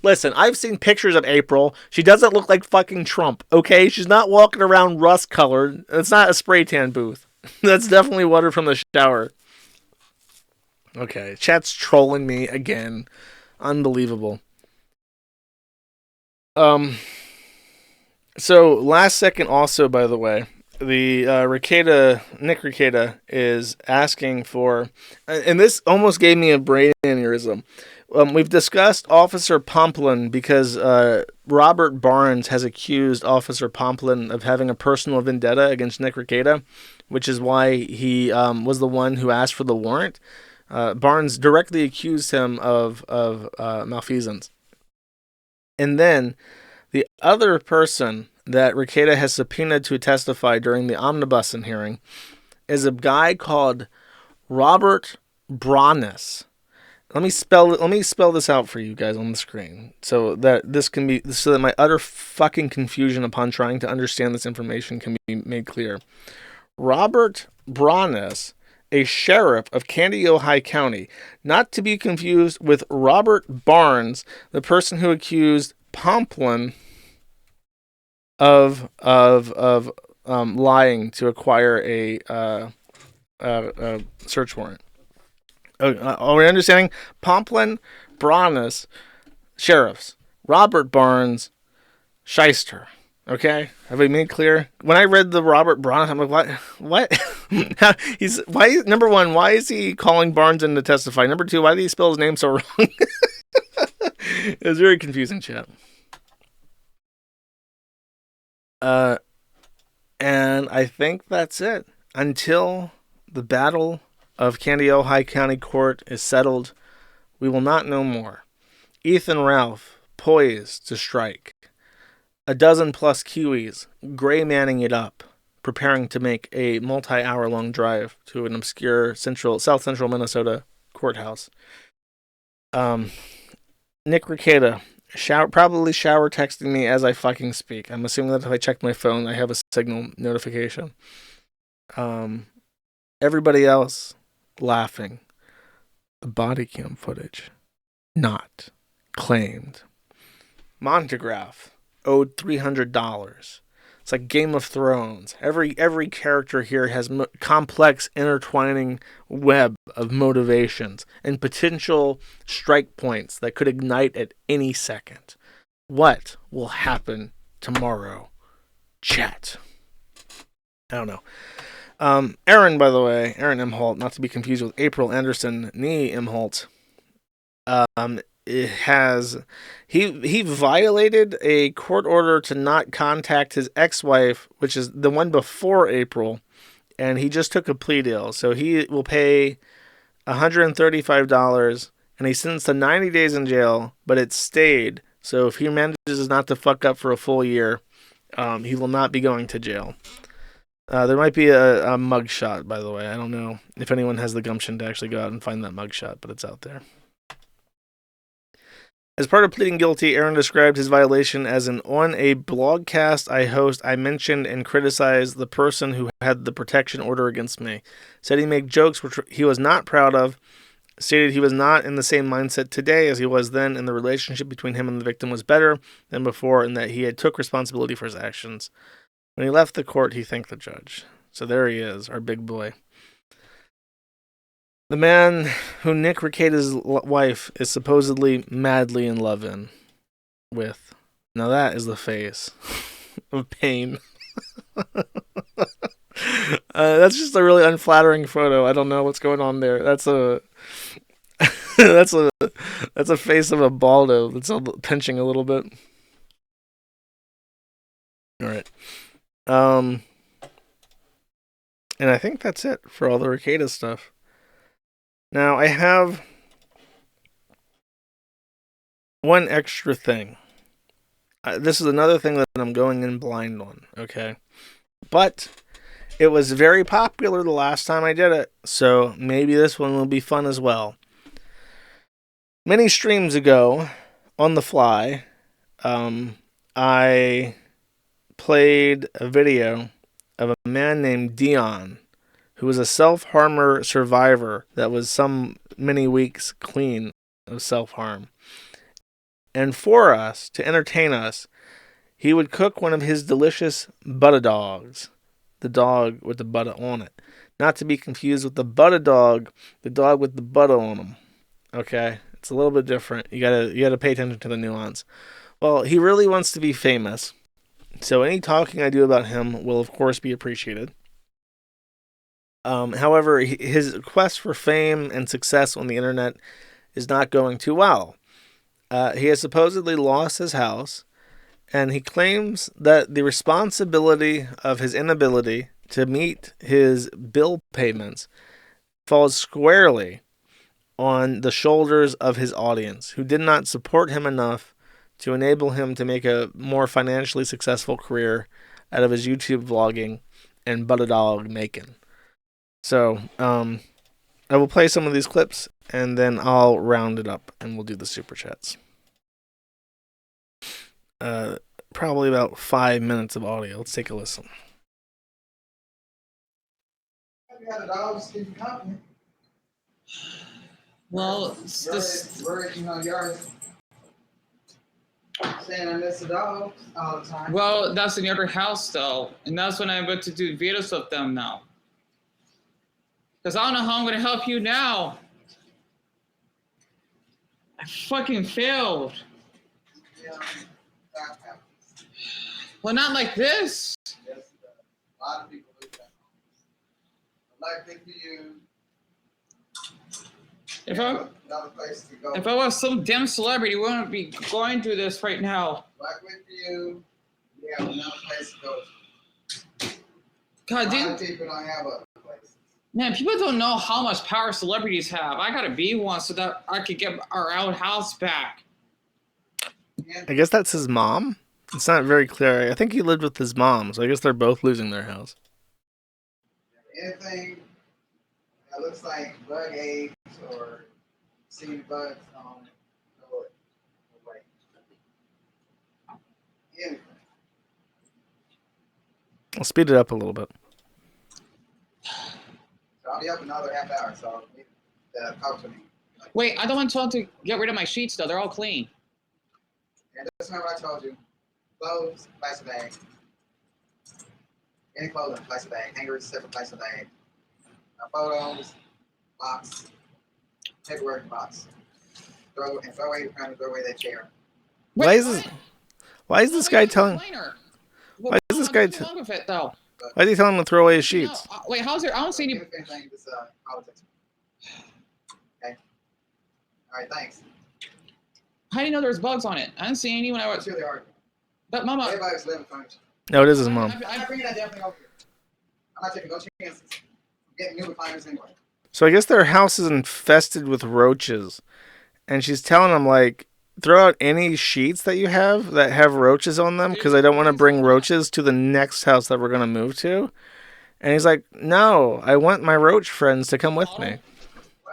Listen, I've seen pictures of April. She doesn't look like fucking Trump, okay? She's not walking around rust colored. It's not a spray tan booth. That's definitely water from the shower. Okay, chat's trolling me again. Unbelievable. So last second also, by the way, the Nick Rekieta is asking for, and this almost gave me a brain aneurysm. We've discussed Officer Pomplin because Robert Barnes has accused Officer Pomplin of having a personal vendetta against Nick Rekieta, which is why he was the one who asked for the warrant. Barnes directly accused him of malfeasance. And then the other person that Rekieta has subpoenaed to testify during the Omnibussin hearing is a guy called Robert Brahnes. Let me spell this out for you guys on the screen so that my utter fucking confusion upon trying to understand this information can be made clear. Robert Brahnes, a sheriff of Candy, Ohio County, not to be confused with Robert Barnes, the person who accused Pomplin of lying to acquire a search warrant. Are we understanding? Pomplin, Brahnes, sheriffs. Robert Barnes, shyster. Okay, have we made clear? When I read the Robert Barnes, I'm like, what? Number one, why is he calling Barnes in to testify? Number two, why did he spell his name so wrong? It was very confusing, chat. And I think that's it. Until the battle of Candy, Ohio County Court is settled, we will not know more. Ethan Ralph, poised to strike. A dozen plus Kiwis, gray manning it up, preparing to make a multi-hour-long drive to an obscure South Central Minnesota courthouse. Nick Rekieta, probably shower texting me as I fucking speak. I'm assuming that if I check my phone, I have a signal notification. Everybody else laughing. The body cam footage not claimed. Montagraph owed $300. It's like Game of Thrones. Every character here has complex intertwining web of motivations and potential strike points that could ignite at any second. What will happen tomorrow? Chat. I don't know. Aaron, by the way, Aaron Imholt, not to be confused with April Anderson, nee Imholt. He violated a court order to not contact his ex-wife, which is the one before April, and he just took a plea deal. So he will pay $135, and he's sentenced to 90 days in jail, but it stayed. So if he manages not to fuck up for a full year, he will not be going to jail. There might be a mugshot, by the way. I don't know if anyone has the gumption to actually go out and find that mugshot, but it's out there. As part of pleading guilty, Aaron described his violation as on a blogcast I host, I mentioned and criticized the person who had the protection order against me. Said he made jokes which he was not proud of. Stated he was not in the same mindset today as he was then, and the relationship between him and the victim was better than before, and that he had took responsibility for his actions. When he left the court, he thanked the judge. So there he is, our big boy. The man who Nick Rekieta's wife is supposedly madly in love with. Now that is the face of pain. That's just a really unflattering photo. I don't know what's going on there. That's a that's a face of a Baldo that's pinching a little bit. All right. And I think that's it for all the Rekieta stuff. Now, I have one extra thing. This is another thing that I'm going in blind on, okay? But it was very popular the last time I did it, so maybe this one will be fun as well. Many streams ago, on the fly, I played a video of a man named Dion, who was a self-harmer survivor that was some many weeks clean of self-harm. And for us, to entertain us, he would cook one of his delicious butter dogs. The dog with the butter on it. Not to be confused with the butter dog, the dog with the butter on him. Okay? It's a little bit different. You gotta pay attention to the nuance. Well, he really wants to be famous. So any talking I do about him will, of course, be appreciated. However, his quest for fame and success on the internet is not going too well. He has supposedly lost his house, and he claims that the responsibility of his inability to meet his bill payments falls squarely on the shoulders of his audience, who did not support him enough to enable him to make a more financially successful career out of his YouTube vlogging and butter dog making. So, I will play some of these clips, and then I'll round it up, and we'll do the super chats. Probably about 5 minutes of audio. Let's take a listen. Well, saying I miss the dogs all the time. Well, that's in the other house though, and that's when I'm about to do videos of them now. Because I don't know how I'm gonna help you now. I fucking failed. Yeah, that happens. Well, not like this. Yes, a lot of people do that. Luckily for you. If I was some damn celebrity, we wouldn't be going through this right now. Luckily for you, we have another place to go. God, dude. People don't have other places. Man, people don't know how much power celebrities have. I gotta be one so that I could get our old house back. I guess that's his mom? It's not very clear. I think he lived with his mom, so I guess they're both losing their house. Anything that looks like bug eggs or seed bugs on the way. Anything. I'll speed it up a little bit. So I'll be up another half hour, so talk to me. Wait, I don't want to tell them to get rid of my sheets though. They're all clean. Yeah, that's not what I told you. Clothes, plastic bag. Any clothing, plastic bag. Hangers, separate plastic bag. Photos, box, paperwork box. Throw away that chair. Why is this guy telling? Why is this guy? Why is he telling him to throw away his sheets? No, wait, how's there? I don't see any. This politics. Okay. All right, thanks. How do you know there's bugs on it? I didn't see any when I was. Sure they are. But Mama. Everybody's living furniture. No, it is his mom. I'm not bringing that damn thing over here. I'm not taking no chances. I'm getting new recliners anyway. So I guess their house is infested with roaches, and she's telling him like, throw out any sheets that you have that have roaches on them because I don't want to bring roaches to the next house that we're gonna move to. And he's like, no, I want my roach friends to come with me.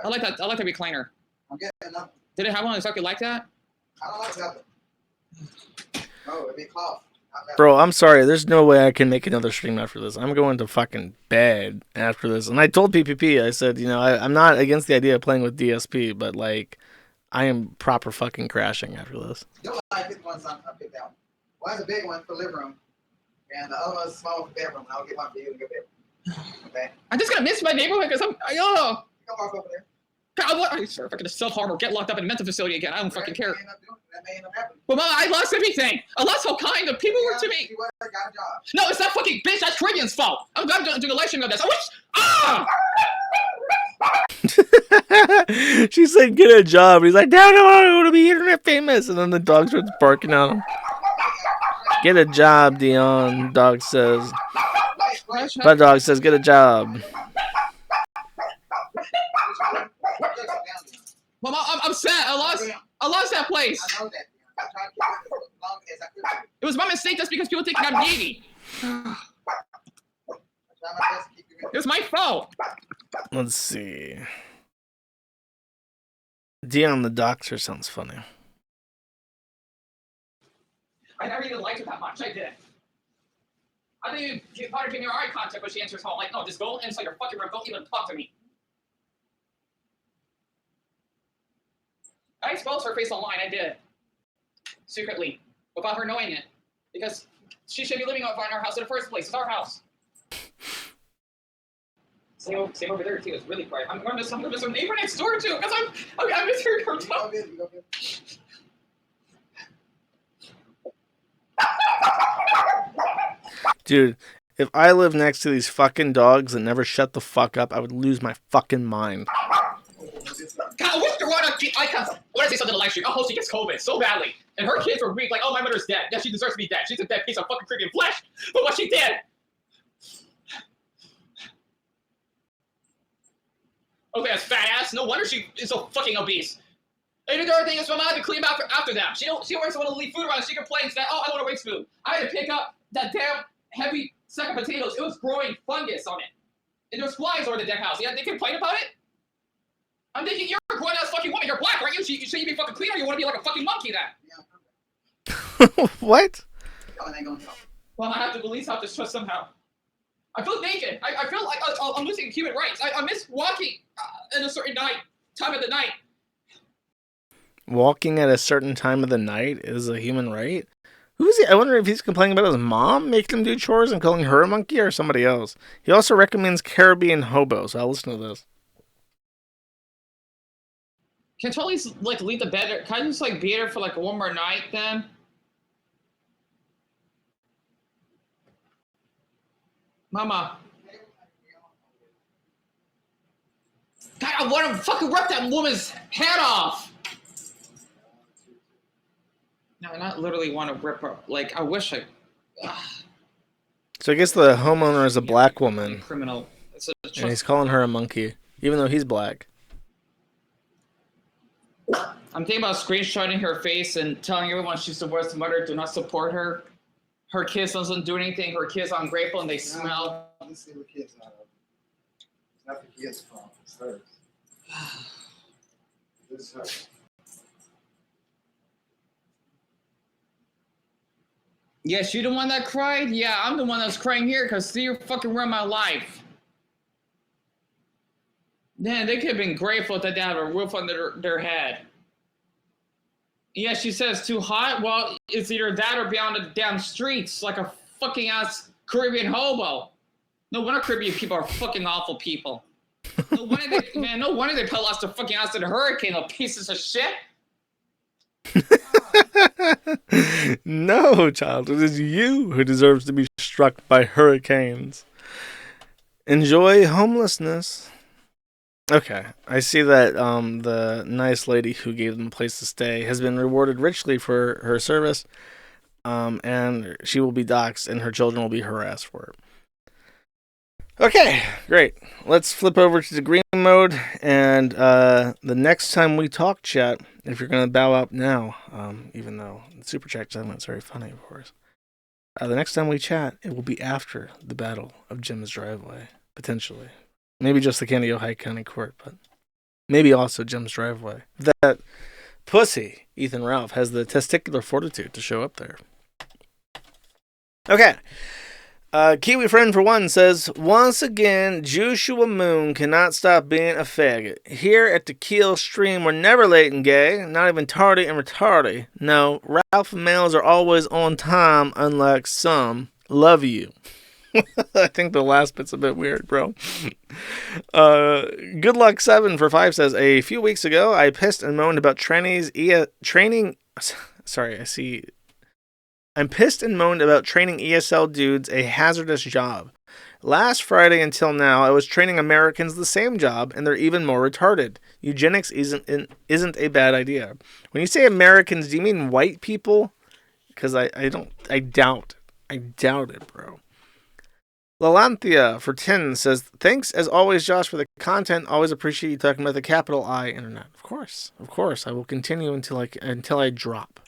I like that. I like that recliner. I'm getting enough. Did it have one exactly like that? I don't like nothing. No, it'd be cough. Bro, I'm sorry. There's no way I can make another stream after this. I'm going to fucking bed after this. And I told PPP, I said, I'm not against the idea of playing with DSP, but like, I am proper fucking crashing after this. You know, I picked one, I picked out. One's a big one for living room, and the other one's small for bedroom. I'll get one for you and get bedroom. Okay. I'm just gonna miss my neighborhood because Come walk over there. God, what? I swear, if I could self-harm or get locked up in a mental facility again, I don't fucking care. That may end up happening. Well, Mama, I lost everything. I lost how kind of people were to me. You got a job. No, it's that fucking bitch. That's Caribbean's fault. I'm doing a live stream of this. I wish. Ah! She said, get a job. He's like, no, I want to be internet famous. And then the dog starts barking at him. Get a job, Dion, dog says. My dog says, get a job. Mama, I'm sad. I lost that place. I know that. I tried to keep it as long as I could. It was my mistake just because people think I'm needy. It was my fault. Let's see. Dion the doctor sounds funny. I never even liked her that much. I did. I didn't even give me eye contact when she answers home. Like, no, just go inside your fucking room. Don't even talk to me. I exposed her face online. I did. Secretly. Without her knowing it. Because she should be living in our house in the first place. It's our house. Same over there, too. It's really quiet. I'm going to miss her neighbor next door, too. Because I miss her too. Dude, if I lived next to these fucking dogs that never shut the fuck up, I would lose my fucking mind. God, I wish there were icons. When I say something in the live stream, oh, she gets COVID so badly. And her kids were weak, like, oh, my mother's dead. Yeah, she deserves to be dead. She's a dead piece of fucking Caribbean flesh. But what she did. Okay, that's fat ass. No wonder she is so fucking obese. And the other thing is, my mom had to clean up after them. She always want to leave food around. She complains that, oh, I want to waste food. I had to pick up that damn heavy sack of potatoes. It was growing fungus on it. And there's flies over the deck house. Yeah, they complain about it? I'm thinking, you're a grown-ass fucking woman. You're black, aren't you? Should you be fucking clean or you want to be like a fucking monkey then? What? Well, I have to at least have to trust somehow. I feel naked. I feel like I'm losing human rights. I miss walking at a certain time of the night. Walking at a certain time of the night is a human right? Who is he? I wonder if he's complaining about his mom making him do chores and calling her a monkey or somebody else. He also recommends Caribbean hobo, so I'll listen to this. Can I totally like leave the bed? Can I just like be here for like one more night then? Mama. God, I want to fucking rip that woman's head off. No, I not literally want to rip her. Like, I wish I. So I guess the homeowner is a black woman. Criminal. And he's calling her a monkey, even though he's black. I'm thinking about screenshotting her face and telling everyone she's the worst mother. Do not support her. Her kids doesn't do anything. Her kids are ungrateful and they smell. Let's see what kids are. It's not the kids' fault. It's hers. This is hers. Yes, you the one that cried? Yeah, I'm the one that's crying here because you fucking ruined my life. Man, they could have been grateful that they had a roof under their head. Yeah, she says too hot. Well, it's either that or be on the damn streets like a fucking ass Caribbean hobo. No wonder Caribbean people are fucking awful people. No wonder they put lost their fucking ass to the hurricane, little pieces of shit. No, child, it is you who deserves to be struck by hurricanes. Enjoy homelessness. Okay, I see that the nice lady who gave them a place to stay has been rewarded richly for her service, and she will be doxxed and her children will be harassed for it. Okay, great. Let's flip over to the green mode, and the next time we talk, chat, if you're going to bow out now, even though the Super Chat segment's very funny, of course, the next time we chat, it will be after the Battle of Jim's Driveway, potentially. Maybe just the Candy Ohio County Court, but maybe also Jim's Driveway. That pussy, Ethan Ralph, has the testicular fortitude to show up there. Okay. Kiwi Friend for One says, once again, Joshua Moon cannot stop being a faggot. Here at the Keel stream, we're never late and gay, not even tardy and retardy. No, Ralph males are always on time, unlike some. Love you. I think the last bit's a bit weird, bro. Good Luck 7 for 5 says, a few weeks ago, I pissed and moaned about I'm pissed and moaned about training ESL dudes a hazardous job. Last Friday until now, I was training Americans the same job, and they're even more retarded. Eugenics isn't a bad idea. When you say Americans, do you mean white people? Because I doubt it, bro. Lalanthia for 10 says, thanks as always, Josh, for the content. Always appreciate you talking about the capital I internet. Of course. I will continue until I drop.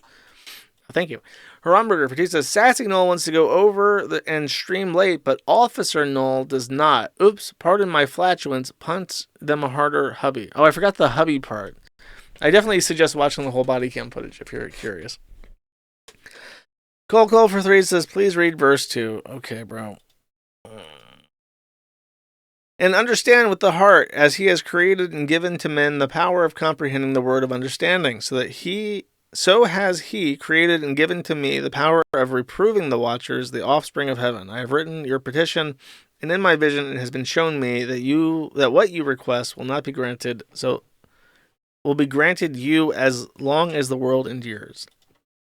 Thank you. Haramburger for 2 says, Sassy Noel wants to go over and stream late, but Officer Noel does not. Oops, pardon my flatulence. Punt them a harder hubby. Oh, I forgot the hubby part. I definitely suggest watching the whole body cam footage if you're curious. Cole for 3 says, please read verse 2. Okay, bro. And understand with the heart, as he has created and given to men the power of comprehending the word of understanding, so has he created and given to me the power of reproving the watchers, the offspring of heaven. I have written your petition, and in my vision it has been shown me that what you request will not be granted, so will be granted you as long as the world endures.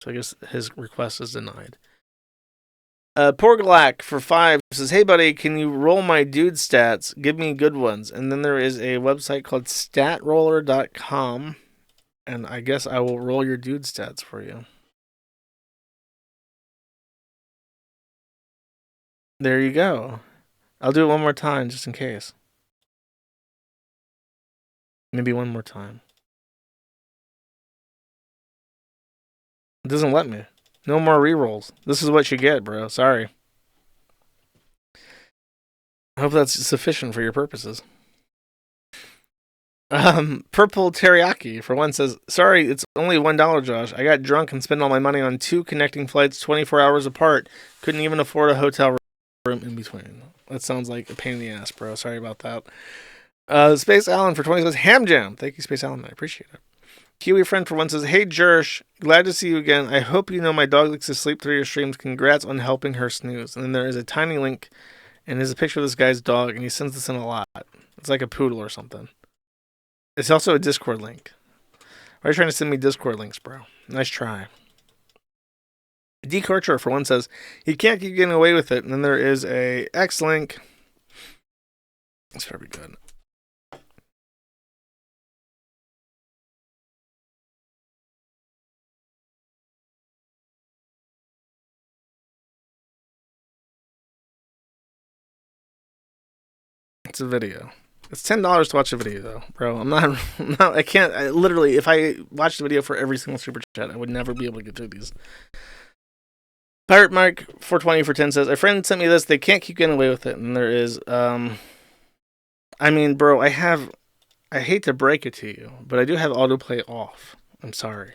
So I guess his request is denied. Porglac for 5 says, hey buddy, can you roll my dude stats? Give me good ones. And then there is a website called statroller.com, and I guess I will roll your dude stats for you. There you go. I'll do it one more time just in case. Maybe one more time. It doesn't let me. No more rerolls. This is what you get, bro. Sorry. I hope that's sufficient for your purposes. Purple Teriyaki for 1 says, sorry, it's only $1, Josh. I got drunk and spent all my money on 2 connecting flights 24 hours apart. Couldn't even afford a hotel room in between. That sounds like a pain in the ass, bro. Sorry about that. Space Allen for 20 says, Ham Jam. Thank you, Space Allen. I appreciate it. Kiwi Friend for 1 says, hey Jersh, glad to see you again. I hope you know my dog likes to sleep through your streams. Congrats on helping her snooze. And then there is a tiny link, and there's a picture of this guy's dog, and he sends this in a lot. It's like a poodle or something. It's also a Discord link. Why are you trying to send me Discord links, bro? Nice try. D. Corcher for 1 says, he can't keep getting away with it. And then there is a X link. It's probably good. It's a video. It's $10 to watch a video, though, bro. I can't. Literally, if I watched the video for every single super chat, I would never be able to get through these. Pirate Mark 420 for 10 says, a friend sent me this. They can't keep getting away with it. And there is, I mean, bro, I hate to break it to you, but I do have autoplay off. I'm sorry.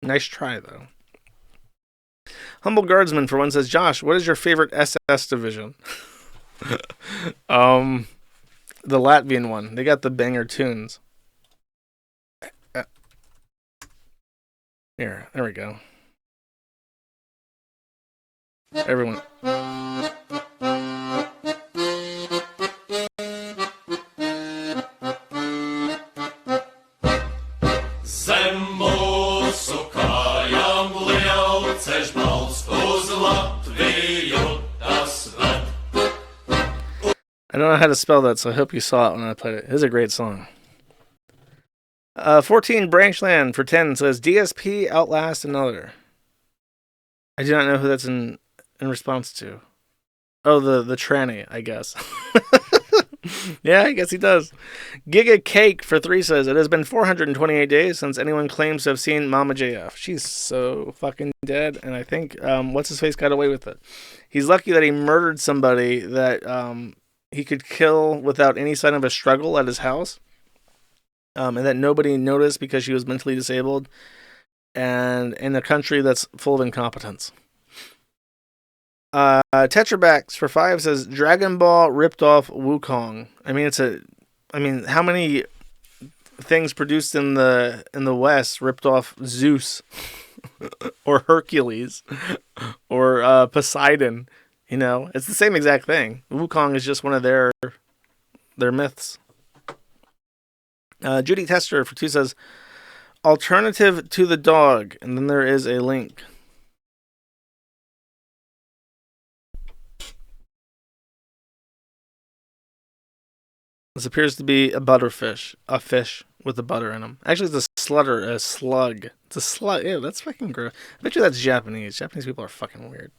Nice try, though. Humble Guardsman for 1 says, Josh, what is your favorite SS division? The Latvian one. They got the banger tunes. Here, there we go. Everyone. I don't know how to spell that, so I hope you saw it when I played it. It is a great song. 14 Branchland for 10 says, DSP Outlast Another. I do not know who that's in response to. Oh, the tranny, I guess. Yeah, I guess he does. Giga Cake for 3 says, it has been 428 days since anyone claims to have seen Mama JF. She's so fucking dead, and I think what's-his-face got away with it. He's lucky that he murdered somebody that he could kill without any sign of a struggle at his house. and that nobody noticed because she was mentally disabled, and in a country that's full of incompetence. Tetrabax for 5 says Dragon Ball ripped off Wukong. I mean, how many things produced in the West ripped off Zeus or Hercules or Poseidon? You know, it's the same exact thing. Wukong is just one of their myths. Judy Tester for 2 says alternative to the dog, and then there is a link. This appears to be a butterfish, a fish with the butter in them. Actually, it's a slug. It's a slug. Ew, that's fucking gross. I bet you that's Japanese. Japanese people are fucking weird.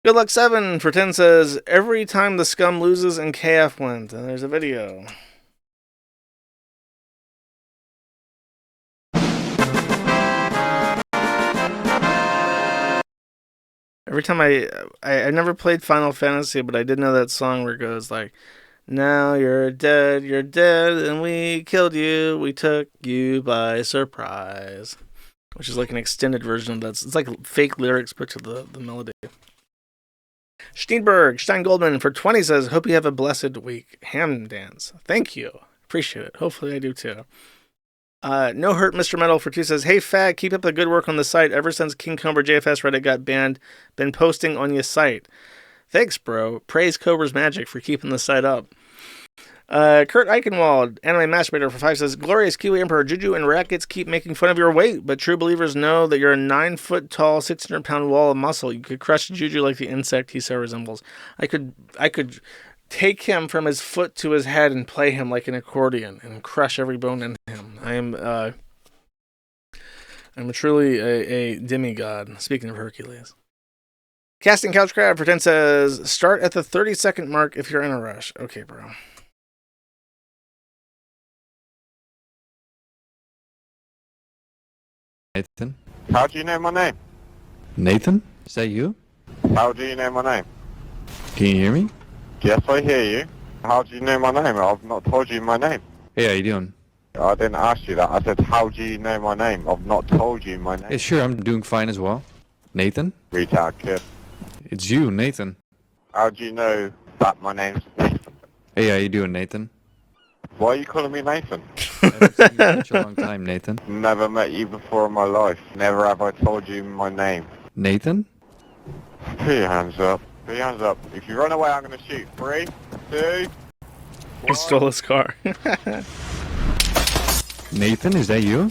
Good Luck 7 for 10 says, every time the scum loses and KF wins. And there's a video. Every time I never played Final Fantasy, but I did know that song where it goes like, now you're dead, and we killed you, we took you by surprise. Which is like an extended version of that. It's like fake lyrics put to the melody. Stein Goldman for 20 says, hope you have a blessed week. Ham dance. Thank you. Appreciate it. Hopefully I do too. No Hurt Mr. Metal for 2 says, hey Fag, keep up the good work on the site. Ever since King Cobra JFS Reddit got banned, been posting on your site. Thanks, bro. Praise Cobra's Magic for keeping the site up. Kurt Eichenwald, Anime Masturbator for 5 says, glorious Kiwi Emperor, Juju and Rackets keep making fun of your weight, but true believers know that you're a 9-foot tall, 600-pound wall of muscle. You could crush Juju like the insect he so resembles. I could take him from his foot to his head and play him like an accordion and crush every bone in him. I'm truly a demigod. Speaking of Hercules. Casting Couch Crab for 10 says, start at the 30-second mark if you're in a rush. Okay, bro. Nathan? How do you know my name? Nathan? Is that you? How do you know my name? Can you hear me? Yes, I hear you. How do you know my name? I've not told you my name. Hey, how you doing? I didn't ask you that. I said, how do you know my name? I've not told you my name. Hey, sure, I'm doing fine as well. Nathan? Retard kid. It's you, Nathan. How do you know that my name's Nathan? Hey, how you doing, Nathan? Why are you calling me Nathan? Haven't seen you in such a long time, Nathan. Never met you before in my life. Never have I told you my name. Nathan? Put your hands up. Put your hands up. If you run away, I'm going to shoot. 3, 2... He stole his car. Nathan, is that you?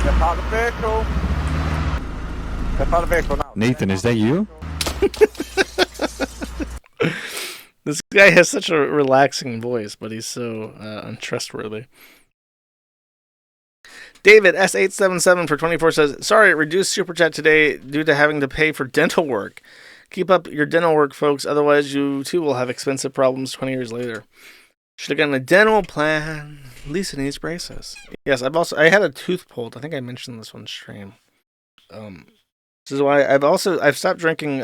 Get out of the vehicle. Get out of the vehicle now. Nathan, is that you? This guy has such a relaxing voice, but he's so untrustworthy. David S877 for 24 says, sorry, reduced super chat today due to having to pay for dental work. Keep up your dental work, folks. Otherwise, you too will have expensive problems 20 years later. Should have gotten a dental plan. Lisa needs braces. Yes, I had a tooth pulled. I think I mentioned this on stream. This is why I've stopped drinking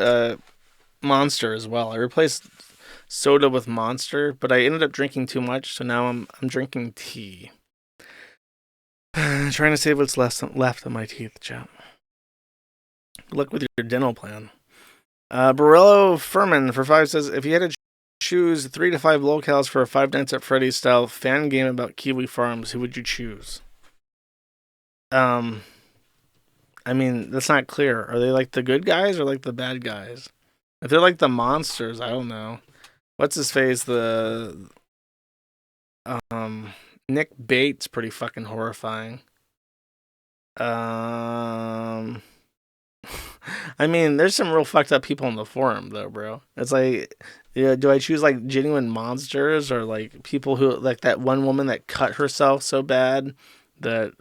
Monster as well. I replaced soda with Monster, but I ended up drinking too much, so now I'm drinking tea. Trying to save what's left on my teeth, chat. Good luck with your dental plan. Borello Furman for 5 says, if you had to choose 3 to 5 locales for a Five Nights at Freddy's style fan game about Kiwi farms, who would you choose? I mean, that's not clear. Are they like the good guys or like the bad guys? If they're like the monsters, I don't know. What's his face? Nick Bates, pretty fucking horrifying. I mean, there's some real fucked up people on the forum, though, bro. It's like, yeah, do I choose like genuine monsters or like people who like that one woman that cut herself so bad that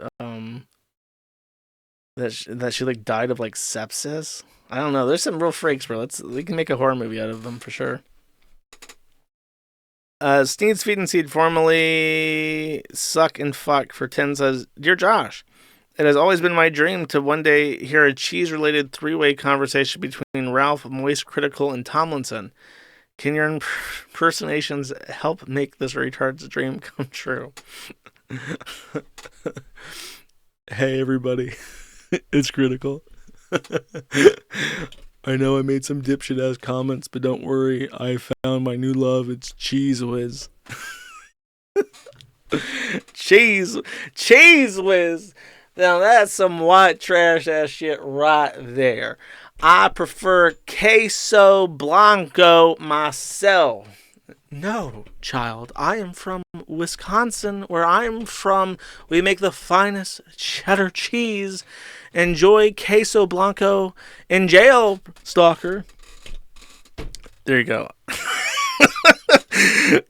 that she like died of like sepsis? I don't know. There's some real freaks, bro. We can make a horror movie out of them for sure. Sneed's Feed and Seed, formerly Suck and Fuck for 10 says, Dear Josh, it has always been my dream to one day hear a cheese-related 3-way conversation between Ralph, Moist Critical, and Tomlinson. Can your impersonations help make this retard's dream come true? Hey, everybody. It's critical. I know I made some dipshit ass comments, but don't worry. I found my new love. It's Cheese Whiz. Cheese Whiz. Now that's some white trash ass shit right there. I prefer queso blanco myself. No, child, I am from Wisconsin, where I'm from. We make the finest cheddar cheese. Enjoy queso blanco in jail, stalker. There you go.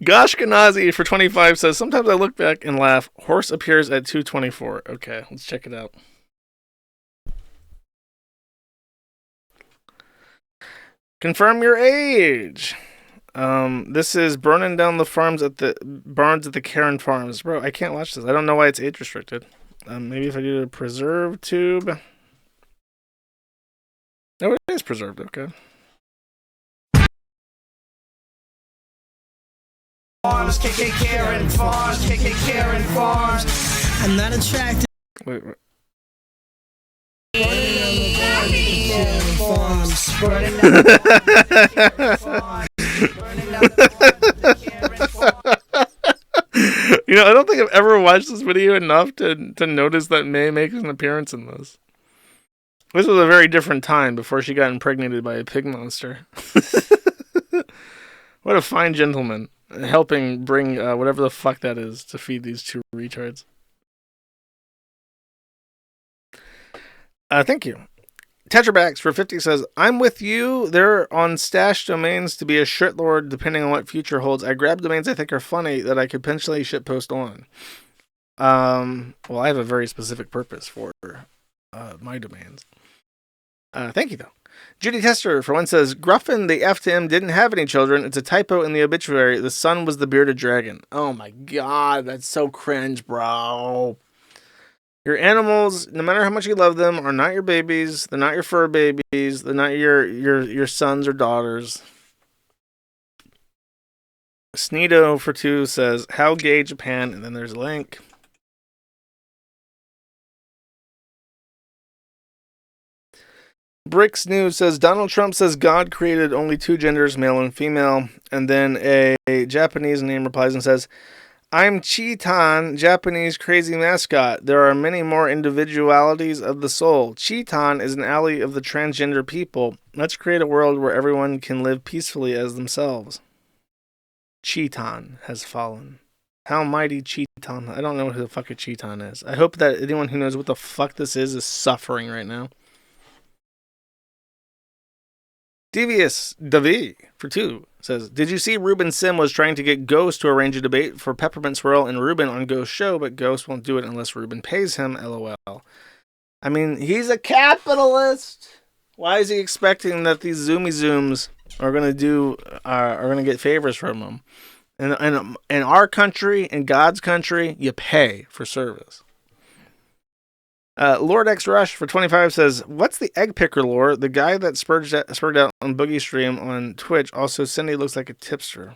Goshkenazi for 25 says, sometimes I look back and laugh. Horse appears at 224. Okay, let's check it out. Confirm your age. This is burning down the barns at the Karen Farms. Bro, I can't watch this. I don't know why it's age restricted. Maybe if I do a preserve tube. Oh, it is preserved. Okay. Farms, KK Karen Farms, KK Karen Farms. I'm not attracted. Wait. You know, I don't think I've ever watched this video enough to notice that May makes an appearance in this. This was a very different time before she got impregnated by a pig monster. What a fine gentleman, helping bring whatever the fuck that is to feed these two retards. Thank you. Tetrabax for 50 says, I'm with you. They're on stash domains to be a shitlord depending on what future holds. I grab domains I think are funny that I could potentially shitpost on. Well, I have a very specific purpose for my domains. Thank you, though. Judy Tester for one says, Gruffin, the F to M, didn't have any children. It's a typo in the obituary. The son was the bearded dragon. Oh my god, that's so cringe, bro. Your animals, no matter how much you love them, are not your babies. They're not your fur babies. They're not your sons or daughters. Sneedo for 2 says, how gay Japan? And then there's a link. Bricks News says, Donald Trump says God created only 2 genders, male and female. And then a Japanese name replies and says, I'm Cheetan, Japanese crazy mascot. There are many more individualities of the soul. Cheetan is an ally of the transgender people. Let's create a world where everyone can live peacefully as themselves. Cheetan has fallen. How mighty Cheetan. I don't know who the fuck a Cheetan is. I hope that anyone who knows what the fuck this is suffering right now. Devious Davi for 2 says, did you see Ruben Sim was trying to get Ghost to arrange a debate for Peppermint Swirl and Ruben on Ghost show, but Ghost won't do it unless Ruben pays him, LOL. I mean, he's a capitalist. Why is he expecting that these Zooms are gonna get favors from him? And in our country, in God's country, you pay for service. Lord X Rush for 25 says, what's the egg picker lore? The guy that spurged out on Boogie Stream on Twitch also Cindy looks like a tipster.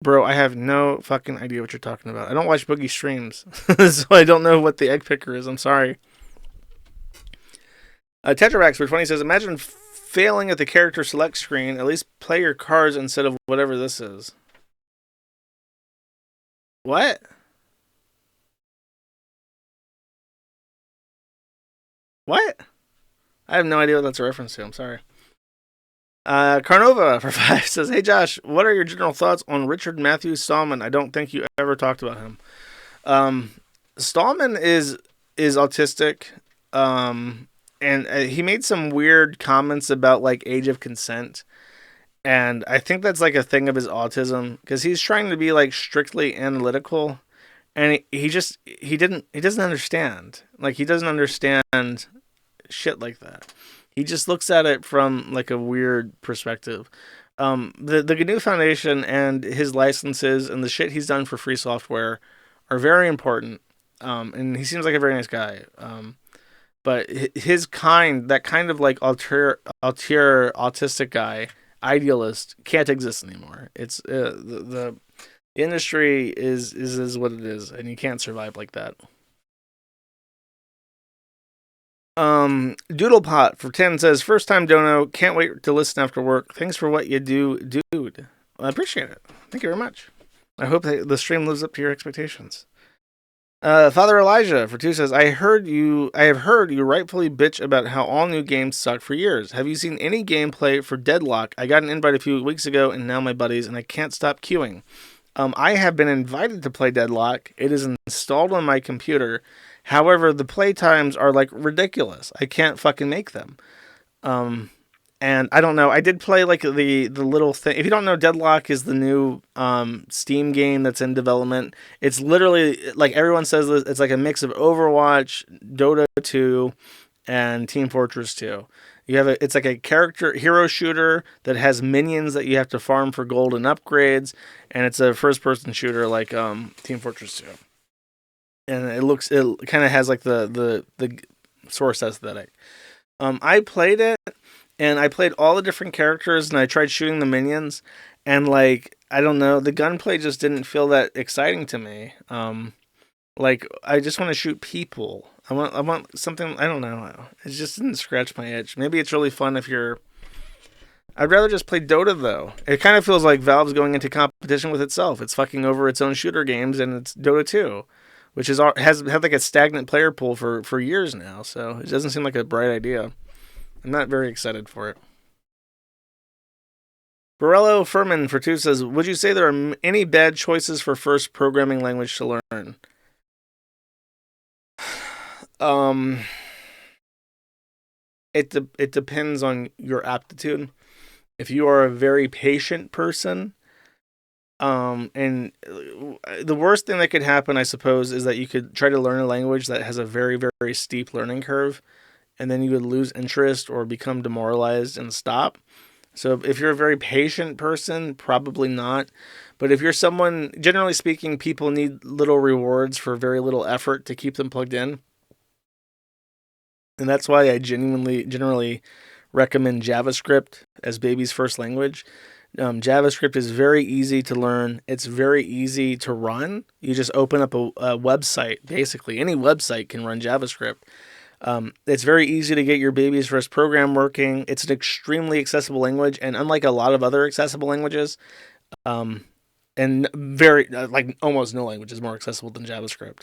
Bro, I have no fucking idea what you're talking about. I don't watch Boogie streams, so I don't know what the egg picker is. I'm sorry. Tetrabax for 20 says, imagine failing at the character select screen. At least play your cards instead of whatever this is. What? What? I have no idea what that's a reference to. I'm sorry. Carnova for 5 says, hey Josh, what are your general thoughts on Richard Matthew Stallman? I don't think you ever talked about him. Stallman is autistic. And he made some weird comments about like age of consent. And I think that's like a thing of his autism, because he's trying to be like strictly analytical, and he doesn't understand. Like, he doesn't understand shit like that. He just looks at it from like a weird perspective. The GNU Foundation and his licenses and the shit he's done for free software are very important. And he seems like a very nice guy. But that kind of like autistic guy, idealist can't exist anymore. It's the industry is what it is, and you can't survive like that. Doodlepot for 10 says, first time dono, can't wait to listen after work. Thanks for what you do, dude. I appreciate it. Thank you very much. I hope that the stream lives up to your expectations. Father Elijah for 2 says, I have heard you rightfully bitch about how all new games suck for years. Have you seen any gameplay for Deadlock? I got an invite a few weeks ago, and now my buddies, and I can't stop queuing. I have been invited to play Deadlock. It is installed on my computer. However, the play times are like ridiculous. I can't fucking make them. And I don't know. I did play like the little thing. If you don't know, Deadlock is the new Steam game that's in development. It's literally like everyone says. It's like a mix of Overwatch, Dota 2, and Team Fortress 2. It's like a hero shooter that has minions that you have to farm for gold and upgrades, and it's a first-person shooter like Team Fortress 2. And it kind of has like the Source aesthetic. I played it, and I played all the different characters, and I tried shooting the minions, and like I don't know, the gunplay just didn't feel that exciting to me. Like I just want to shoot people. I want something. I don't know. It just didn't scratch my itch. Maybe it's really fun if you're. I'd rather just play Dota though. It kind of feels like Valve's going into competition with itself. It's fucking over its own shooter games, and it's Dota 2. Which has had like a stagnant player pool for years now, so it doesn't seem like a bright idea. I'm not very excited for it. Borello Furman for 2 says, would you say there are any bad choices for first programming language to learn? It depends on your aptitude. If you are a very patient person, and the worst thing that could happen, I suppose, is that you could try to learn a language that has a very, very steep learning curve, and then you would lose interest or become demoralized and stop. So if you're a very patient person, probably not. But if you're someone, generally speaking, people need little rewards for very little effort to keep them plugged in. And that's why I generally recommend JavaScript as baby's first language. JavaScript is very easy to learn. It's very easy to run. You just open up a website. Basically, any website can run JavaScript. It's very easy to get your baby's first program working. It's an extremely accessible language, and unlike a lot of other accessible languages, and very like almost no language is more accessible than JavaScript.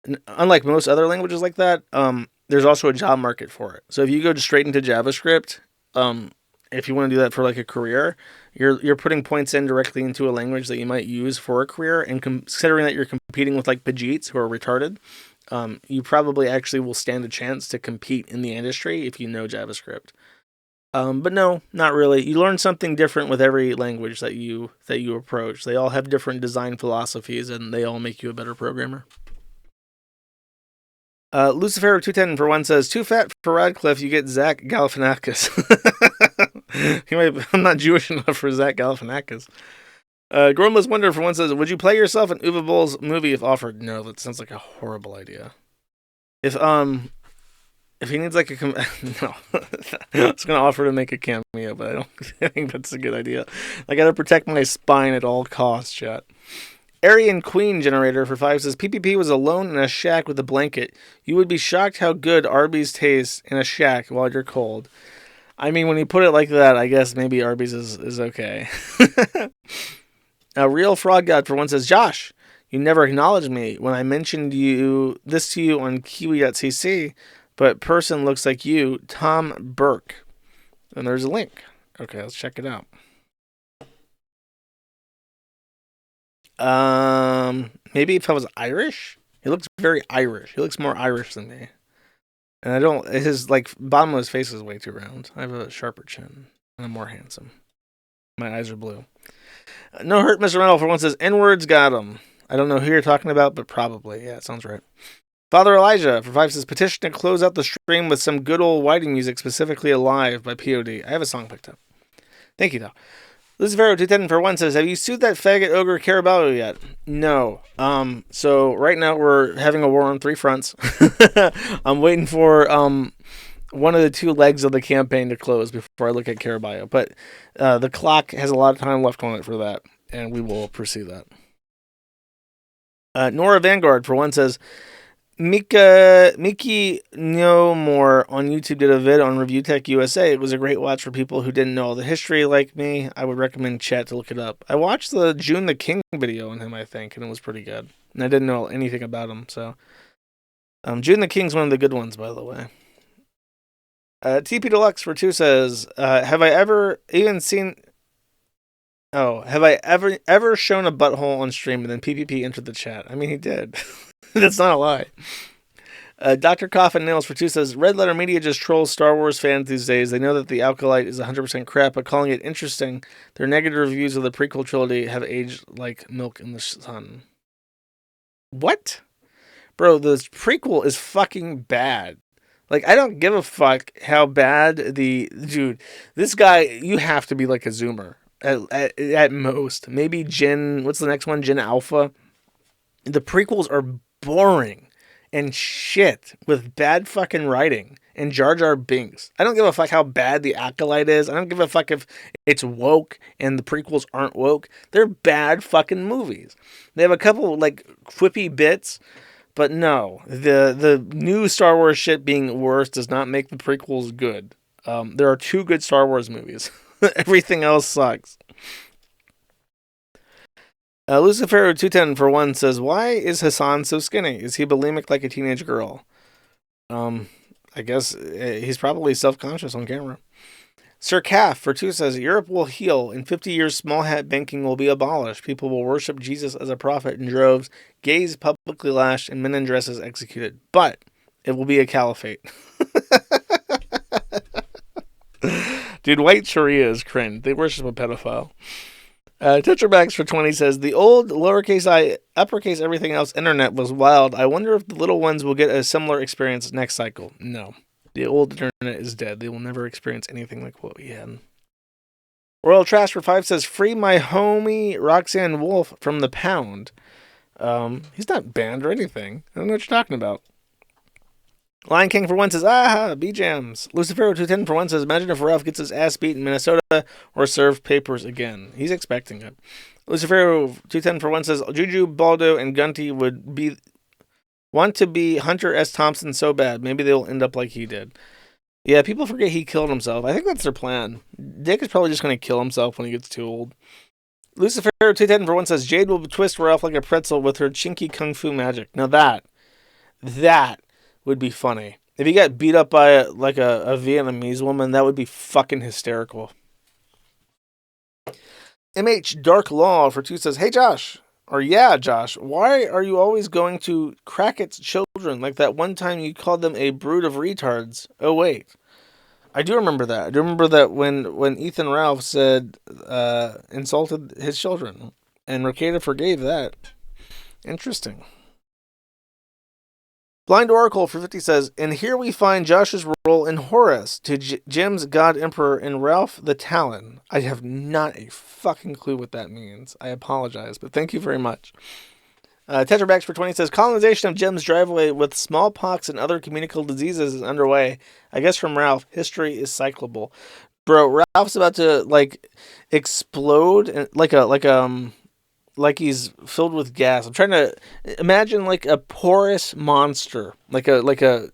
And unlike most other languages like that, there's also a job market for it. So if you go straight into JavaScript, if you want to do that for like a career, you're putting points in directly into a language that you might use for a career, and considering that you're competing with like Pajeets who are retarded, you probably actually will stand a chance to compete in the industry if you know JavaScript. But no, not really. You learn something different with every language that you approach. They all have different design philosophies, and they all make you a better programmer. Lucifer 210 for 1 says, too fat for Radcliffe, you get Zach Galifianakis. I'm not Jewish enough for Zach Galifianakis. Gromeless Wonder for 1 says, would you play yourself in Uwe Boll's movie if offered? No, that sounds like a horrible idea. If he needs like a no, I was gonna offer to make a cameo, but I think that's a good idea. I gotta protect my spine at all costs, chat. Aryan Queen Generator for 5 says, PPP was alone in a shack with a blanket. You would be shocked how good Arby's tastes in a shack while you're cold. I mean, when you put it like that, I guess maybe Arby's is okay. Real Frog God for 1 says, Josh, you never acknowledged me when I mentioned this to you on kiwi.cc, but person looks like you, Tom Burke. And there's a link. Okay, let's check it out. Maybe if I was Irish? He looks very Irish. He looks more Irish than me. And his bottom of his face is way too round. I have a sharper chin, and I'm more handsome. My eyes are blue. No Hurt Mr. Metal for 1 says, N-words got him. I don't know who you're talking about, but probably. Yeah, it sounds right. Father Elijah for 5 says, petition to close out the stream with some good old whiting music, specifically Alive by POD. I have a song picked up. Thank you, though. Lucifero 210 for 1 says, have you sued that faggot ogre Caraballo yet? No. So right now we're having a war on 3 fronts. I'm waiting for one of the two legs of the campaign to close before I look at Caraballo. But the clock has a lot of time left on it for that, and we will pursue that. Nora Vanguard, for one, says, Miki No More on YouTube did a vid on Review Tech USA. It was a great watch for people who didn't know all the history like me. I would recommend chat to look it up. I watched the June the King video on him, I think, and it was pretty good. And I didn't know anything about him, so... June the King's one of the good ones, by the way. TP Deluxe for 2 says, have I ever even seen... Oh, have I ever shown a butthole on stream and then PPP entered the chat? I mean, he did. That's not a lie. Dr. Coffin Nails for 2 says, Red Letter Media just trolls Star Wars fans these days. They know that the Acolyte is 100% crap, but calling it interesting, their negative reviews of the prequel trilogy have aged like milk in the sun. What? Bro, the prequel is fucking bad. Like, I don't give a fuck how bad Dude, this guy, you have to be like a Zoomer. At most. Maybe Gen... What's the next one? Gen Alpha? The prequels are boring and shit with bad fucking writing and Jar Jar Binks. I don't give a fuck how bad the Acolyte is. I don't give a fuck if it's woke and the prequels aren't woke. They're bad fucking movies. They have a couple, like, quippy bits, but no. The new Star Wars shit being worse does not make the prequels good. There are 2 good Star Wars movies. Everything else sucks. Lucifero 210 for 1 says, why is Hassan so skinny? Is he bulimic like a teenage girl? I guess he's probably self-conscious on camera. Sir Calf for 2 says, Europe will heal. In 50 years, small hat banking will be abolished. People will worship Jesus as a prophet in droves, gays publicly lashed, and men in dresses executed. But it will be a caliphate. Dude, white Sharia is cringe. They worship a pedophile. Tetrabax for 20 says, the old lowercase I, uppercase everything else internet was wild. I wonder if the little ones will get a similar experience next cycle. No. The old internet is dead. They will never experience anything like what we had. Royal Trash for 5 says, free my homie Roxanne Wolf from the pound. He's not banned or anything. I don't know what you're talking about. Lion King for 1 says, B-Jams. Lucifero 210 for 1 says, imagine if Ralph gets his ass beat in Minnesota or served papers again. He's expecting it. Lucifero 210 for 1 says, Juju, Baldo, and Gunty would want to be Hunter S. Thompson so bad. Maybe they'll end up like he did. Yeah, people forget he killed himself. I think that's their plan. Dick is probably just going to kill himself when he gets too old. Lucifero 210 for 1 says, Jade will twist Ralph like a pretzel with her chinky kung fu magic. Now that would be funny. If he got beat up by a Vietnamese woman, that would be fucking hysterical. MH Dark Law for 2 says, hey Josh, Josh, why are you always going to Crackett's children like that one time you called them a brood of retards? Oh wait, I do remember that. I do remember that when Ethan Ralph said insulted his children, and Ricada forgave that. Interesting. Blind Oracle for 50 says, and here we find Josh's role in Horus to Jim's God Emperor and Ralph the Talon. I have not a fucking clue what that means. I apologize, but thank you very much. Tetrabax for 20 says, colonization of Jim's driveway with smallpox and other communicable diseases is underway. I guess from Ralph, history is cyclable. Bro, Ralph's about to, like, explode and like he's filled with gas. I'm trying to imagine like a porous monster, like what's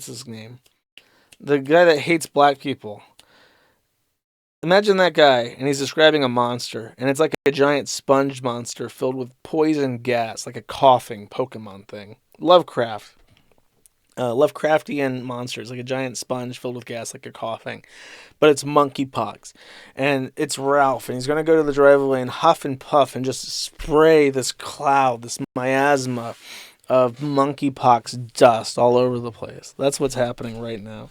his name? The guy that hates black people. Imagine that guy, and he's describing a monster, and it's like a giant sponge monster filled with poison gas, like a coughing Pokemon thing. Lovecraftian monsters, like a giant sponge filled with gas, like a coughing. But it's monkeypox. And it's Ralph, and he's going to go to the driveway and huff and puff and just spray this cloud, this miasma of monkeypox dust all over the place. That's what's happening right now.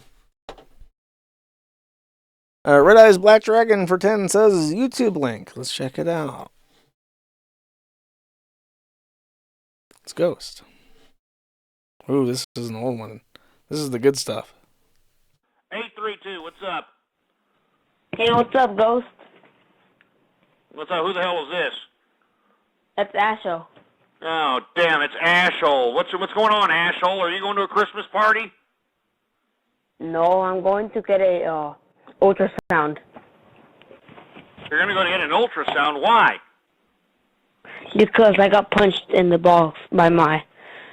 Red Eyes Black Dragon for 10 says YouTube link. Let's check it out. It's Ghost. Ooh, this is an old one. This is the good stuff. 832, what's up? Hey, what's up, Ghost? What's up? Who the hell was this? That's Asho. Oh, damn, it's Ashhole. What's going on, Ashhole? Are you going to a Christmas party? No, I'm going to get a ultrasound You're going to go to get an ultrasound. Why? because I got punched in the balls by my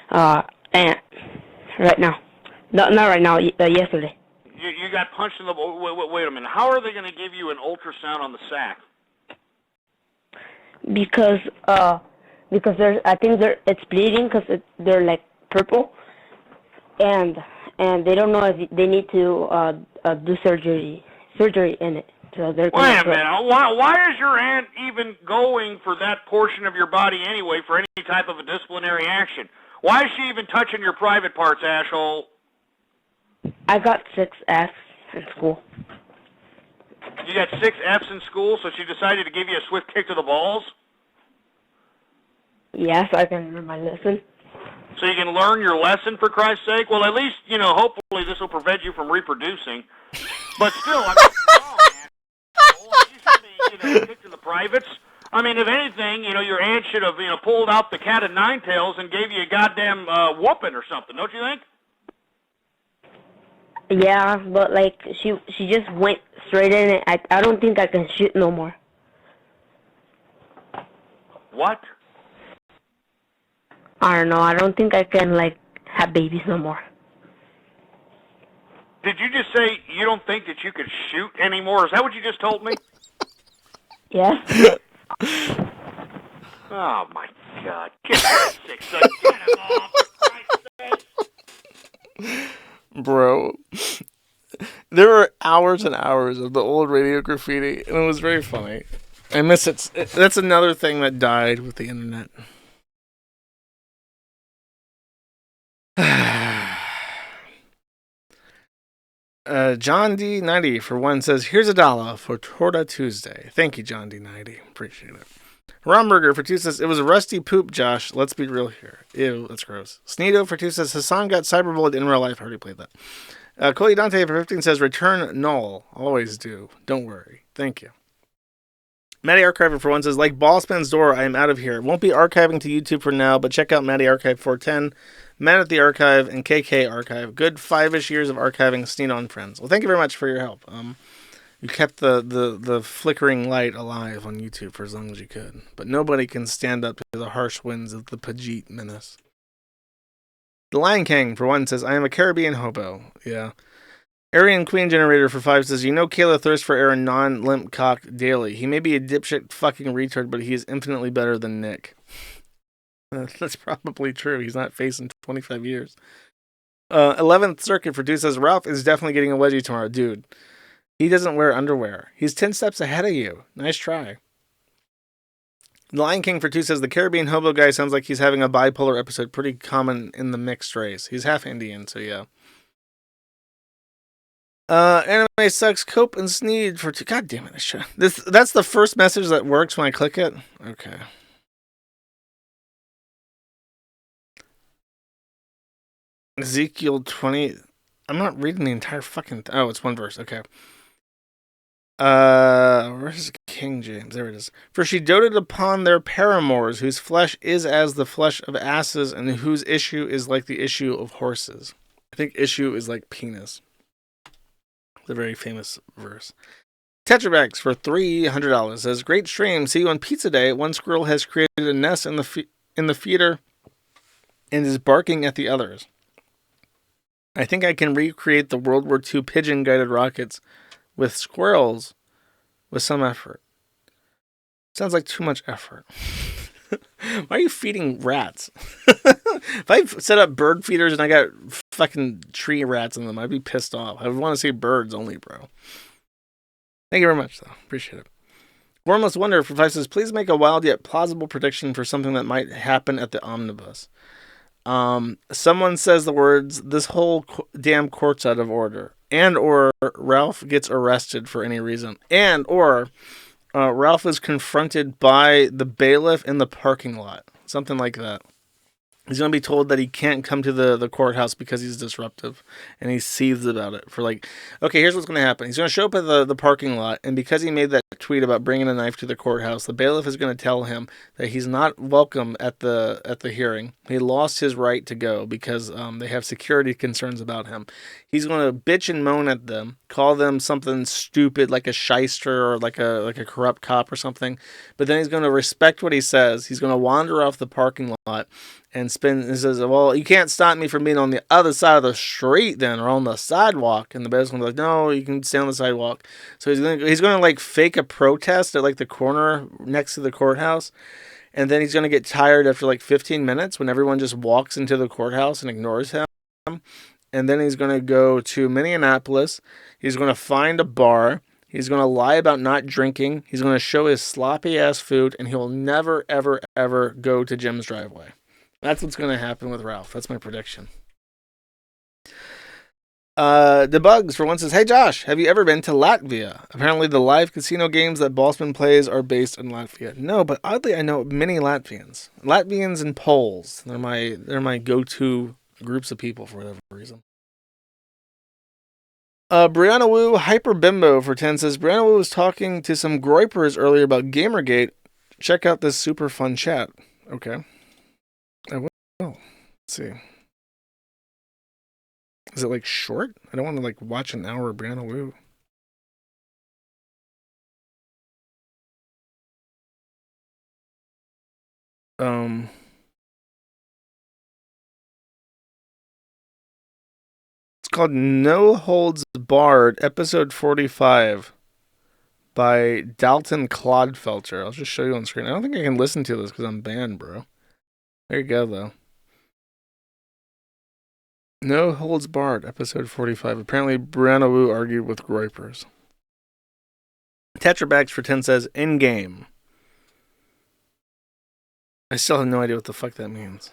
aunt right now. No, not right now. Yesterday. You got punched in the... Wait a minute. How are they going to give you an ultrasound on the sack? Because there's it's bleeding because they're like purple, and they don't know if they need to do surgery in it. So they're Wait a minute. Why is your aunt even going for that portion of your body anyway for any type of a disciplinary action? Why is she even touching your private parts, Ashhole? I got 6 Fs in school. You got 6 Fs in school, so she decided to give you a swift kick to the balls? Yes, I can learn my lesson. So you can learn your lesson, for Christ's sake? Well, at least, hopefully this will prevent you from reproducing. But still, I mean, wrong, man. You should be, kicked to the privates. I mean, if anything, your aunt should have, pulled out the cat of nine tails and gave you a goddamn whooping or something, don't you think? Yeah, but like she just went straight in it. I don't think I can shoot no more. What? I don't know. I don't think I can like have babies no more. Did you just say you don't think that you could shoot anymore? Is that what you just told me? Yes. Oh my God! Get that sick son! Get him off! For Christ's sake! Bro, there were hours and hours of the old radio graffiti, and it was very funny. I miss it. That's another thing that died with the internet. John D90 for one says, "Here's $1 for Torta Tuesday." Thank you, John D90. Appreciate it. Romburger for 2 says, "It was a rusty poop, Josh. Let's be real here." Ew, that's gross. Sneedo for 2 says, "Hassan got cyberbullied in real life." I already played that. Cody Dante for 15 says, "Return null." Always do. Don't worry. Thank you. Matty Archiver for 1 says, "Like Bossman's door, I am out of here. Won't be archiving to YouTube for now, but check out Matty Archive 410, Matt at the Archive, and KK Archive. Good 5-ish years of archiving Sneedo and friends." Well, thank you very much for your help. You kept the flickering light alive on YouTube for as long as you could. But nobody can stand up to the harsh winds of the Pajit menace. The Lion King, for 1, says, "I am a Caribbean hobo." Yeah. Aryan Queen Generator for 5 says, "You know Kayla thirsts for air non-limp cock daily. He may be a dipshit fucking retard, but he is infinitely better than Nick." That's probably true. He's not facing 25 years. 11th Circuit for 2 says, "Ralph is definitely getting a wedgie tomorrow." Dude, he doesn't wear underwear. He's 10 steps ahead of you. Nice try. The Lion King for 2 says, "The Caribbean hobo guy sounds like he's having a bipolar episode. Pretty common in the mixed race." He's half Indian, so yeah. Anime sucks. Cope and Sneed for 2. God damn it! That's the first message that works when I click it. Okay. Ezekiel 20. I'm not reading the entire fucking. Oh, it's one verse. Okay. Where's King James? There it is. "For she doted upon their paramours, whose flesh is as the flesh of asses, and whose issue is like the issue of horses." I think issue is like penis. The very famous verse. Tetrabax for $300 says, "Great stream. See you on Pizza Day. One squirrel has created a nest in the feeder and is barking at the others. I think I can recreate the World War II pigeon-guided rockets with squirrels with some effort." Sounds like too much effort. Why are you feeding rats? If I set up bird feeders and I got fucking tree rats in them, I'd be pissed off. I would want to see birds only, bro. Thank you very much, though. Appreciate it. Wormless Wonder for 5 says, "Please make a wild yet plausible prediction for something that might happen at the Omnibus." Someone says the words, "This whole damn court's out of order," and or Ralph gets arrested for any reason, and or Ralph is confronted by the bailiff in the parking lot. Something like that. He's going to be told that he can't come to the courthouse because he's disruptive, and he seethes about it for like, okay, here's what's going to happen. He's going to show up at the parking lot, and because he made that tweet about bringing a knife to the courthouse, the bailiff is going to tell him that he's not welcome at the hearing. He lost his right to go because they have security concerns about him. He's going to bitch and moan at them, call them something stupid like a shyster or like a corrupt cop or something, but then he's going to respect what he says. He's going to wander off the parking lot and says, well, you can't stop me from being on the other side of the street then, or on the sidewalk. And the bailiff's gonna be like, no, you can stay on the sidewalk. So he's gonna like fake a protest at like the corner next to the courthouse. And then he's gonna get tired after like 15 minutes when everyone just walks into the courthouse and ignores him. And then he's gonna go to Minneapolis. He's gonna find a bar. He's going to lie about not drinking. He's going to show his sloppy ass food, and he'll never, ever, ever go to Jim's driveway. That's what's going to happen with Ralph. That's my prediction. Debugs for one says, hey Josh, have you ever been to Latvia? Apparently the live casino games that Bossman plays are based in Latvia. No, but oddly I know many Latvians. Latvians and Poles. They're my go-to groups of people for whatever reason. Brianna Wu Hyper Bimbo for 10 says, Brianna Wu was talking to some groypers earlier about Gamergate. Check out this super fun chat. Okay. I will. Let's see. Is it like short? I don't want to like watch an hour of Brianna Wu. It's called No Holds Barred, episode 45 by Dalton Clodfelter. I'll just show you on screen. I don't think I can listen to this because I'm banned, bro. There you go, though. No Holds Barred, episode 45. Apparently, Brianna Wu argued with groypers. Tetrabags for 10 says, in-game. I still have no idea what the fuck that means.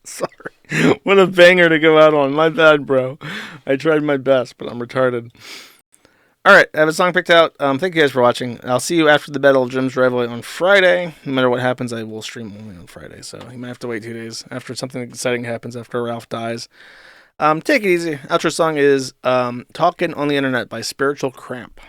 Sorry. What a banger to go out on. My bad, bro. I tried my best, but I'm retarded. Alright, I have a song picked out. Thank you guys for watching. I'll see you after the Battle of Jim's Driveway on Friday. No matter what happens, I will stream only on Friday, so you might have to wait 2 days after something exciting happens after Ralph dies. Take it easy. Outro song is Talkin' on the Internet by Spiritual Cramp.